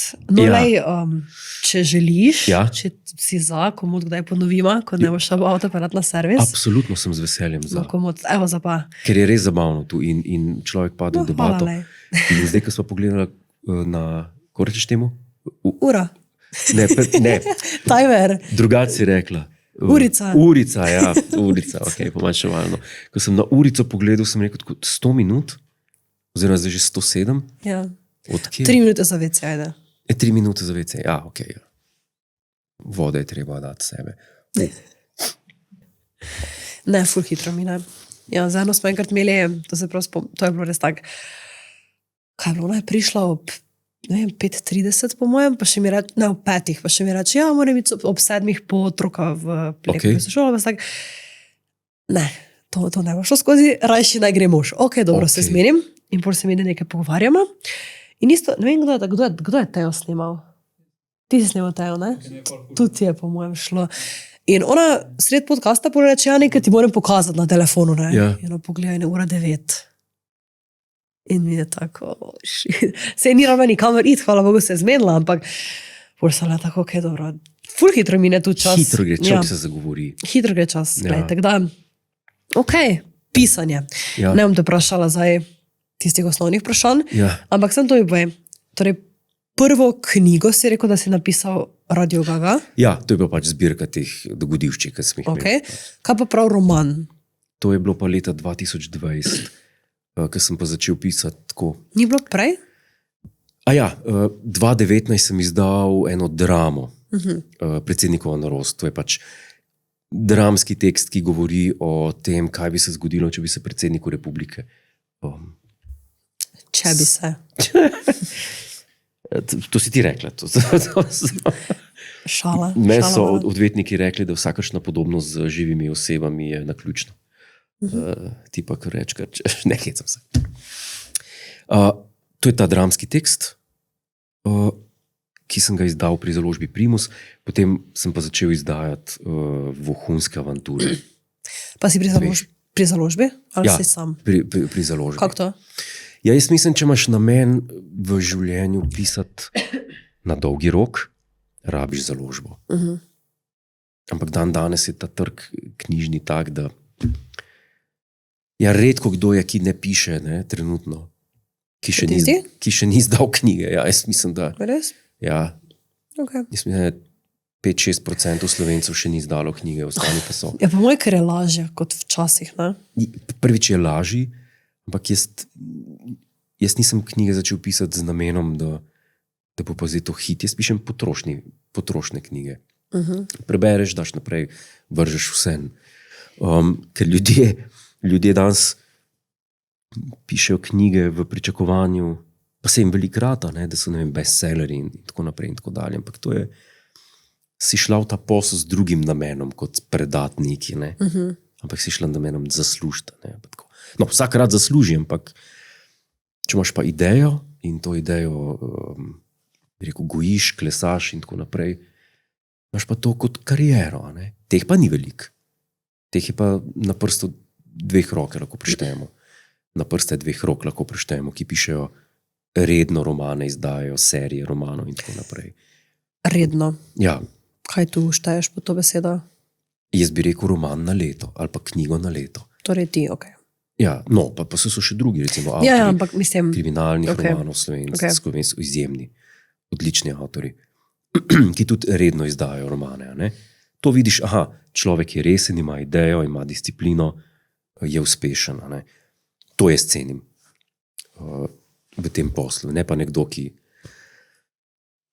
če želiš, če si za, komod kdaj ponovimo, ko ne boš šel avto peljati na servis. Absolutno sem z veseljem za. Evo za pa. Ker je res zabavno tu in človek pade v debato. Hvala, In zdaj, ko smo pogledali na, ko rečeš temu? Ura. Ne, Timer. drugače si rekla. Urica. Urica, ja, urica, ok, pomanjševalno. Ko sem na urico pogledal, sem rekel, 100 minut, oziroma zdaj že 107. Ja. Od kje? 3 minute za WC, ajde. 3 minute za WC, ja, ok. Ja. Vode je treba dati sebe. Ne, ful hitro mine. Ja, z eno smo enkrat imeli, to je bilo res tak, kaj je bilo, ona je prišla ob 5:30 po mojem, pa še mi reče, ne, ob 5, pa še mi reče, ja, moram biti ob 7 po otroka v pleku, Ok. so šola, pa tak, ne, to ne bo šlo skozi, rajši naj gre mož. Ok, dobro, se Ok. zmenim in pol se mi nekaj pogovarjamo. In isto, ne vem, kdo je Teo snimal. Ti si snimal Teo, ne? Tudi je po mojem šlo. In ona sred podcasta reče, ja, nekaj ti moram pokazati na telefonu, ne? Ja. In ona pogleda in je ura 9. In mi je tako, se ni ravno nikamer iti, hvala Bogu se je zmenila, ampak pol sem bila tako, ok, dobro, ful hitro mine tu čas. Hitro gre, Ja. človek se zagovori. Hitro gre čas, Ja. glej, tako da, ok, pisanje. Ja. Ne bom te vprašala zdaj tistih osnovnih vprašanj, Ja. ampak sem to mi povem. Torej, prvo knjigo si rekel, da si napisal Radio Gaga, Ja, to je bila pač zbirka teh dogodivščin, ki smo jih ok. imeli. Kaj pa prav roman? To je bilo pa leta 2020, ko sem pa začel pisati tako. Ni bilo prej? 2019 sem izdal eno dramo, Predsednikova norost. To je pač dramski tekst, ki govori o tem, kaj bi se zgodilo, če bi se predsedniku republike. Če bi se. To si ti rekla. Šala. Meni šala so malo. odvetniki rekli, da vsakršna podobnost z živimi osebami je naključna. Ti pa kar reči, ne hecam se. To je ta dramski tekst, ki sem ga izdal pri založbi Primus, potem sem pa začel izdajati vohunske avanture. Pa si pri založbi? Ali si sam? Pri založbi. Kako to? Ja, jaz mislim, če imaš namen v življenju pisati na dolgi rok, rabiš založbo. Ampak danes je ta trg knjižni tak, da redko kdo je, ki ne piše, ne, trenutno. Ki še ni izdal knjige. Ja, jaz mislim, da... Res? Ja. Okay. Jaz mislim, da 5-6% Slovencev še ni izdalo knjige, ostali pa so. Ja, pa moj, ker je lažje kot včasih, ne? Prvič je lažji, ampak jaz nisem knjige začel pisati z namenom, da bo pa zdaj to hit. Jaz pišem potrošne knjige. Prebereš, daš naprej, vržeš vse. Ker ljudje danes pišejo knjige v pričakovanju, pa se jim velikrat, da so bestselleri in tako naprej in tako dalje. Ampak to je, si šla v ta posel z drugim namenom kot predatniki, ne? Ampak si šla namenom zaslužiti. No, vsak rad zasluži, ampak če imaš pa idejo in to idejo gojiš, klesaš in tako naprej, imaš pa to kot kariero. Teh pa ni veliko. Teh je pa na prstu 2 roke lahko preštejemo. Na prste 2 rok lahko preštejemo, ki pišejo redno romane, izdajajo serije romanov in tako naprej. Redno? Ja. Kaj tu šteješ po to besedo? Jaz bi rekel roman na leto ali pa knjigo na leto. Torej ti, ok. Ja, no, pa so še drugi, recimo avtori ampak mislim, kriminalnih romanov slovenskih, izjemni, odlični avtori, ki tudi redno izdajajo romane. Ne? To vidiš, človek je resen, ima idejo, ima disciplino, je uspešen. Ne? To jaz cenim v tem poslu. Ne pa nekdo, ki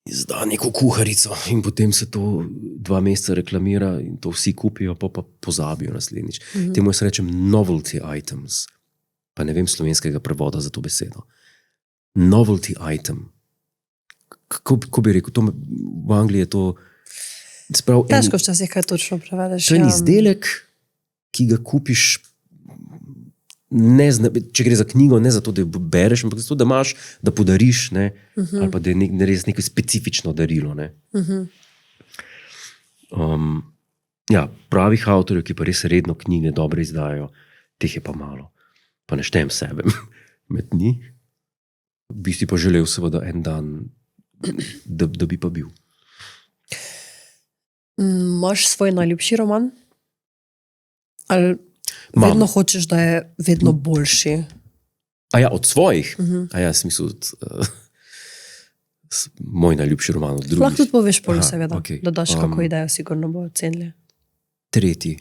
izda neko kuharico in potem se to 2 meseca reklamira in to vsi kupijo, pa pozabijo naslednjič. Temu jaz rečem novelty items. Pa ne vem slovenskega prevoda za to besedo. Novelty item. Kako bi rekel? V Angliji je to... Težko včasih kaj točno prevedeš. To je izdelek, ki ga kupiš če gre za knjigo, ne zato, da jo bereš, ampak zato, da imaš, da podariš, ali pa da je res neko specifično darilo. Pravih avtorjev, ki pa res redno knjige dobro izdajajo, teh je pa malo. Pa ne štejem sebe med njih. Bi si pa želel seveda en dan, da bi pa bil. Imaš svoj najljubši roman? Ali vedno hočeš, da je vedno boljši? Od svojih? Smisel, moj najljubši roman od drugih. Lahko tudi poveš pol, seveda. Okay. Da daš kako idejo, sigurno bo ocenili. 3.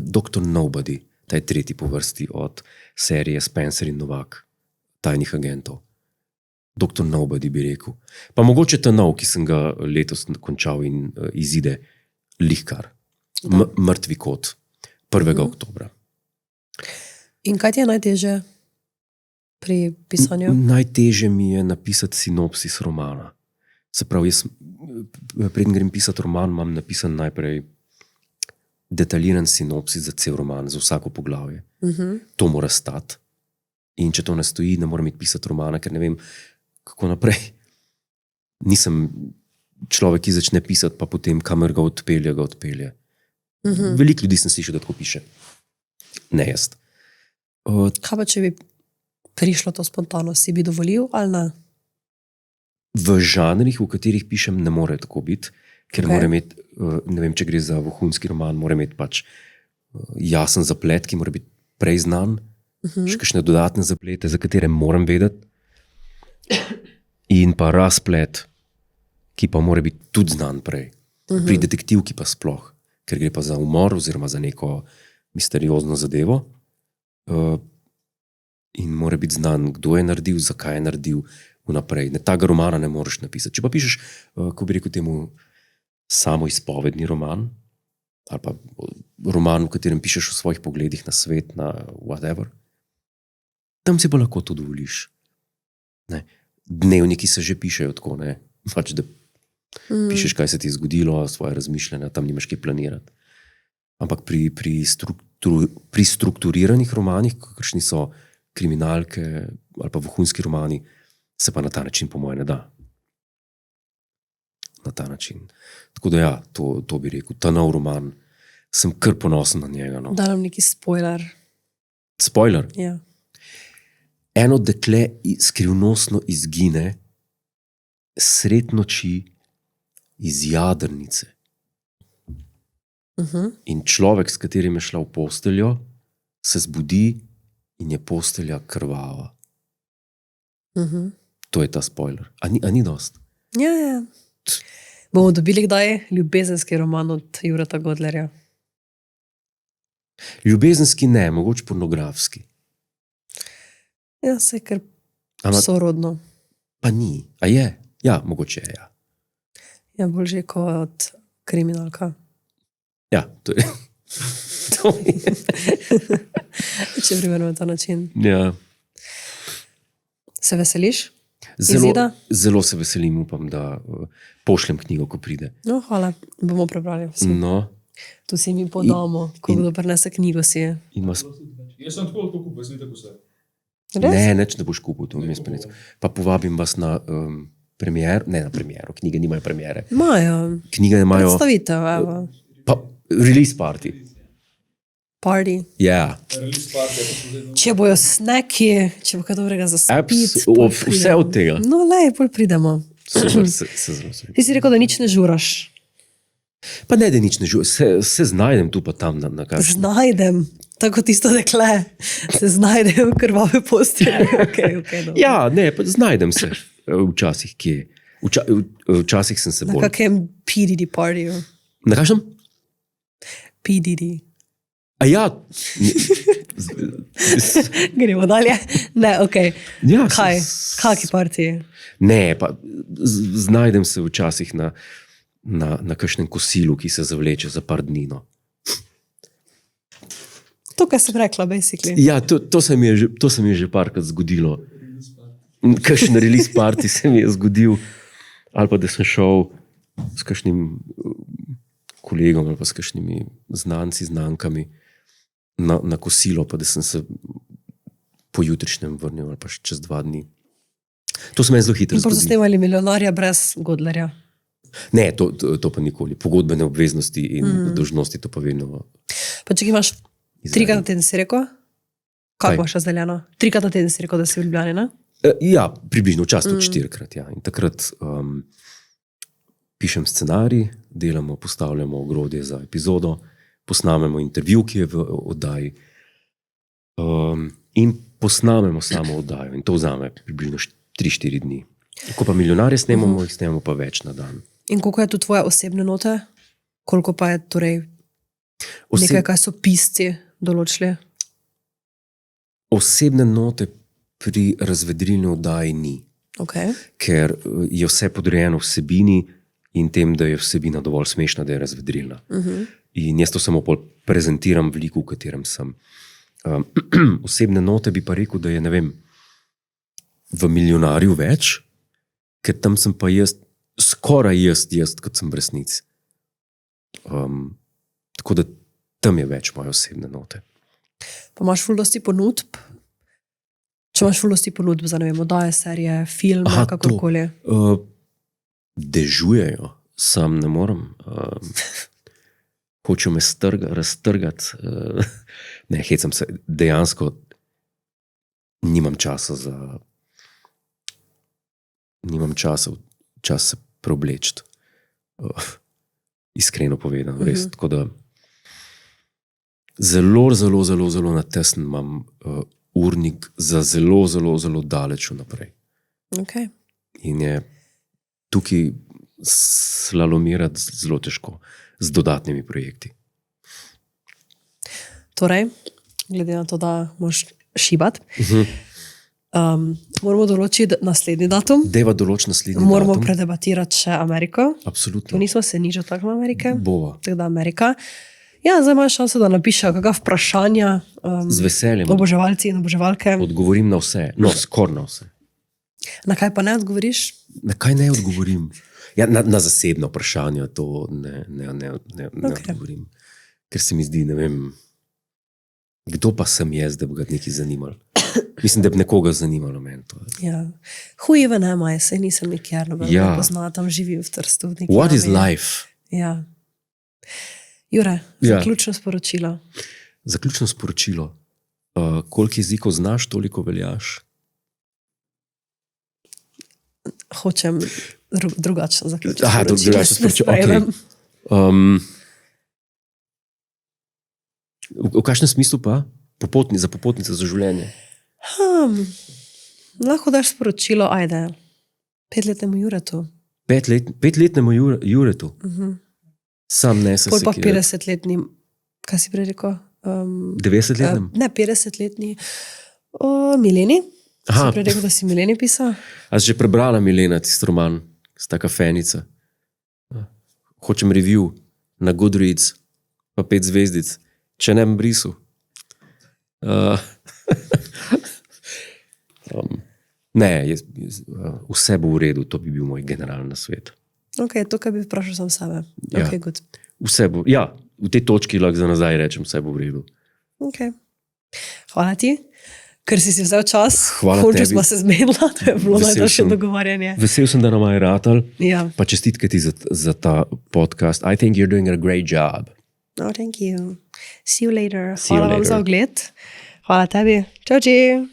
Dr. Nobody. Ta je 3. po vrsti od serije Spencer in Novak, Tajnih agentov. Dr. Nobody bi rekel. Pa mogoče ta nov, ki sem ga letos končal in izide lihkar. Mrtvi kot. 1. oktobra. In kaj ti je najtežje pri pisanju? Najtežje mi je napisati sinopsis romana. Se pravi, jaz preden grem pisati roman, imam napisan najprej detaljiran sinopsis za cel roman, za vsako poglavje. To mora stati. In če to ne stoji, ne morem pisati romana, ker ne vem, kako naprej. Nisem človek, ki začne pisati, pa potem kamer ga odpelje. Veliko ljudi sem slišal, da tako piše. Ne jaz. Kaj pa, če bi prišlo to spontano, si bi dovolil ali ne? V žanrih, v katerih pišem, ne more tako biti, ker mora imeti, ne vem, če gre za vohunski roman, mora imeti pač jasen zaplet, ki mora biti prej znan, še kakšne dodatne zaplete, za katere moram vedeti, in pa razplet, ki pa mora biti tudi znan prej. Pri detektivki pa sploh. Ker gre pa za umor oziroma za neko misteriozno zadevo. in mora biti znan, kdo je naredil, zakaj je naredil vnaprej. Tega romana ne moreš napisati. Če pa pišeš, ko bi rekel temu, samoizpovedni roman, ali pa roman, v katerem pišeš o svojih pogledih na svet, na whatever, tam si pa lahko to dovoliš. Ne. Dnevniki se že pišejo tako, ne. Pač, da pišeš, kaj se ti je zgodilo, svoje razmišljanja, tam nimaš kaj planirati. Ampak pri strukturiranih romanih, kakršni so kriminalke ali pa vohunski romani, se pa na ta način, po mojem, ne da. Na ta način. Tako da ja, to bi rekel. Ta nov roman, sem kar ponosen na njega. No. Da nam neki spoiler. Spoiler. Ja. Eno dekle skrivnostno izgine sred noči iz jadrnice. In človek, s katerim je šla v posteljo, se zbudi in je postelja krvava. To je ta spoiler. A ni dost? Ja. Bomo dobili kdaj ljubezenski roman od Jureta Godlerja? Ljubezenski ne, mogoče pornografski. Ja, se je kar sorodno. Pa ni. A je? Ja, mogoče je, ja. Ja, bolj že kot kriminalka. Ja, to je. Če primerno na ta način. Ja. Se veseliš? Zelo se veselim, upam, da pošljem knjigo, ko pride. No, hvala, bomo prebrali vsi. No. Tu si mi podamo, ko bodo prinese knjigo si. Jaz sem tako kupil, jaz ni tako vse. Ne, neč ne boš kupil, to vmes penec. Pa povabim vas na premiero, ne na premiero, knjige nimajo premiere. Imajo. Knjige imajo... Predstavitev, evo. Pa release party. Party. Ja. Če bojo sneki, če bo kaj dobrega za spit. Vse od tega. No, lej, bolj pridemo. Super, se zelo veselim. Ti si rekel, da nič ne žuraš. Pa ne, da nič ne žurim, se znajdem tu pa tam na kakšen. Znajdem, tako tisto dekle, se znajdem v krvave postelje. Okay, ja, ne, pa znajdem se včasih kje. Včasih sem se bolj... Na kakem PDD partiju? Na kakšnem? PDD. A ja. Gremo dalje. Ne, okej. Ja, kaj? Kaki partiji? Ne, pa znajdem se včasih na kakšnem kosilu, ki se zavleče za par dni. No. To, kar sem rekla, basically. Ja, to se mi je že parkrat zgodilo. Kakšen release party se mi je zgodil, ali pa da sem šel s kakšnim kolegom ali pa s kakšnimi znanci, znankami na kosilo, pa da sem se po jutrišnjem vrnil ali pa še čez 2 dni. To se mi je zelo hitro zgodilo. In pa so snemali Milijonarja brez Godlerja. Ne, to pa nikoli. Pogodbene obveznosti in dolžnosti to pa vedno. Pa če imaš 3-krat na teden, si rekel? Kako imaš razdeljeno? 3-krat na teden si rekel, da si v Ljubljani, ne? Ja, približno včasih tudi 4-krat. Ja. In takrat pišem scenarij, delamo, postavljamo ogrodje za epizodo, posnamemo intervju, ki je v oddaji in posnamemo samo oddajo. In to vzame približno 3-4 dni. Ko pa Milijonarje snemamo, jih snemamo pa več na dan. In koliko je tu tvoje osebne note? Koliko pa je torej nekaj, kaj so pisci določili? Osebne note pri razvedrilni oddaji ni. Okay. Ker je vse podrejeno vsebini in tem, da je vsebina dovolj smešna, da je razvedrilna. In jaz to samo prezentiram v liku, v katerem sem. Osebne note bi pa rekel, da je, ne vem, v Milijonarju več, ker tam sem pa jaz, skoraj jaz, kot sem v resnici. Tako da tam je več moje osebne note. Pa imaš ful dosti ponudb? Če imaš ful dosti ponudb za, ne vem, oddaje, serije, filme, kakorkoli? Dežujejo, sam ne morem. Hočejo me raztrgati. Ne, hecam se, dejansko nimam časa za... Nimam časa se preoblečiti. Iskreno povedano, res. Tako da zelo natesen imam urnik za zelo daleč vnaprej. Okay. In je tukaj slalomirati zelo težko z dodatnimi projekti. Torej, glede na to, da imaš šibati. Moramo določiti naslednji datum. Deva določ naslednji Moramo datum. predebatirati še Ameriko. Absolutno. Tu nismo se nič dotaknili Amerike. Bova. Tako da Amerika. Ja, zdaj imaš šanso, da napišejo kakšna vprašanja. Z veseljem. Oboževalci in oboževalke. Odgovorim na vse. No, skoraj na vse. Na kaj pa ne odgovoriš? Na kaj ne odgovorim? Ja, na zasebno vprašanje to ne Okay. odgovorim. Ker se mi zdi, ne vem, kdo pa sem jaz, da bi ga nekaj zanimalo. Mislim, da bi nekoga zanimalo meni to. Ja. Hujeva nema, se nisem nikjer, noben Ja. me pozna, tam živim v Trstu. v neki What is jami. life? Ja. Jure, Ja. zaključno sporočilo. Zaključno sporočilo. Koliko jezikov znaš, toliko veljaš. Hočem drugačno zaključiti. Aha, sporočilo, drugačno ne sporočilo, sprejemem. V kakšnem smislu pa? Za popotnico za življenje. Lahko daš sporočilo, ajde, 5-letnemu Juretu. 5-letnemu Juretu. Sam ne se Pol pa sekirati. 50-letnim, kaj si prej rekel? 90-letnem? Ne, 50-letni Mileni. Aha. Si prej rekel, da si Mileni pisal? A si že prebrala Milena tisti roman, staka fenica. Hočem review na Goodreads, pa 5 zvezdic, če ne bom brisal. Ne, vse bo v redu, to bi bil moj generalni nasvet. Ok, to, kar bi vprašal sam sebe. Ja. Ok, good. Vse bo, ja, v tej točki lahko za nazaj rečem, vse bo v redu. Ok. Hvala ti, ker si vzel čas. Hvala Končno tebi. smo se zmenila, to je bilo Vesel najdaljše sem. dogovarjanje. Vesel sem, da nam je ratal, Ja. pa čestitke ti za ta podcast. I think you're doing a great job. Oh, thank you. See you later. See you Hvala vam later. za ogled. Hvala tebi. Čau, čau.